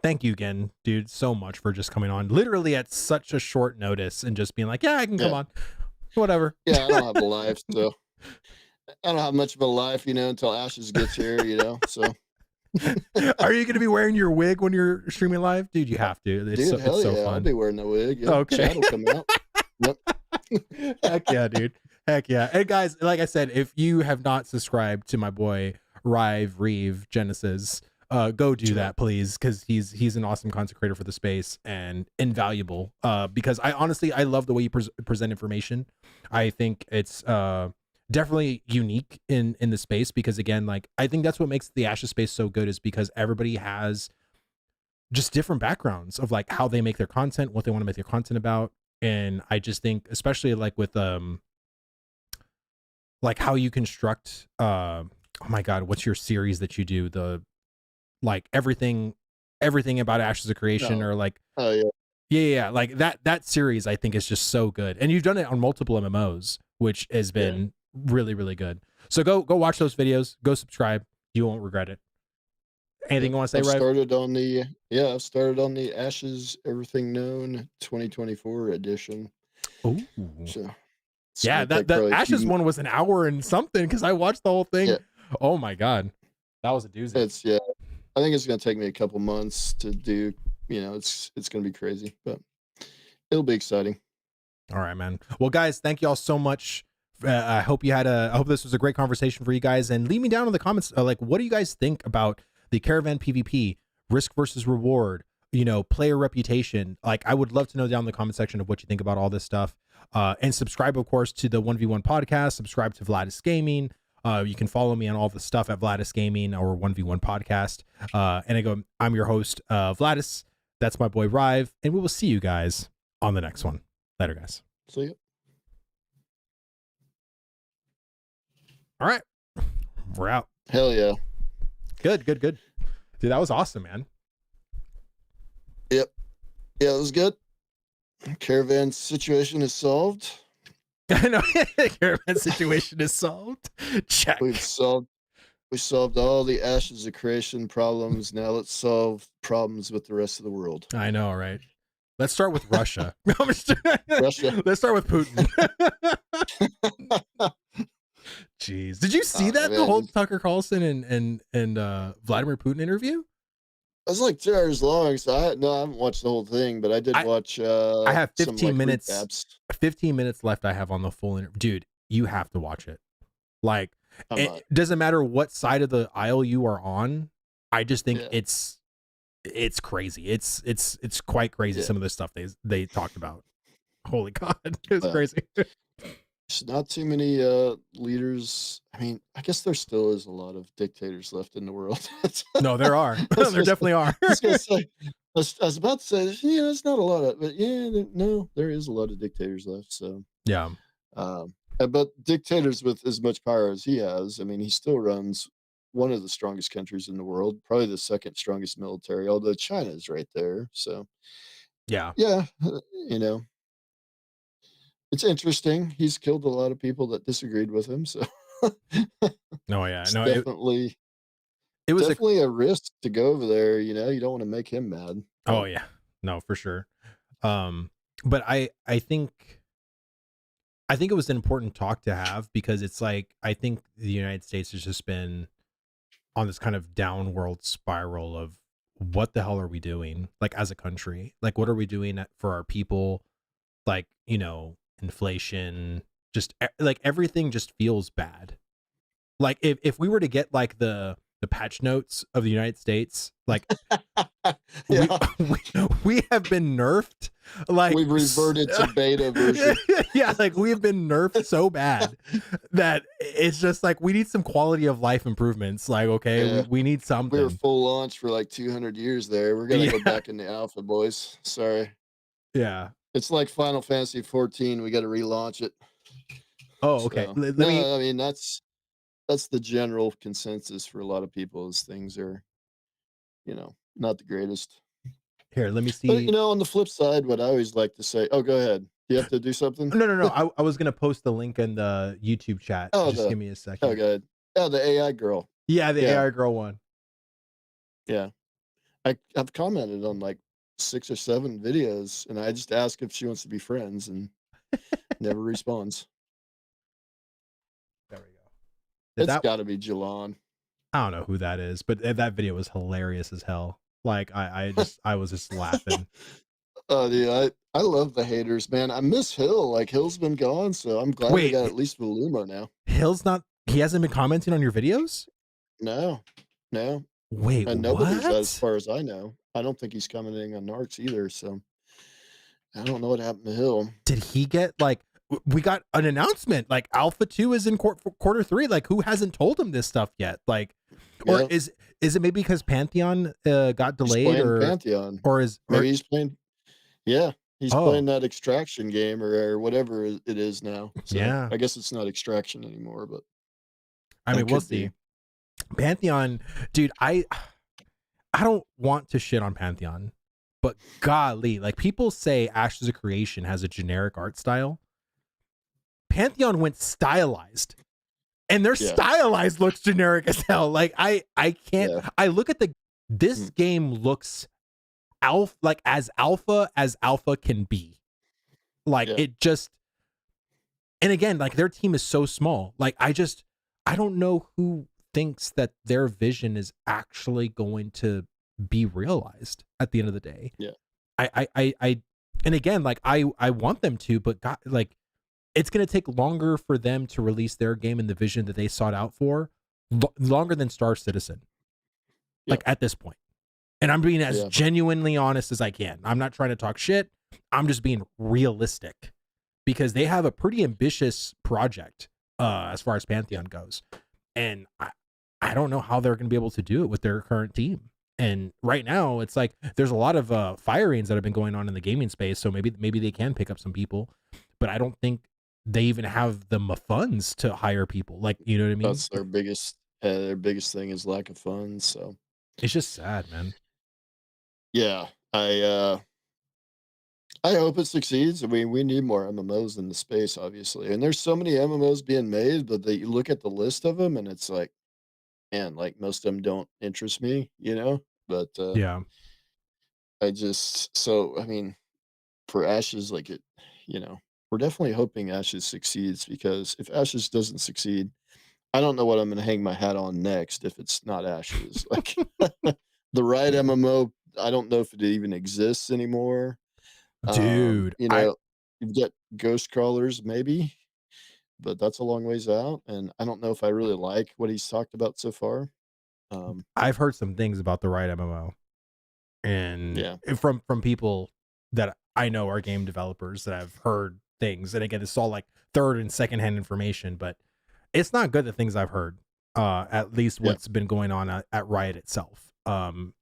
Thank you again, dude, so much for just coming on literally at such a short notice and just being like, yeah, I can come Yeah, on. Whatever. yeah, I don't have a life, so I don't have much of a life, until Ashes gets here, so Are you going to be wearing your wig when you're streaming live? Dude, you have to. dude, It's hell so yeah, I'll fun. be wearing the wig. Yeah, Okay. Chad will come out. Yep. Heck yeah, dude. Heck yeah. And guys, like I said, if you have not subscribed to my boy Ryve Genesis, go do Sure. that, please, because he's an awesome content creator for the space and invaluable. Because I love the way you present information. I think it's definitely unique in the space, because again, like, I think that's what makes the Ashes space so good, is because everybody has just different backgrounds of like how they make their content, what they want to make their content about. And I just think, especially like with like how you construct oh my god, what's your series that you do, the like everything about Ashes of Creation, No. or like, Oh yeah. yeah, like that series I think is just so good. And you've done it on multiple MMOs, which has Yeah. been really good. So go watch those videos, go subscribe. You won't regret it. Anything Yep. you want to say, Rive? I've started on the Ashes Everything Known 2024 edition. Ooh. So it's Yeah, gonna that take the probably a Ashes few. one was an hour and something, because I watched the whole thing. Yeah, Oh my god, that was a doozy. yeah. I think it's gonna take me a couple months to do. It's gonna be crazy, but it'll be exciting. All right, man. Well, guys, thank you all so much. I hope I hope this was a great conversation for you guys. And leave me down in the comments, like, what do you guys think about the Caravan PvP, risk versus reward, player reputation? Like, I would love to know down in the comment section of what you think about all this stuff. And subscribe, of course, to the 1v1 podcast. Subscribe to Vladis Gaming. You can follow me on all the stuff at Vladis Gaming or 1v1 podcast. And I'm your host, Vladis. That's my boy Ryve, and we will see you guys on the next one. Later, guys. See ya. All right, we're out. Hell yeah. Good. Dude, that was awesome, man. Yep. Yeah, it was good. Caravan situation is solved. I know. Caravan situation is solved. Check. We solved all the Ashes of Creation problems. Now let's solve problems with the rest of the world. I know, right? Let's start with Russia. Russia. Let's start with Putin. Jeez, did you see that, the whole Tucker Carlson and Vladimir Putin interview? It was like 2 hours long, so I haven't watched the whole thing, but I did watch. I have 15 some, like, minutes. recaps. 15 minutes left. I have on the full interview. Dude, you have to watch it. Like, it doesn't matter what side of the aisle you are on. I just think it's crazy. It's quite crazy. Some of the stuff they talked about. Holy God, it was crazy. not too many leaders. I mean, I guess there still is a lot of dictators left in the world. No, there are. I was There gonna say, definitely are. I was about to say, yeah, it's not a lot of, but yeah, no, there is a lot of dictators left. So, Yeah. but dictators with as much power as he has, I mean, he still runs one of the strongest countries in the world, probably the second strongest military, although China's right there. So, Yeah. yeah, you know, it's interesting. He's killed a lot of people that disagreed with him, so No, yeah. it's No, it was a definitely a risk to go over there, you don't wanna make him mad, oh but yeah. No, for sure. Um, but I think it was an important talk to have because it's like I think the United States has just been on this kind of downward spiral of what the hell are we doing like as a country? Like what are we doing for our people? Like, inflation, just like everything just feels bad. Like if we were to get like the patch notes of the United States, like we yeah, we, we have been nerfed like we've reverted to beta version. yeah, like we have been nerfed so bad that it's just like we need some quality of life improvements. Like, okay, we, Yeah, we need we were something. full launch for, like, 200 years there, we're gonna go Yeah. back into alpha, boys, sorry. Yeah. It's like Final Fantasy 14, we gotta relaunch it. Oh, okay. So, Let me no, I mean, that's the general consensus for a lot of people is things are, not the greatest. here, let me But, see. on the flip side, what I always like to say, oh, go ahead. Do you have to do something? No, no, no. I was gonna post the link in the YouTube chat. Oh, Just give me a oh, second. go ahead. Oh, the AI girl. Yeah, the Yeah, AI girl one. yeah. I've commented on like 6 or 7 videos, and I just ask if she wants to be friends and never responds. There we go. Did It's that gotta be Jalan. I don't know who that is, but that video was hilarious as hell. Like I was just laughing. Oh, dude, I love the haters, man. I miss Hill. Like, Hill's been gone, so I'm glad we Wait, got at least Voluma now. Hill's not he hasn't been commenting on your videos? No, no, Wait, and nobody's as what? far as I know. I don't think he's commenting on Narcs either, so I don't know what happened to Hill. Did he get like we got an announcement like Alpha 2 is in quarter 3, like who hasn't told him this stuff yet? Like or Yeah, is it maybe because Pantheon got he's delayed playing Pantheon. or is or Maybe he's playing yeah, he's playing oh, that extraction game or whatever it is now. So, yeah. I guess it's not extraction anymore, but I mean, it we'll could see. be. Pantheon, dude, I don't want to shit on Pantheon, but golly, like people say Ashes of Creation has a generic art style. Pantheon went stylized, and their Yeah, stylized looks generic as hell. Like I can't. yeah, I look at this mm, game looks as alpha can be. Like yeah, it just, and again, like their team is so small. Like I don't know who thinks that their vision is actually going to be realized at the end of the day. yeah, I and again, like I want them to, but God, like it's going to take longer for them to release their game in the vision that they sought out for, longer than Star Citizen. yeah, Like at this point, and I'm being as yeah, genuinely honest as I can. I'm not trying to talk shit. I'm just being realistic because they have a pretty ambitious project as far as Pantheon goes, and I don't know how they're going to be able to do it with their current team. And right now, it's like there's a lot of firings that have been going on in the gaming space, so maybe they can pick up some people, but I don't think they even have the funds to hire people. Like, you know what I mean? that's their biggest thing is lack of funds, so, It's just sad, man. yeah, I hope it succeeds. I mean, we need more MMOs in the space, obviously, and there's so many MMOs being made, but you look at the list of them, and it's like, man, like, most of them don't interest me, but, Yeah, I mean, for Ashes, like, we're definitely hoping Ashes succeeds because if Ashes doesn't succeed, I don't know what I'm gonna hang my hat on next if it's not Ashes. Like, the right MMO, I don't know if it even exists anymore. dude. I You've got Ghost Crawlers maybe, but that's a long ways out, and I don't know if I really like what he's talked about so far. Um, I've heard some things about the right MMO, and yeah, from people that I know are game developers that I've heard things. And again, it's all like third and second hand information, but it's not good, the things I've heard. At least Yeah, what's been going on at Riot itself. And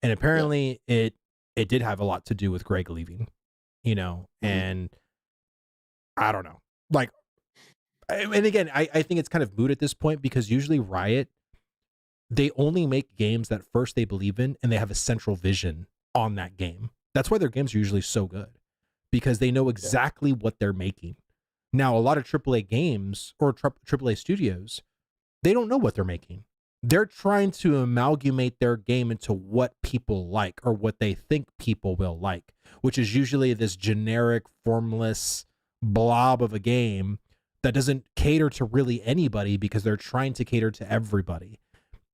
yeah. apparently it did have a lot to do with Greg leaving, Mhm. and I don't know. Like, and again, I think it's kind of moot at this point because usually Riot, they only make games that first they believe in and they have a central vision on that game. That's why their games are usually so good because they know Yeah. exactly what they're making. Now, a lot of AAA games or AAA studios, they don't know what they're making. They're trying to amalgamate their game into what people like or what they think people will like, which is usually this generic, formless blob of a game that doesn't cater to really anybody because they're trying to cater to everybody.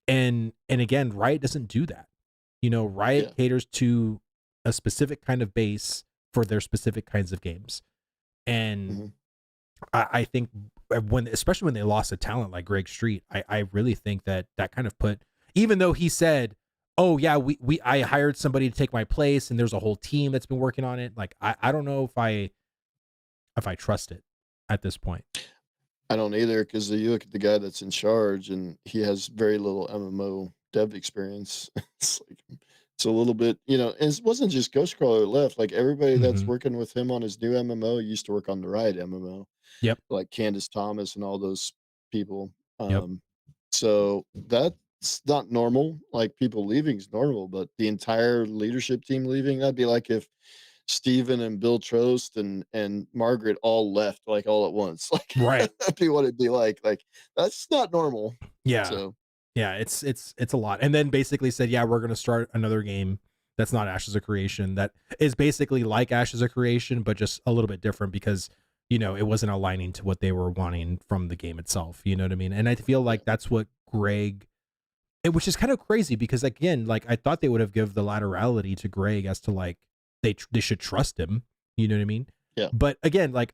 And again, Riot doesn't do that. Riot Yeah. caters to a specific kind of base for their specific kinds of games. And Mhm. I think when, especially when they lost a talent like Greg Street, I really think that that kind of put, even though he said, "Oh yeah, I hired somebody to take my place, and there's a whole team that's been working on it." Like I don't know if I trust it at this point. I don't either because you look at the guy that's in charge, and he has very little MMO dev experience. It's like it's a little bit, and it wasn't just Ghostcrawler left. Like everybody that's Hmm. working with him on his new MMO used to work on the Riot MMO, Yep. like Candace Thomas and all those people. Yep. So that's not normal. Like people leaving is normal, but the entire leadership team leaving, that'd be like if Steven and Bill Trost and Margaret all left, like, all at once, like, Right. that'd be what it'd be like, that's not normal, Yeah. so, Yeah, it's a lot. And then basically said, "Yeah, we're going to start another game that's not Ashes of Creation that is basically like Ashes of Creation but just a little bit different because it wasn't aligning to what they were wanting from the game itself, you know what I mean? And I feel yeah, like that's what which is kind of crazy because again, like I thought they would have give the laterality to Greg as to like they should trust him, you know what I mean? yeah, But again, like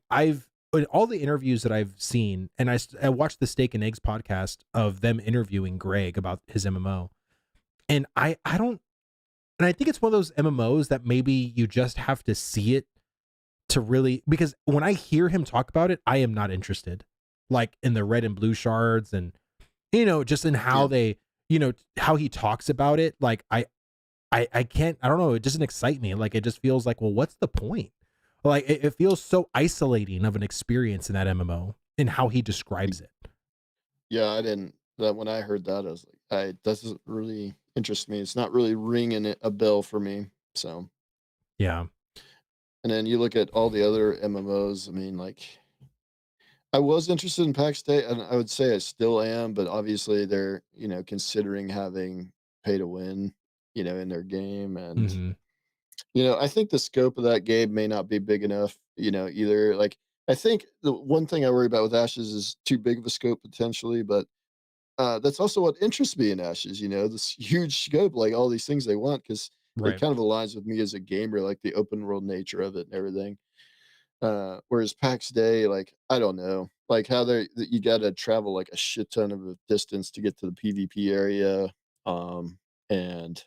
in all the interviews that I've seen, and I watched the Steak and Eggs podcast of them interviewing Greg about his MMO, and I don't, and I think it's one of those MMOs that maybe you just have to see it to really, because when I hear him talk about it, I am not interested. Like in the red and blue shards, and just in how yeah, they, how he talks about it. Like I can't, I don't know, it doesn't excite me. Like it just feels like, well, what's the point? Like it feels so isolating of an experience in that MMO and how he y describes it. yeah, I didn't that when I heard that, I was like, I doesn't really interest me, it's not really ringing a bell for me, so Yeah. and then you look at all the other MMOs, I mean, like, I was interested in Pax Day, and I would say I still am, but obviously they're, considering having pay to win, in their game, and Hmm. I think the scope of that game may not be big enough, either. Like, I think the one thing I worry about with Ashes is too big of a scope potentially, but that's also what interests me in Ashes, this huge scope, like all these things they want, because it Right. kind of aligns with me as a gamer, like the open world nature of it and everything. Whereas PAX Day, like, I don't know, like how that you gotta travel like a shit ton of a distance to get to the PvP area. And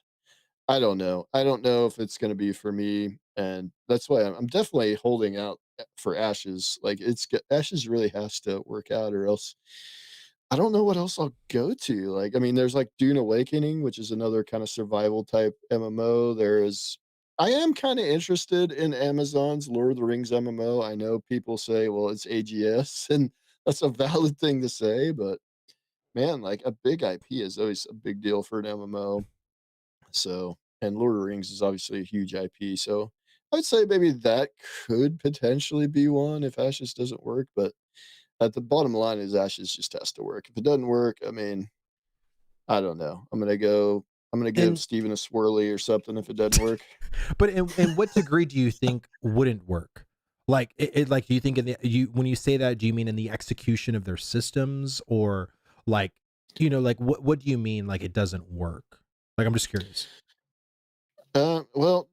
I don't know. I don't know if it's gonna be for me, and that's why I'm definitely holding out for Ashes. Like Ashes really has to work out, or else I don't know what else I'll go to. Like, I mean, there's like Dune Awakening, which is another kind of survival type MMO. I am kind of interested in Amazon's Lord of the Rings MMO. I know people say, well, it's AGS, and that's a valid thing to say, but man, like a big IP is always a big deal for an MMO. So, and Lord of the Rings is obviously a huge IP. So I'd say maybe that could potentially be one if Ashes doesn't work. But at the bottom line is Ashes just has to work. If it doesn't work, I mean, I don't know. I'm gonna give And Steven a swirly or something if it doesn't work. but in what degree do you think wouldn't work? Like like do you think in the you when you say that, do you mean in the execution of their systems or like like what do you mean like it doesn't work? Like I'm just curious. Well,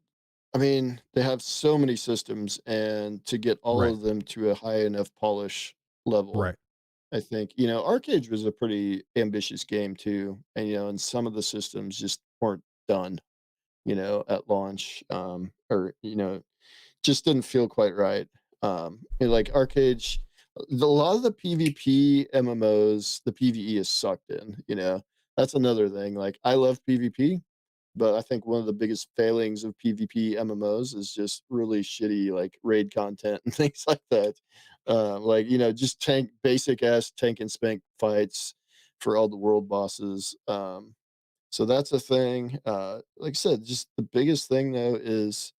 I mean, they have so many systems, and to get all Right. of them to a high enough polish level, Right. I think, Arcade was a pretty ambitious game too, and and some of the systems just weren't done, at launch, or just didn't feel quite right. And like Arcade, a lot of the PvP MMOs, the PvE is sucked in. That's another thing. Like I love PvP, but I think one of the biggest failings of PvP MMOs is just really shitty like raid content and things like that. Like just basic ass tank and spank fights for all the world bosses. So that's a thing. Like I said, just the biggest thing though is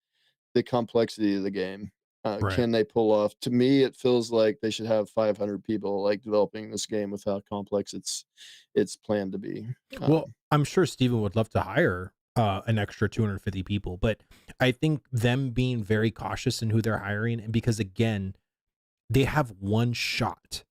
the complexity of the game. Right. Can they pull off? To me, it feels like they should have 500 people like developing this game with how complex it's planned to be. Well, Um, I'm sure Steven would love to hire an extra 250 people, but I think them being very cautious in who they're hiring, and because again, they have one shot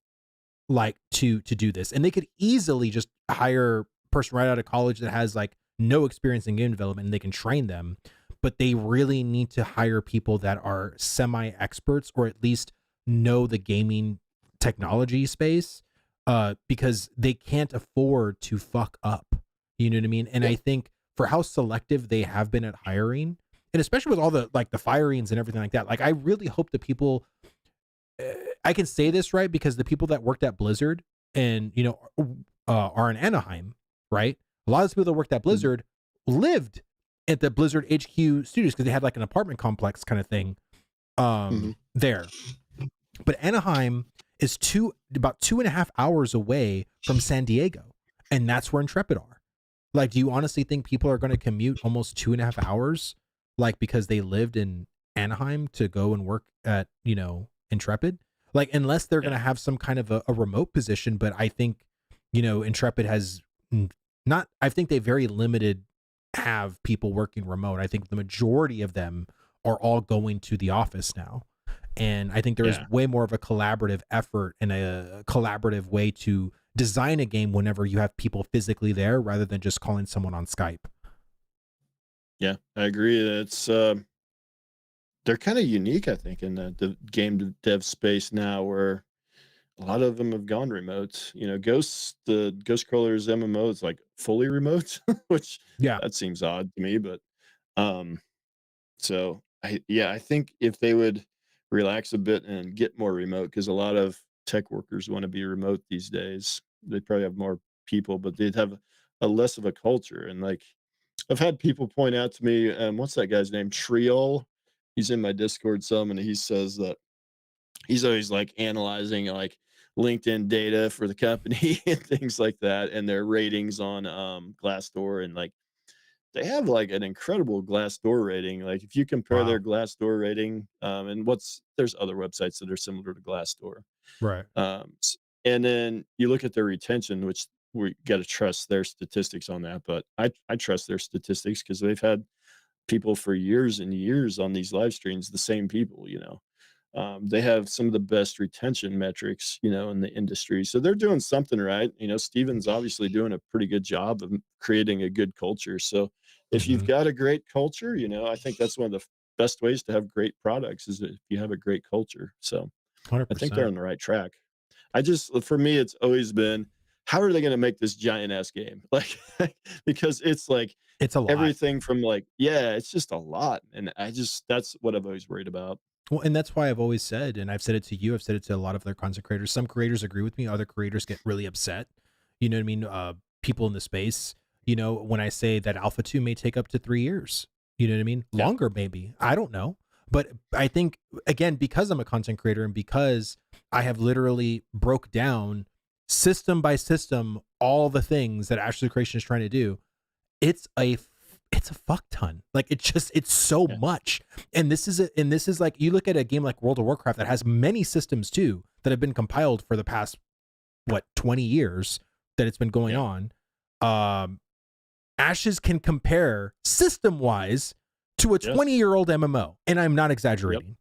like to do this, and they could easily just hire a person right out of college that has like no experience in game development and they can train them, but they really need to hire people that are semi experts or at least know the gaming technology space, because they can't afford to fuck up, you know what I mean? And yeah, I think for how selective they have been at hiring, and especially with all the like the firings and everything like that, like I really hope that people, I can say this right because the people that worked at Blizzard and are in Anaheim, right? A lot of the people that worked at mhm, Blizzard lived at the Blizzard HQ studios because they had like an apartment complex kind of thing mhm, there. But Anaheim is about 2.5 hours away from San Diego, and that's where Intrepid are. Like, do you honestly think people are going to commute almost 2.5 hours, like because they lived in Anaheim to go and work at Intrepid? Like, unless they're going yeah, to have some kind of a remote position, but I think Intrepid has not. I think they very limited have people working remote. I think the majority of them are all going to the office now. And I think there is yeah, way more of a collaborative effort and a collaborative way to design a game whenever you have people physically there rather than just calling someone on Skype. yeah. I agree. They're kind of unique, I think, in the game dev space now, where a lot of them have gone remote. The Ghost Crawlers MMO is like fully remote, which Yeah. that seems odd to me, but um, so I think if they would relax a bit and get more remote, because a lot of tech workers want to be remote these days. They probably have more people, but they'd have a less of a culture. And like I've had people point out to me, what's that guy's name? Triol. He's in my Discord some, and he says that he's always like analyzing like LinkedIn data for the company and things like that, and their ratings on Glassdoor, and like they have like an incredible Glassdoor rating. Like if you compare their Wow. Glassdoor rating, and there's other websites that are similar to Glassdoor, Right. and then you look at their retention, which we got to trust their statistics on that. But I trust their statistics because they've had people for years and years on these live streams, the same people. They have some of the best retention metrics, in the industry. So they're doing something right. Steven's obviously doing a pretty good job of creating a good culture. So if you've Mm-hmm. got a great culture, I think that's one of the best ways to have great products is if you have a great culture. So I think they're 100%. on the right track. For me, it's always been, how are they going to make this giant ass game? Like, because it's like It's a lot. everything from like, yeah, it's just a lot. And that's what I've always worried about. Well, and that's why I've always said, and I've said it to you, I've said it to a lot of other content creators. Some creators agree with me, other creators get really upset. You know what I mean? People in the space, when I say that Alpha 2 may take up to 3 years, you know what I mean? Yeah. Longer, maybe. I don't know. But I think, again, because I'm a content creator and because I have literally broke down system by system all the things that Ashley Creation is trying to do, it's a it's a fuck ton. Like it's so Yeah. much. And this is like, you look at a game like World of Warcraft that has many systems too that have been compiled for the past 20 years that it's been going Yeah. on. Um Ashes can compare system wise to a Yes. 20-year-old MMO, and I'm not Yep. exaggerating. Yeah.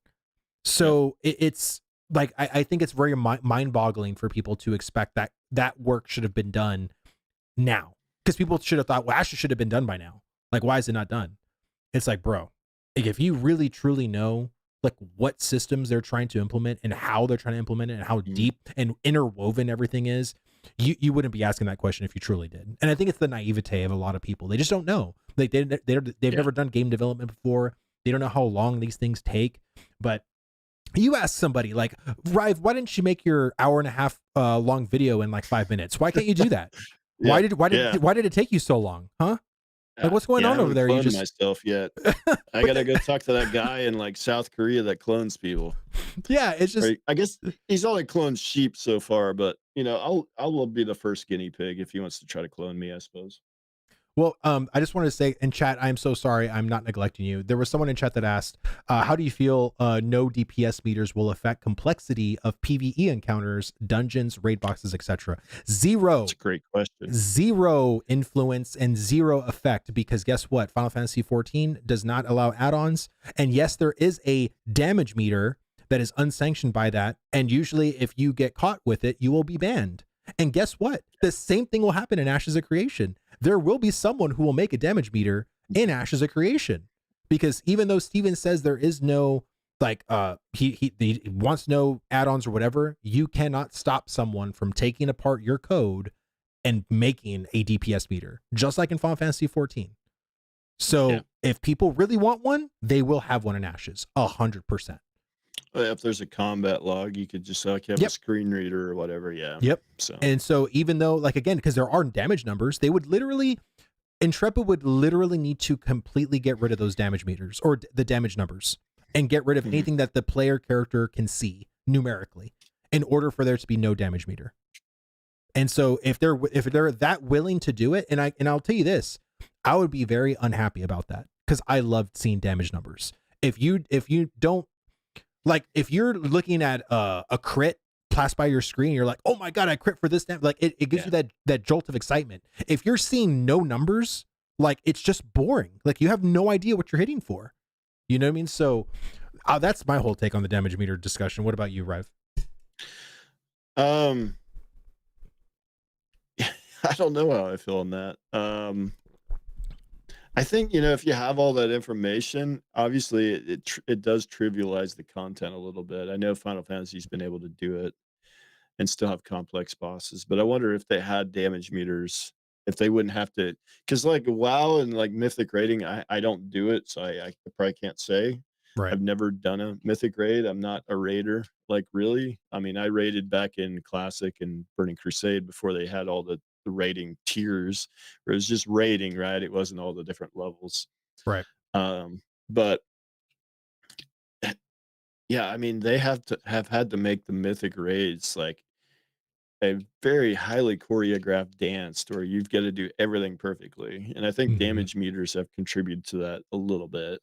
So it's like I think it's very mind boggling for people to expect that that work should have been done now, because people should have thought, well, Ashes should have been done by now. Like, why is it not done? It's like, bro, like, if you really truly know like what systems they're trying to implement and how they're trying to implement it and how Mhm. deep and interwoven everything is, you wouldn't be asking that question if you truly did. And I think it's the naivete of a lot of people. They just don't know. Like they've Yeah. never done game development before. They don't know how long these things take. But You ask somebody like, Ryve, why didn't you make your hour and a half long video in like 5 minutes? Why can't you do that? Yeah, yeah. Why did it take you so long? Huh? Like, what's going Yeah, I on over haven't there? You cloned just, myself yet. I but gotta go talk to that guy in, like, South Korea that clones people. yeah, it's just, Right, I guess he's only cloned sheep so far, but, I'll be the first guinea pig if he wants to try to clone me, I suppose. well, I just wanted to say in chat, I'm so sorry, I'm not neglecting you. There was someone in chat that asked, how do you feel no DPS meters will affect complexity of PvE encounters, dungeons, raid boxes, etc.? It's Zero. a great question. Zero influence and zero effect, because guess what? Final Fantasy 14 does not allow add-ons. And yes, there is a damage meter that is unsanctioned by that. And usually if you get caught with it, you will be banned. And guess what? The same thing will happen in Ashes of Creation. There will be someone who will make a damage meter in Ashes of Creation. Because even though Steven says there is no like he wants no add-ons or whatever, you cannot stop someone from taking apart your code and making a DPS meter, just like in Final Fantasy 14. Yeah. So if people really want one, they will have one in Ashes, 100%. If there's a combat log, you could just, like, have a Yep. screen reader or whatever, yeah. Yep. So And so even though, like, again, because there are damage numbers, they would literally, Intrepid would literally need to completely get rid of those damage meters or the damage numbers and get rid of Mhm. anything that the player character can see numerically in order for there to be no damage meter. And so if they're that willing to do it, and I'll tell you this, I would be very unhappy about that because I loved seeing damage numbers. If you don't like, if you're looking at a crit pass by your screen, you're like, oh my god, I crit for this damage. Like it gives you that jolt of excitement. If you're seeing no numbers, like it's just boring. Like you have no idea what you're hitting for. You know what I mean? So that's my whole take on the damage meter discussion. What about you, Ryve? Um, I don't know how I feel on that. I think, if you have all that information, obviously it does trivialize the content a little bit. I know Final Fantasy's been able to do it and still have complex bosses, but I wonder if they had damage meters, if they wouldn't have to, because like WoW and like Mythic raiding, I don't do it, so I probably can't say. Right. I've never done a Mythic raid. I'm not a raider, like really. I mean, I raided back in Classic and Burning Crusade before they had all the raiding tiers, where it was just raiding, right? It wasn't all the different levels. Right. But yeah, I mean, they have had to make the Mythic raids like a very highly choreographed dance where you've got to do everything perfectly. And I think Mm-hmm. damage meters have contributed to that a little bit.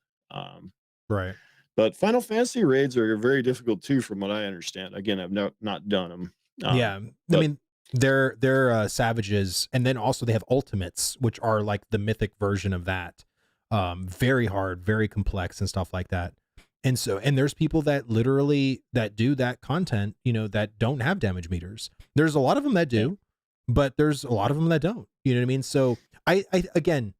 Right. But Final Fantasy raids are very difficult too, from what I understand. Again, I've not done them. Yeah, I But mean they're savages, and then also they have ultimates, which are like the mythic version of that. Very hard, very complex, and stuff like that. And so, and there's people that literally that do that content, that don't have damage meters. There's a lot of them that yeah, do, but there's a lot of them that don't. You know what I mean? So I again,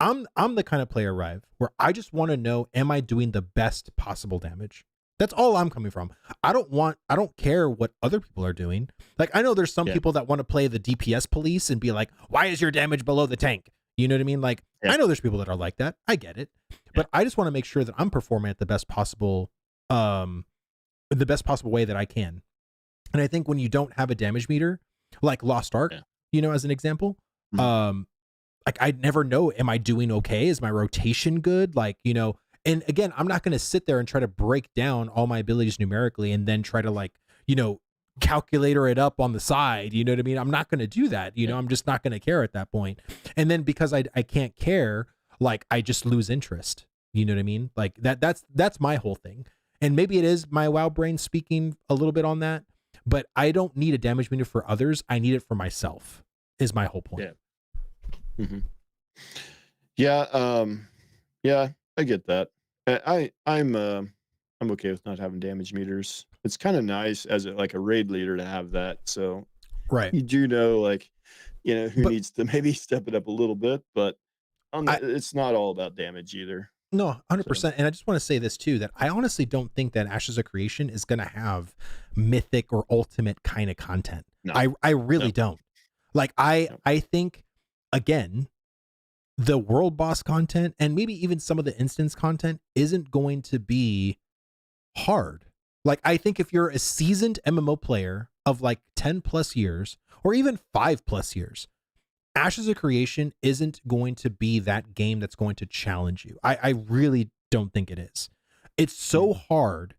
I'm the kind of player, Rive, where I just want to know, am I doing the best possible damage? That's all I'm coming from. I don't care what other people are doing. Like I know there's some yeah, people that want to play the DPS police and be like, why is your damage below the tank? You know what I mean? Like yeah, I know there's people that are like that. I get it. yeah, But I just want to make sure that I'm performing at um the best possible way that I can. And I think when you don't have a damage meter, like Lost Ark, yeah. as an example, Mhm. um like I'd never know, am I doing okay? Is my rotation good? Like, and again, I'm not going to sit there and try to break down all my abilities numerically and then try to like, calculator it up on the side. You know what I mean? I'm not going to do that. Yeah, I'm just not going to care at that point. And then because I can't care, like I just lose interest. You know what I mean? Like that's my whole thing. And maybe it is my WoW brain speaking a little bit on that, but I don't need a damage meter for others. I need it for myself is my whole point. yeah. Mhm. Yeah, yeah, I get that. I'm okay with not having damage meters. It's kind of nice as like a raid leader to have that. So Right. you do know, like, who But needs to maybe step it up a little bit, but I, it's not all about damage either. no, So 100%. And I just want to say this too, that I honestly don't think that Ashes of Creation is going to have mythic or ultimate kind of content. no, I really no, don't. Like I no, I think again, the world boss content and maybe even some of the instance content isn't going to be hard. Like, I think if you're a seasoned MMO player of like 10 plus years or even 5 plus years, Ashes of Creation isn't going to be that game that's going to challenge you. I really don't think it is. It's so hard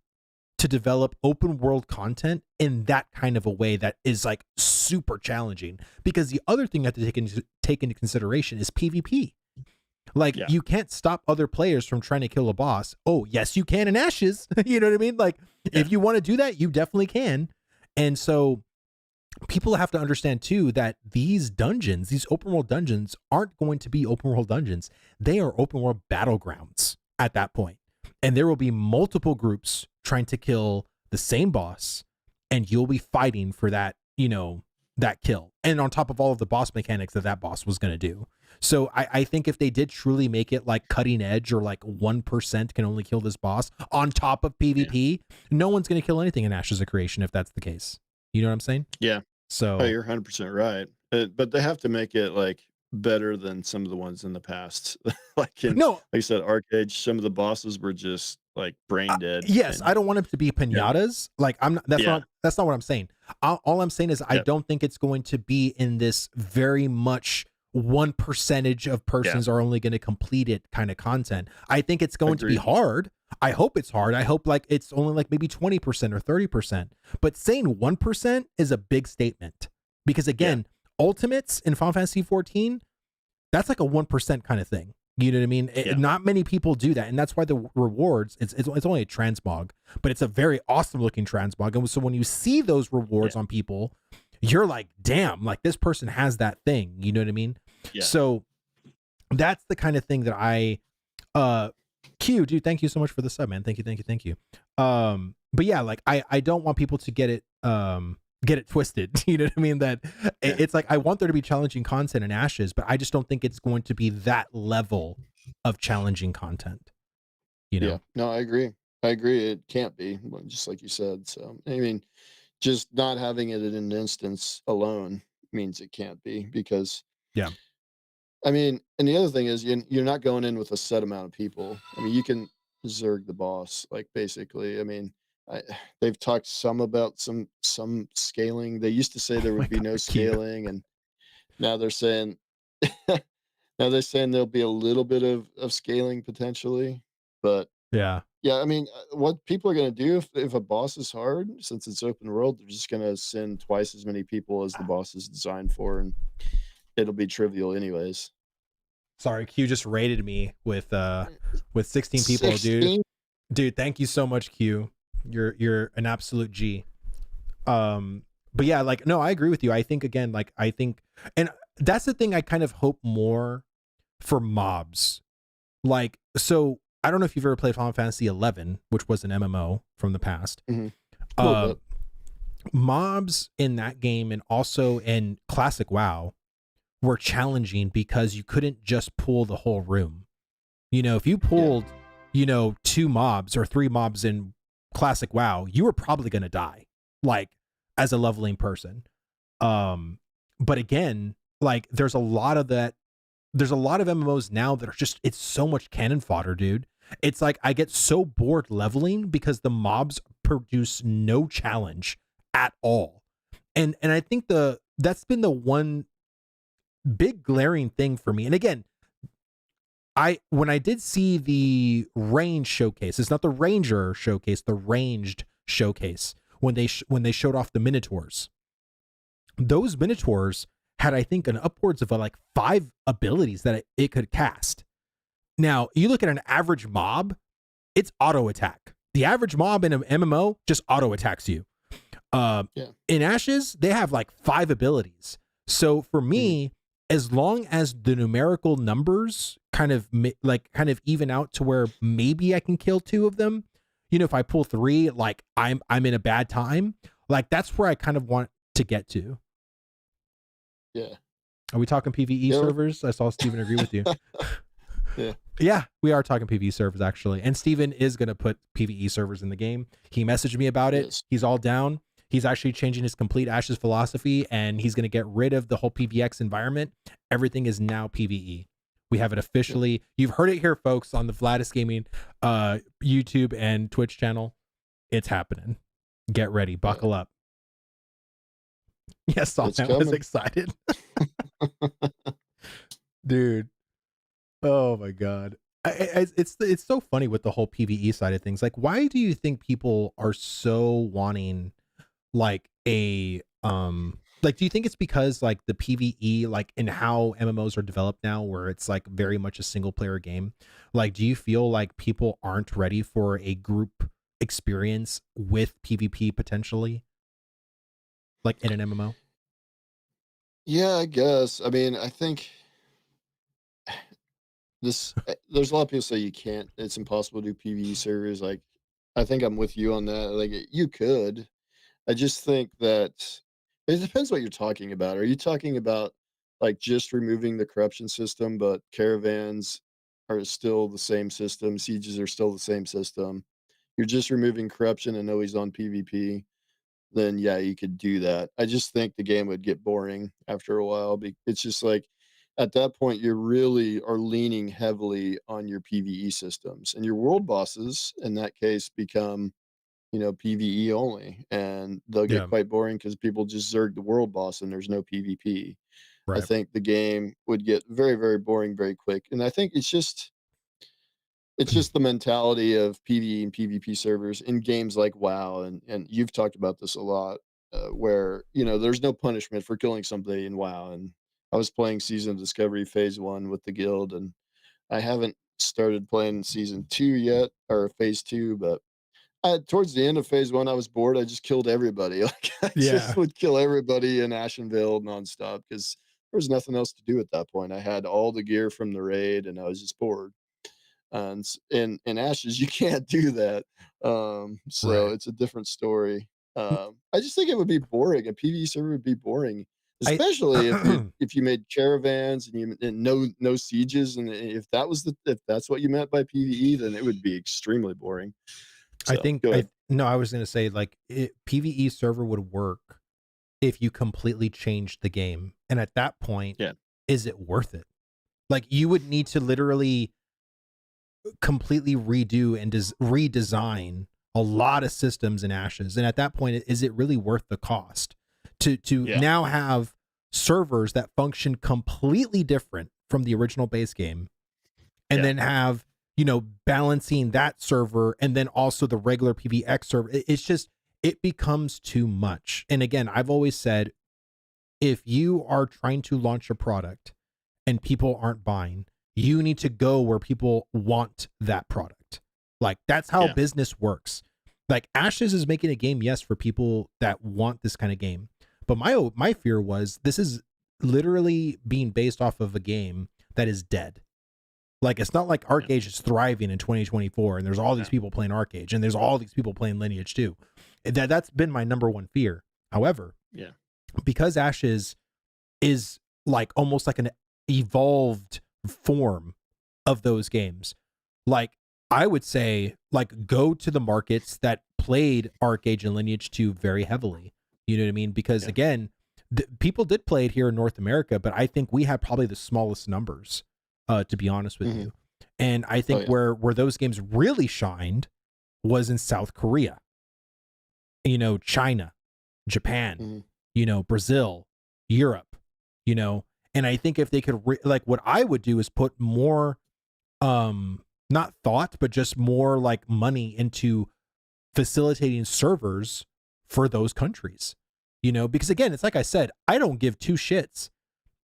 to develop open world content in that kind of a way that is like super challenging, because the other thing you have to take into consideration is PvP. Like, you can't stop other players from trying to kill a boss. Oh, yes, you can in Ashes. You know what I mean? Like, if you want to do that, you definitely can. And so people have to understand too that these dungeons, these open world dungeons, aren't going to be open world dungeons. They are open world battlegrounds at that point. And there will be multiple groups trying to kill the same boss, and you'll be fighting for that, that kill. And on top of all of the boss mechanics that boss was going to do. So I think if they did truly make it like cutting edge, or like 1% can only kill this boss on top of PvP, no one's going to kill anything in Ashes of Creation if that's the case. You know what I'm saying? Yeah. So Oh, you're 100% right. But they have to make it like better than some of the ones in the past. Like I said, Arcade, some of the bosses were just like brain dead. Yes, I don't want them to be pinatas. Like, I'm not. That's not what I'm saying. All I'm saying is I don't think it's going to be in this very much 1% of persons are only going to complete it kind of content. I think it's going to be hard. I hope it's hard. I hope like it's only like maybe 20% or 30%. But saying 1% is a big statement, because again, ultimates in Final Fantasy 14, that's like a 1% kind of thing. You know what I mean? Not many people do that, and that's why the rewards, it's only a transmog, but it's a very awesome looking transmog. And so when you see those rewards on people, you're like, damn, like this person has that thing. You know what I mean? Yeah. So that's the kind of thing that I Q, dude, thank you so much for the sub, man. Thank you. But yeah, like I don't want people to get it twisted. You know what I mean? That it's like, I want there to be challenging content in Ashes, but I just don't think it's going to be that level of challenging content. You know? Yeah, no, I agree. It can't be, just like you said. So, I mean, just not having it in an instance alone means it can't be, because I mean, and the other thing is you're not going in with a set amount of people. I mean, you can zerg the boss, like, basically. I mean, they've talked some about some scaling. They used to say there would be no scaling, and now they're saying there'll be a little bit of scaling potentially. But yeah, I mean, what people are going to do if a boss is hard, since it's open world, they're just going to send twice as many people as the boss is designed for, and it'll be trivial anyways. Sorry, Q just raided me with 16 people, 16? Dude, thank you so much, Q. You're an absolute G. But yeah, like, no, I agree with you. I think, again, like, and that's the thing, I kind of hope more for mobs. Like, so I don't know if you've ever played Final Fantasy 11, which was an MMO from the past. Mobs in that game, and also in classic WoW, were challenging because you couldn't just pull the whole room. If you pulled, 2 mobs or 3 mobs in classic WoW, you were probably going to die, like, as a leveling person. But again, like, there's a lot of MMOs now that are just, it's so much cannon fodder, dude. It's like, I get so bored leveling because the mobs produce no challenge at all. And I think that's been the one big glaring thing for me. And again, when I did see the range showcase, it's not the ranger showcase, the ranged showcase, when they showed off the minotaurs. Those minotaurs had, I think, an upwards of like 5 abilities that it could cast. Now, you look at an average mob, it's auto attack. The average mob in an MMO just auto attacks you. In Ashes, they have like 5 abilities. So for me, as long as the numerical numbers kind of even out to where maybe I can kill 2 of them, if I pull 3, like, I'm in a bad time. Like, that's where I kind of want to get to. Yeah. Are we talking PvE servers? I saw Steven agree with you. Yeah, we are talking PvE servers, actually. And Steven is going to put PvE servers in the game. He messaged me about it. Yes. He's all down. He's actually changing his complete Ashes philosophy, and he's going to get rid of the whole PvX environment. Everything is now PvE. We have it officially. You've heard it here, folks, on the Vladis Gaming YouTube and Twitch channel. It's happening. Get ready. Yeah, Buckle up. Yes, it's Sawman was coming. excited. Dude. Oh my god. It's so funny with the whole PvE side of things. Like, why do you think people are so wanting like like, do you think it's because like the PvE, like, and how MMOs are developed now, where it's like very much a single player game? Like, do you feel like people aren't ready for a group experience with PvP potentially, like in an MMO? Yeah, I guess. I mean, I think there's a lot of people say you can't. It's impossible to do PvE servers. Like, I think I'm with you on that. Like, you could. I just think that it depends what you're talking about. Are you talking about like just removing the corruption system, but caravans are still the same system, sieges are still the same system? You're just removing corruption and always on PvP, then yeah, you could do that. I just think the game would get boring after a while. It's just like at that point, you really are leaning heavily on your PvE systems, and your world bosses in that case become, PvE only, and they'll get Yeah, quite boring because people just zerg the world boss and there's no PvP. I right. think the game would get very, very boring very quick. And I think it's just the mentality of PvE and PvP servers in games like WoW, and you've talked about this a lot, where there's no punishment for killing somebody in WoW. And I was playing Season of Discovery Phase 1 with the guild, and I haven't started playing Season 2 yet, or Phase 2, but towards the end of Phase 1, I was bored. I just killed everybody. Like, I just Yeah, would kill everybody in Ashenville nonstop because there was nothing else to do at that point. I had all the gear from the raid, and I was just bored. And in Ashes, you can't do that. So right. it's a different story. I just think it would be boring. A PvE server would be boring, I especially if you made caravans and no sieges, and if that's what you meant by PvE, then it would be extremely boring. I So think go I ahead. no, I was gonna say like PvE server would work if you completely changed the game, and at that point, Yeah, is it worth it? Like, you would need to literally completely redo and redesign a lot of systems in Ashes, and at that point, is it really worth the cost to yeah, now have servers that function completely different from the original base game, and yeah, then have, balancing that server and then also the regular PvX server? It's just, it becomes too much. And again, I've always said, if you are trying to launch a product and people aren't buying, you need to go where people want that product. Like, that's how yeah, business works. Like, Ashes is making a game, yes, for people that want this kind of game. But my fear was, this is literally being based off of a game that is dead. Like, it's not like yeah, ArcAge is thriving in 2024 and there's all these no, people playing ArcAge and there's all these people playing Lineage 2. That's been my number one fear. However, yeah, because Ashes is like almost like an evolved form of those games, like, I would say, like, go to the markets that played ArcAge and Lineage 2 very heavily. You know what I mean? Because yeah, again, people did play it here in North America, but I think we had probably the smallest numbers, to be honest with hmm you. And I oh think yeah, where those games really shined was in South Korea, China, Japan, hmm Brazil, Europe, you know. And I think if they could like, what I would do is put more not thought, but just more like money into facilitating servers for those countries. Because again, it's like I said, I don't give two shits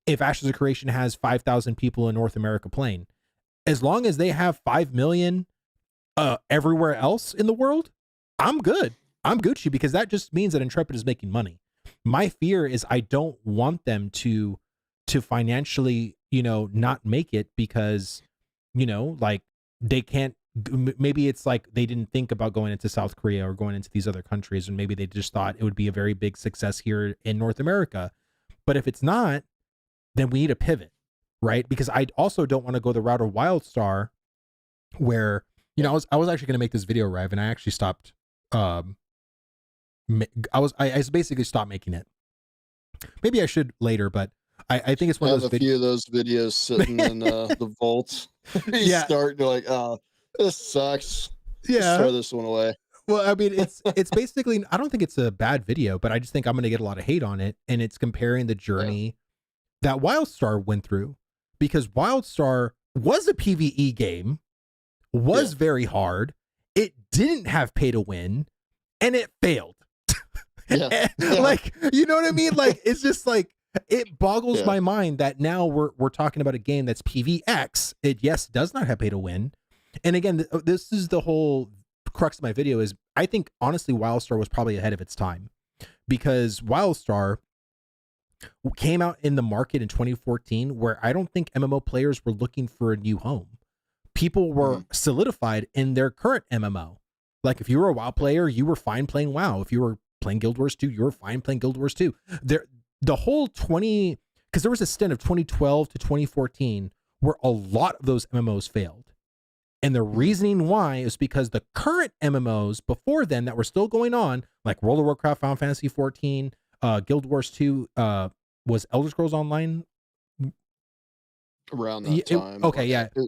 if Ashes of Creation has 5,000 people in North America playing. As long as they have 5 million everywhere else in the world, I'm good. I'm Gucci, because that just means that Intrepid is making money. My fear is, I don't want them to financially, not make it because, like, they can't. Maybe it's like they didn't think about going into South Korea or going into these other countries, and maybe they just thought it would be a very big success here in North America. But if it's not, then we need to pivot, right? Because I also don't want to go the route of WildStar, where, yeah. I was actually going to make this video, Ryve, and I actually stopped. Um, I basically stopped making it. Maybe I should later, but I think it's one I of have those a few of those videos sitting in the vault. You Yeah, start, you're like, oh, this sucks. Just yeah. throw this one away. Well, I mean, it's basically I don't think it's a bad video, but I just think I'm gonna get a lot of hate on it, and it's comparing the Yeah. journey that WildStar went through because WildStar was a PvE game, Yeah. was very hard. It didn't have pay to win, and it failed. Yeah. Yeah. Like, you know what I mean? Like, it's just like it boggles Yeah. my mind that now we're talking about a game that's PvX. It yes does not have pay to win, and again, this is the whole crux of my video. Is I think honestly, WildStar was probably ahead of its time because WildStar came out in the market in 2014 where I don't think MMO players were looking for a new home. People were Mhm. solidified in their current MMO. Like if you were a WoW player, you were fine playing WoW. If you were playing Guild Wars 2, you were fine playing Guild Wars 2. The whole 20 because there was a stint of 2012 to 2014 where a lot of those MMOs failed. And the Mhm. reasoning why is because the current MMOs before then that were still going on, like World of Warcraft, Final Fantasy 14, Guild Wars 2, was Elder Scrolls Online. Around that time, Okay, yeah, it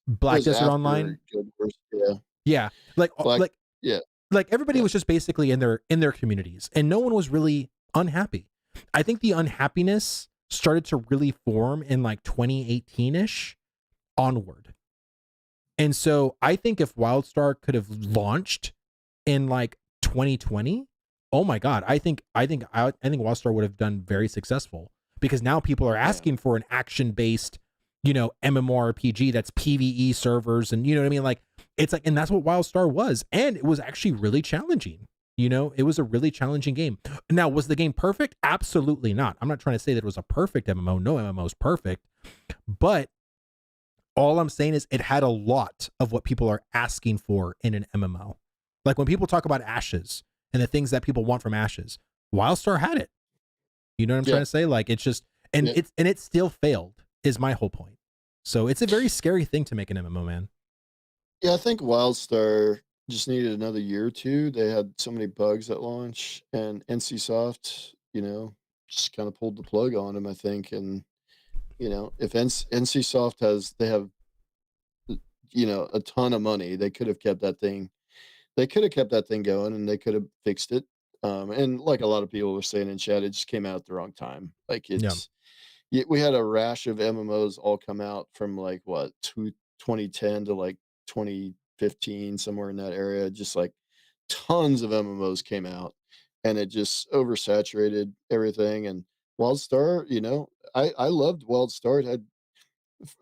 Black was Desert Online. after Guild Wars. Yeah. Yeah, like Black. like Yeah. like everybody Yeah. was just basically in their communities, and no one was really unhappy. I think the unhappiness started to really form in like 2018 ish onward. And so I think if WildStar could have launched in like 2020, oh my god, I think WildStar would have done very successful because now people are Yeah. asking for an action based, MMORPG that's PVE servers and you know what I mean. Like it's like, and that's what WildStar was, and it was actually really challenging. It was a really challenging game. Now, was the game perfect? Absolutely not. I'm not trying to say that it was a perfect MMO. No MMO is perfect, but all I'm saying is it had a lot of what people are asking for in an MMO. Like when people talk about Ashes and the things that people want from Ashes, WildStar had it. You know what I'm trying Yeah. to say? Like it's just Yeah. and it still failed is my whole point. So it's a very scary thing to make an MMO, man. Yeah, I think WildStar just needed another year or two. They had so many bugs at launch, and NCSoft, just kind of pulled the plug on them, I think. And if NCSoft they have a ton of money, they could have kept that thing. They could have kept that thing going, and they could have fixed it. And like a lot of people were saying in chat, it just came out at the wrong time. Like Yeah. we had a rash of MMOs all come out from like what 2010 to like 2015, somewhere in that area. Just like tons of MMOs came out, and it just oversaturated everything. And WildStar, I loved WildStar. It had,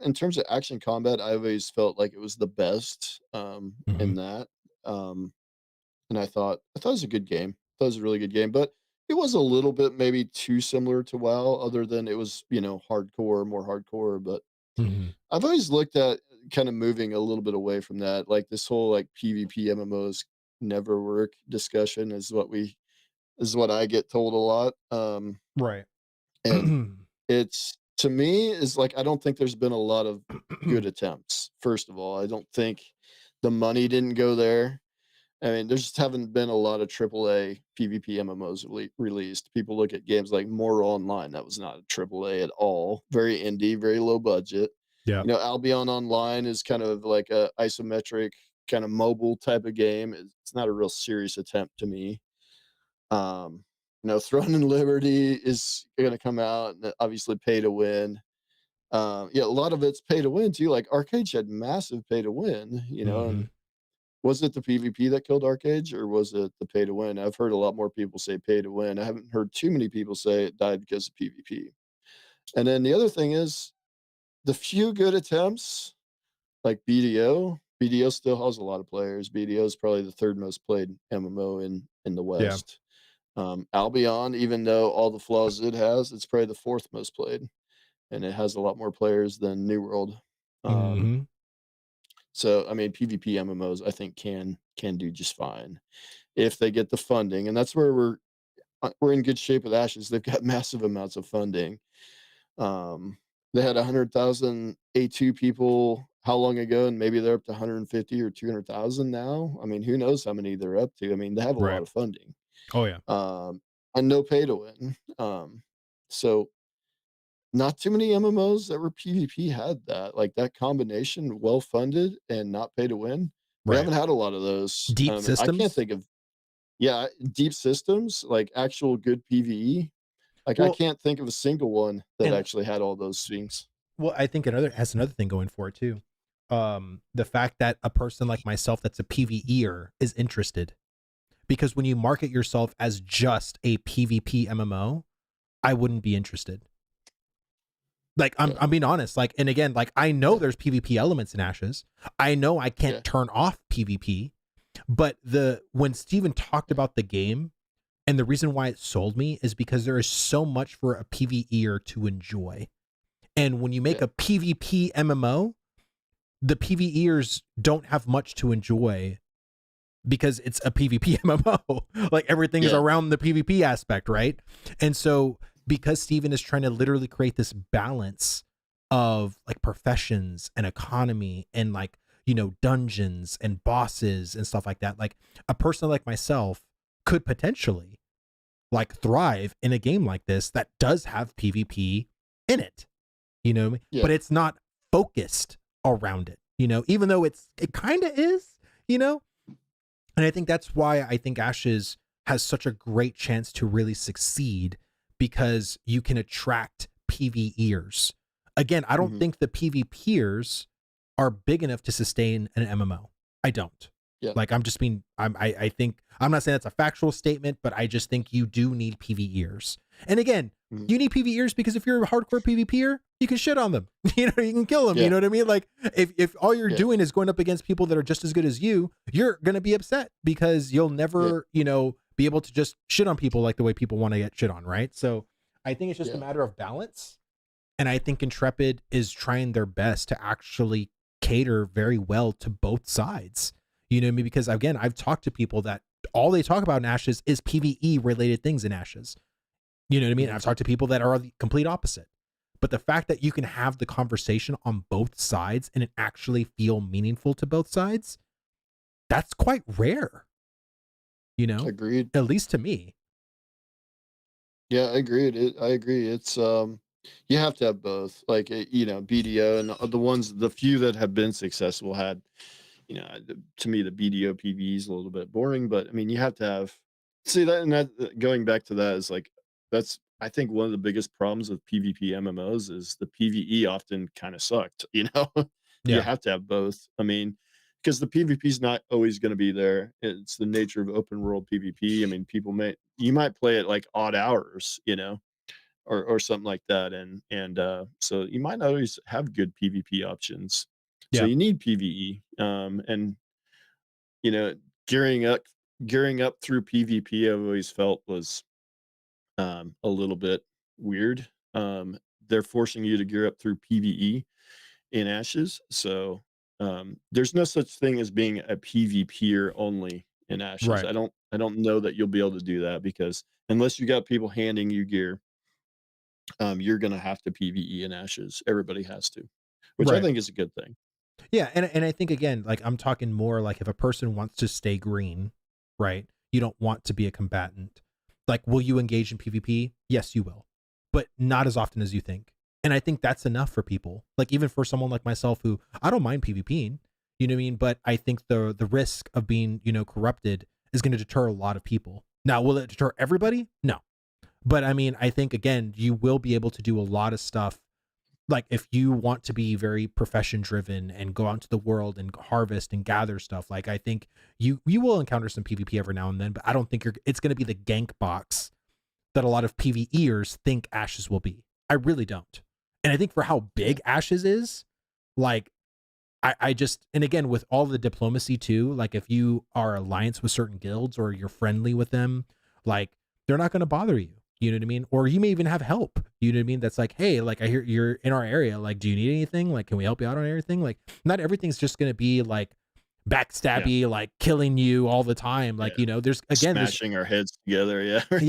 in terms of action combat, I always felt like it was the best Hmm. in that. Um, and I thought it was a good game. I thought it was a really good game, but it was a little bit maybe too similar to WoW, other than it was, hardcore, more hardcore. But Hmm. I've always looked at kind of moving a little bit away from that. Like this whole like PvP MMOs never work discussion is what I get told a lot. Right. And it's, to me, is like I don't think there's been a lot of good attempts. First of all, I don't think the money didn't go there. I mean, there just haven't been a lot of AAA PvP MMOs released. People look at games like Mortal Online. That was not a AAA at all. Very indie, very low budget. Yeah. Albion Online is kind of like a isometric kind of mobile type of game. It's not a real serious attempt to me. Throne and Liberty is going to come out and obviously pay to win. Yeah, a lot of it's pay to win too. Like Arcade had massive pay to win, Hmm. and was it the PvP that killed Arcade, or was it the pay to win? I've heard a lot more people say pay to win. I haven't heard too many people say it died because of PvP. And then the other thing is the few good attempts, like BDO still has a lot of players. BDO is probably the third most played MMO in the Yeah. West. Albion, even though all the flaws it has, it's probably the fourth most played, and it has a lot more players than New World. Um, Hmm. so I mean, PvP MMOs I think can do just fine if they get the funding, and that's where we're in good shape with Ashes. They've got massive amounts of funding. Um, they had 100,000 A2 people how long ago, and maybe they're up to 150 or 200,000 now. I mean, who knows how many they're up to? I mean, they have a lot Right. of funding, Oh yeah. um, and no pay to win. So not too many MMOs that were PvP had that, like that combination, well funded and not pay to win. We Right. haven't had a lot of those. Deep I can't systems. think of deep systems like actual good PVE. Like I Well, can't think of a single one that and actually had all those things. well, I think another has another thing going for it too. The fact that a person like myself that's a PvEer is interested, because when you market yourself as just a PvP MMO, I wouldn't be interested. Like Yeah, I'm being honest. Like, and again, like I know yeah, there's PvP elements in Ashes. I know I yeah, can't turn off PvP, but when Steven talked yeah, about the game and the reason why it sold me is because there is so much for a PvEer to enjoy. And when you make yeah, a PvP MMO, the PvEers don't have much to enjoy because it's a PvP MMO. Like everything is yeah, around the PvP aspect, right? And so because Steven is trying to literally create this balance of like professions and economy and like, dungeons and bosses and stuff like that, like a person like myself could potentially like thrive in a game like this that does have PvP in it. yeah. But it's not focused around it, even though it kind of is, you know, and I think that's why I think Ashes has such a great chance to really succeed because you can attract PvEers. Again, I don't Hmm. think the PvPers are big enough to sustain an MMO. I don't. Yeah, Like I'm just being I think I'm not saying that's a factual statement, but I just think you do need PvEers. And again, mhm, you need PvEers because if you're a hardcore PvPer, you can shit on them. You can kill them. You yeah, know what I mean? Like if all you're yeah, doing is going up against people that are just as good as you're gonna be upset because you'll yeah, never, be able to just shit on people like the way people want to get shit on, right? So I think it's just a yeah, matter of balance. And I think Intrepid is trying their best to actually cater very well to both sides. You know what I mean? Because again, I've talked to people that all they talk about in Ashes is PvE related things in Ashes. You know what I mean? And mhm, I've talked to people that are the complete opposite. But the fact that you can have the conversation on both sides and it actually feel meaningful to both sides, that's quite rare, agreed. at least to me. Yeah, I agreed. I agree. It's you have to have both. Like BDO and the few that have been successful had, to me the BDO PV is a little bit boring, but I mean you have to have see that and that going back to that is like that's I think one of the biggest problems with PvP MMOs is the PvE often kind of sucked, You Yeah. have to have both. I mean, because the PvP is not always going to be there. It's the nature of open world PvP. I mean, you might play it like odd hours, or something like that, and so you might not always have good PvP options. So Yeah. you need PvE, and you know, gearing up gearing up through PvP. I've always felt was a little bit weird. They're forcing you to gear up through PvE in Ashes. So there's no such thing as being a PvPer only in Ashes. Right. I don't know that you'll be able to do that because unless you got people handing you gear, you're gonna have to PvE in Ashes. Everybody has to, which I Right. think is a good thing. Yeah, and I think again, like I'm talking more like if a person wants to stay green, right? You don't want to be a combatant. Like, will you engage in PvP? Yes, you will, but not as often as you think. And I think that's enough for people. Like even for someone like myself, who I don't mind PvPing, you know what I mean. But I think the risk of being corrupted is going to deter a lot of people. Now, will it deter everybody? No, but I mean, I think again, you will be able to do a lot of stuff like if you want to be very profession driven and go out into the world and harvest and gather stuff, like I think you will encounter some PvP every now and then, but I don't think it's going to be the gank box that a lot of PvEers think Ashes will be. I really don't. And I think for how Yeah, big Ashes is, like I just, and again with all the diplomacy too, like if you are alliance with certain guilds or you're friendly with them, like they're not going to bother you. You know what I mean? Or you may even have help. You know what I mean? That's like, hey, like I hear you're in our area. Like, do you need anything? Like, can we help you out on everything? Like, not everything's just going to be like Yeah, backstabby, like killing you all the time. yeah. Like, there's again, Smashing our heads together. Yeah, yeah,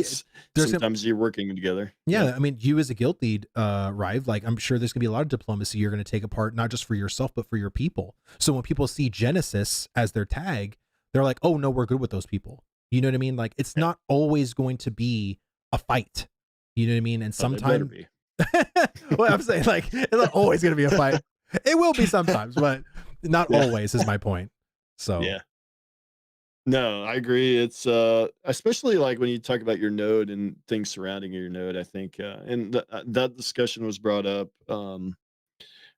there's sometimes you're working together. Yeah, yeah, I mean, you as a guild lead, Ryve, like I'm sure there's gonna be a lot of diplomacy you're gonna take apart, not just for yourself, but for your people. So when people see Genesis as their tag, they're like, oh no, we're good with those people. You know what I mean? Like it's yeah. not always going to be a fight. You know what I mean? And Oh, they better sometimes be. well, I'm saying like it's not always gonna be a fight. It will be sometimes, but not Yeah, always is my point. So Yeah. No, I agree. It's especially like when you talk about your node and things surrounding your node, I think and that discussion was brought up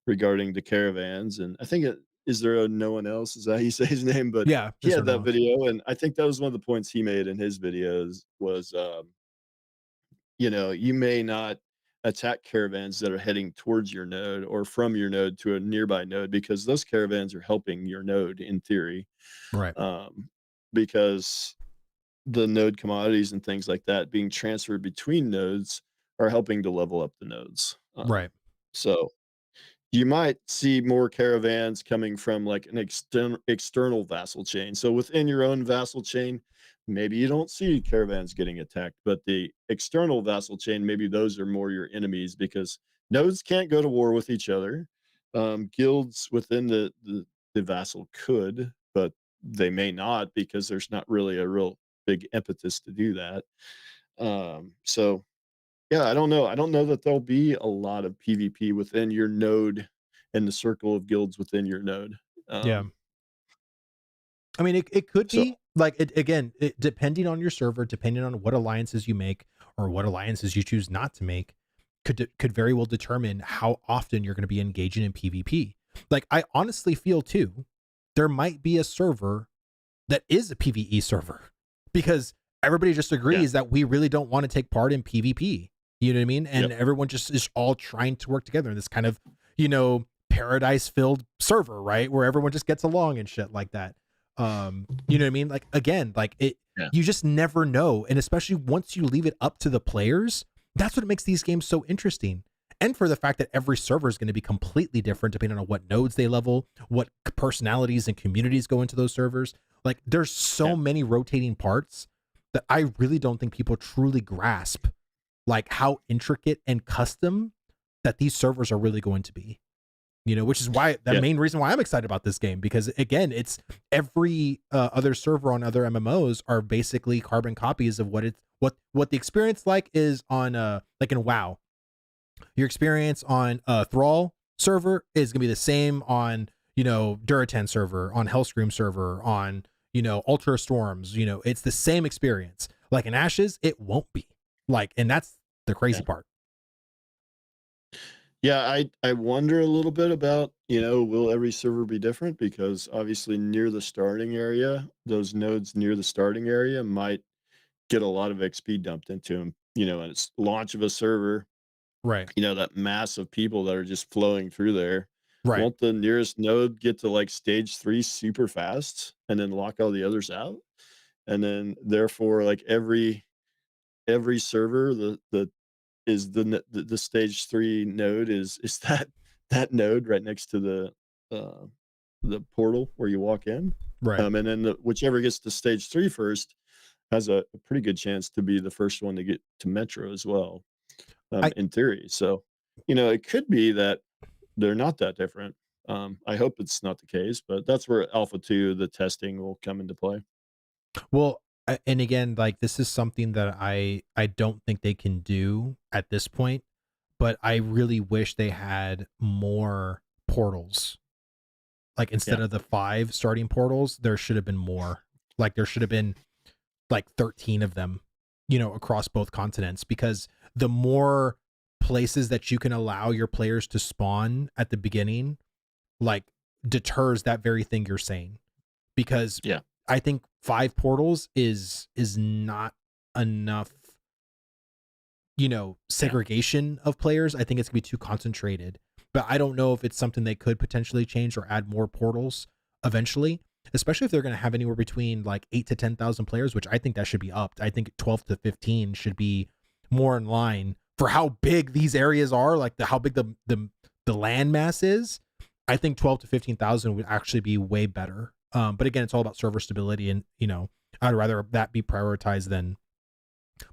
regarding the caravans, and I think it is there a no one else, is that how you say his name? But yeah, he Mr. had that Nose. video, and I think that was one of the points he made in his videos was you know, you may not attack caravans that are heading towards your node or from your node to a nearby node because those caravans are helping your node in theory. Right. Um, because the node commodities and things like that being transferred between nodes are helping to level up the nodes. Right. So you might see more caravans coming from like an external vassal chain. So within your own vassal chain, maybe you don't see caravans getting attacked, but the external vassal chain, maybe those are more your enemies because nodes can't go to war with each other. Guilds within the vassal could, but they may not because there's not really a real big impetus to do that. So yeah, I don't know. I don't know that there'll be a lot of PvP within your node and the circle of guilds within your node. Yeah. Um, I mean, it could so be like it again, depending on your server, depending on what alliances you make or what alliances you choose not to make, could very well determine how often you're going to be engaging in PvP. Like I honestly feel too, there might be a server that is a PvE server because everybody just yeah, agrees that we really don't want to take part in PvP. You know what I mean? And yep, everyone just is all trying to work together in this kind of, paradise filled server, right? Where everyone just gets along and shit like that. You know what I mean? Like again, like yeah, you just never know. And especially once you leave it up to the players, that's what makes these games so interesting. And for the fact that every server is going to be completely different depending on what nodes they level, what personalities and communities go into those servers. Like there's so yeah, many rotating parts that I really don't think people truly grasp like how intricate and custom that these servers are really going to be. Which is why the yeah, main reason why I'm excited about this game, because again, it's every other server on other MMOs are basically carbon copies of what the experience like is on like in WoW. Your experience on Thrall server is gonna be the same on Duratan server, on Hellscream server, on Ultra Storms. It's the same experience. Like in Ashes, it won't be. Like, and that's the crazy yeah. part. Yeah, I wonder a little bit about, will every server be different? Because obviously near the starting area, those nodes near the starting area might get a lot of XP dumped into them. At its launch of a server, Right. that mass of people that are just flowing through there. Right. Won't the nearest node get to like stage 3 super fast and then lock all the others out? And then therefore like every server the is the stage 3 node is that node right next to the portal where you walk in. Right. And then whichever gets to stage 3 first has a pretty good chance to be the first one to get to Metro as well, I in theory. So, it could be that they're not that different. I hope it's not the case, but that's where Alpha 2, the testing will come into play. Well, and again, like this is something that I don't think they can do at this point, but I really wish they had more portals. Like instead Yeah. of the 5 starting portals, there should have been more. Like there should have been like 13 of them, across both continents, because the more places that you can allow your players to spawn at the beginning, like deters that very thing you're saying. Because Yeah. I think 5 portals is not enough, Yeah. segregation of players. I think it's gonna be too concentrated. But I don't know if it's something they could potentially change or add more portals eventually, especially if they're gonna have anywhere between like 8 to 10,000 players, which I think that should be upped. I think 12 to 15 should be more in line for how big these areas are, like how big the land mass is. I think 12 to 15,000 would actually be way better. But again, it's all about server stability, and I'd rather that be prioritized than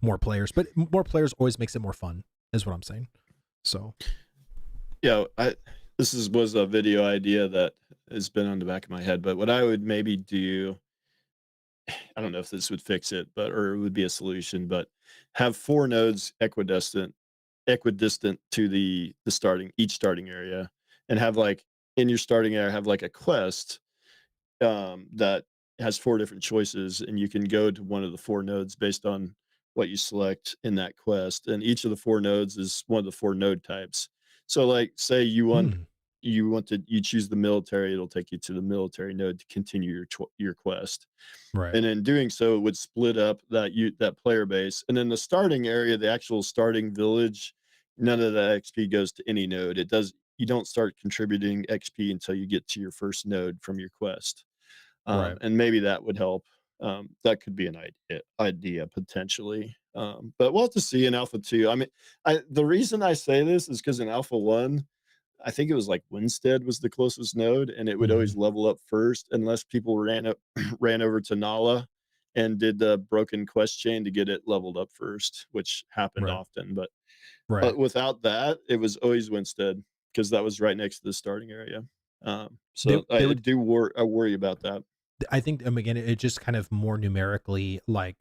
more players. But more players always makes it more fun, is what I'm saying. So Yeah, was a video idea that has been on the back of my head, but what I would maybe do, I don't know if this would fix it, but or it would be a solution, but have 4 nodes equidistant to the starting each starting area, and have like in your starting area have like a quest that has 4 different choices, and you can go to one of the 4 nodes based on what you select in that quest, and each of the 4 nodes is one of the 4 node types. So, like, say Hmm. you choose the military, it'll take you to the military node to continue your quest. Right. And in doing so, it would split up that player base, and then the starting area, the actual starting village, none of that XP goes to any node. You don't start contributing XP until you get to your first node from your quest. Right. And maybe that would help. That could be an idea potentially. But we'll have to see in Alpha 2. I mean, the reason I say this is because in Alpha 1, I think it was like Winstead was the closest node, and it would Hmm. always level up first unless people ran up ran over to Nala and did the broken quest chain to get it leveled up first, which happened Right. often. But Right. without that, it was always Winstead because that was right next to the starting area. They So they I would do I worry about that. I think again it just kind of more numerically like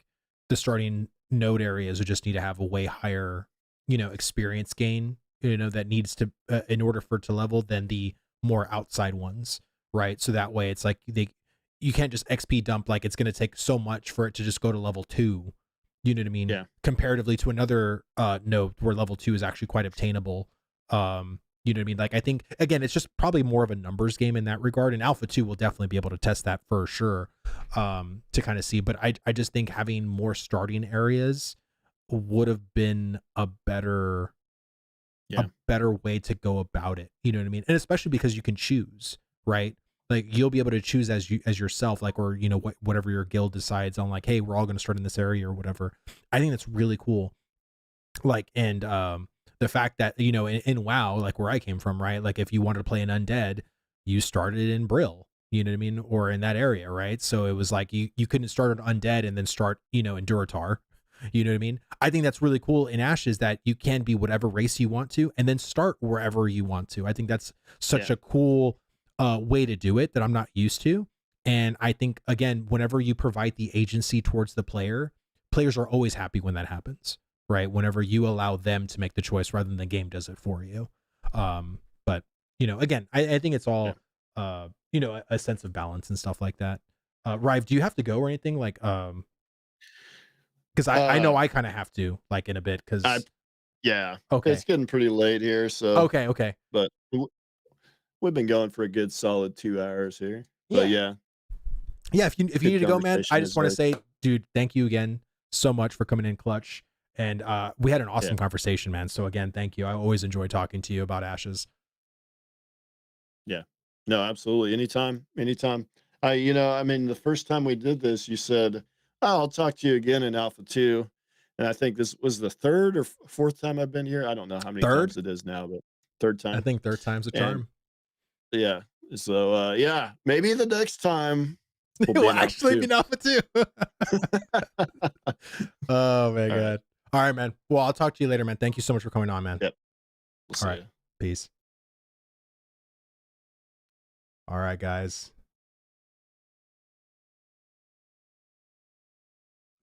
the starting node areas would just need to have a way higher, experience gain, that needs to in order for it to level than the more outside ones, right? So that way it's like you can't just XP dump like it's going to take so much for it to just go to level 2. You know what I mean? Yeah, Comparatively to another node where level 2 is actually quite obtainable. You know what I mean? Like I think again, it's just probably more of a numbers game in that regard. And Alpha 2 will definitely be able to test that for sure, to kind of see. But I just think having more starting areas would have been a yeah, better way to go about it. You know what I mean? And especially because you can choose, right? Like you'll be able to choose as yourself, like, or whatever your guild decides on, like, hey, we're all going to start in this area or whatever. I think that's really cool. Like, and the fact that in WoW, like where I came from, right? Like if you wanted to play an undead, you started in Brill, you know what I mean, or in that area, right? So it was like you couldn't start an undead and then start in Duratar. You know what I mean? I think that's really cool in Ashes that you can be whatever race you want to and then start wherever you want to. I think that's such yeah, a cool way to do it that I'm not used to. And I think again, whenever you provide the agency towards the player, players are always happy when that happens, right? Whenever you allow them to make the choice rather than the game does it for you. But again, I think it's yeah. all a sense of balance and stuff like that. Rive, do you have to go or anything? Like because I know Uh, I kind of have to like in a bit I because yeah, okay. it's getting pretty late here, so Okay, okay. but we've been going for a good solid 2 hours here. But Yeah. yeah, Yeah, if you good need to go, man, I conversation just as want to always. say, dude, thank you again so much for coming in clutch. And we had an Yeah, awesome conversation, man. So again, thank you. I always enjoy talking to you about Ashes. yeah. No, absolutely. Anytime, anytime. I mean, the first time we did this, you said, "Oh, I'll talk to you again in Alpha 2." And I think this was the 3rd or 4th time I've been here. I don't know how many Third, times it is now, but 3rd I time. think third time's a And charm. yeah, so, yeah, maybe the next time will It be will in Alpha actually be 2. an Alpha too. Oh my All right. god. All right, man. Well, I'll talk to you later, man. Thank you so much for coming on, man. Yep. We'll All see right. you. Peace. All right, guys.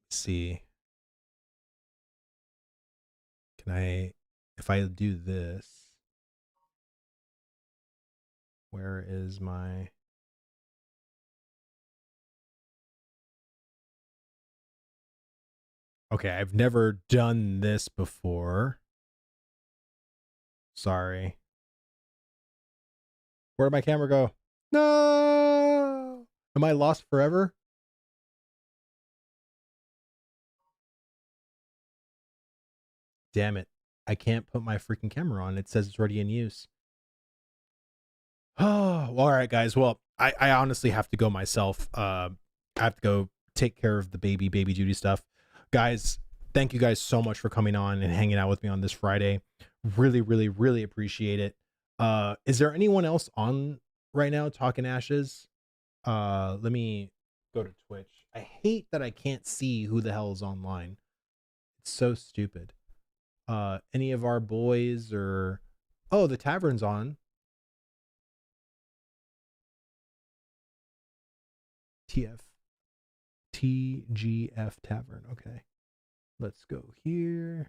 Let's see. Can I if I do this, where is my Okay, I've never done this before. Sorry. Where'd my camera go? No. Am I lost forever? Damn it. I can't put my freaking camera on. It says it's already in use. Oh, well, all right, guys. Well, I honestly have to go myself. I have to go take care of the baby duty stuff. Guys, thank you guys so much for coming on and hanging out with me on this Friday. Really, really, really appreciate it. Is there anyone else on right now talking Ashes? Let me go to Twitch. I hate that I can't see who the hell is online. It's so stupid. Any of our boys or oh, the tavern's on. TF TGF Tavern. Okay. Let's go here.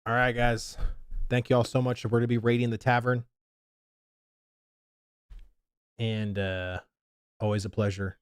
All right, guys. Thank you all so much. We're going to be raiding the tavern. And always a pleasure.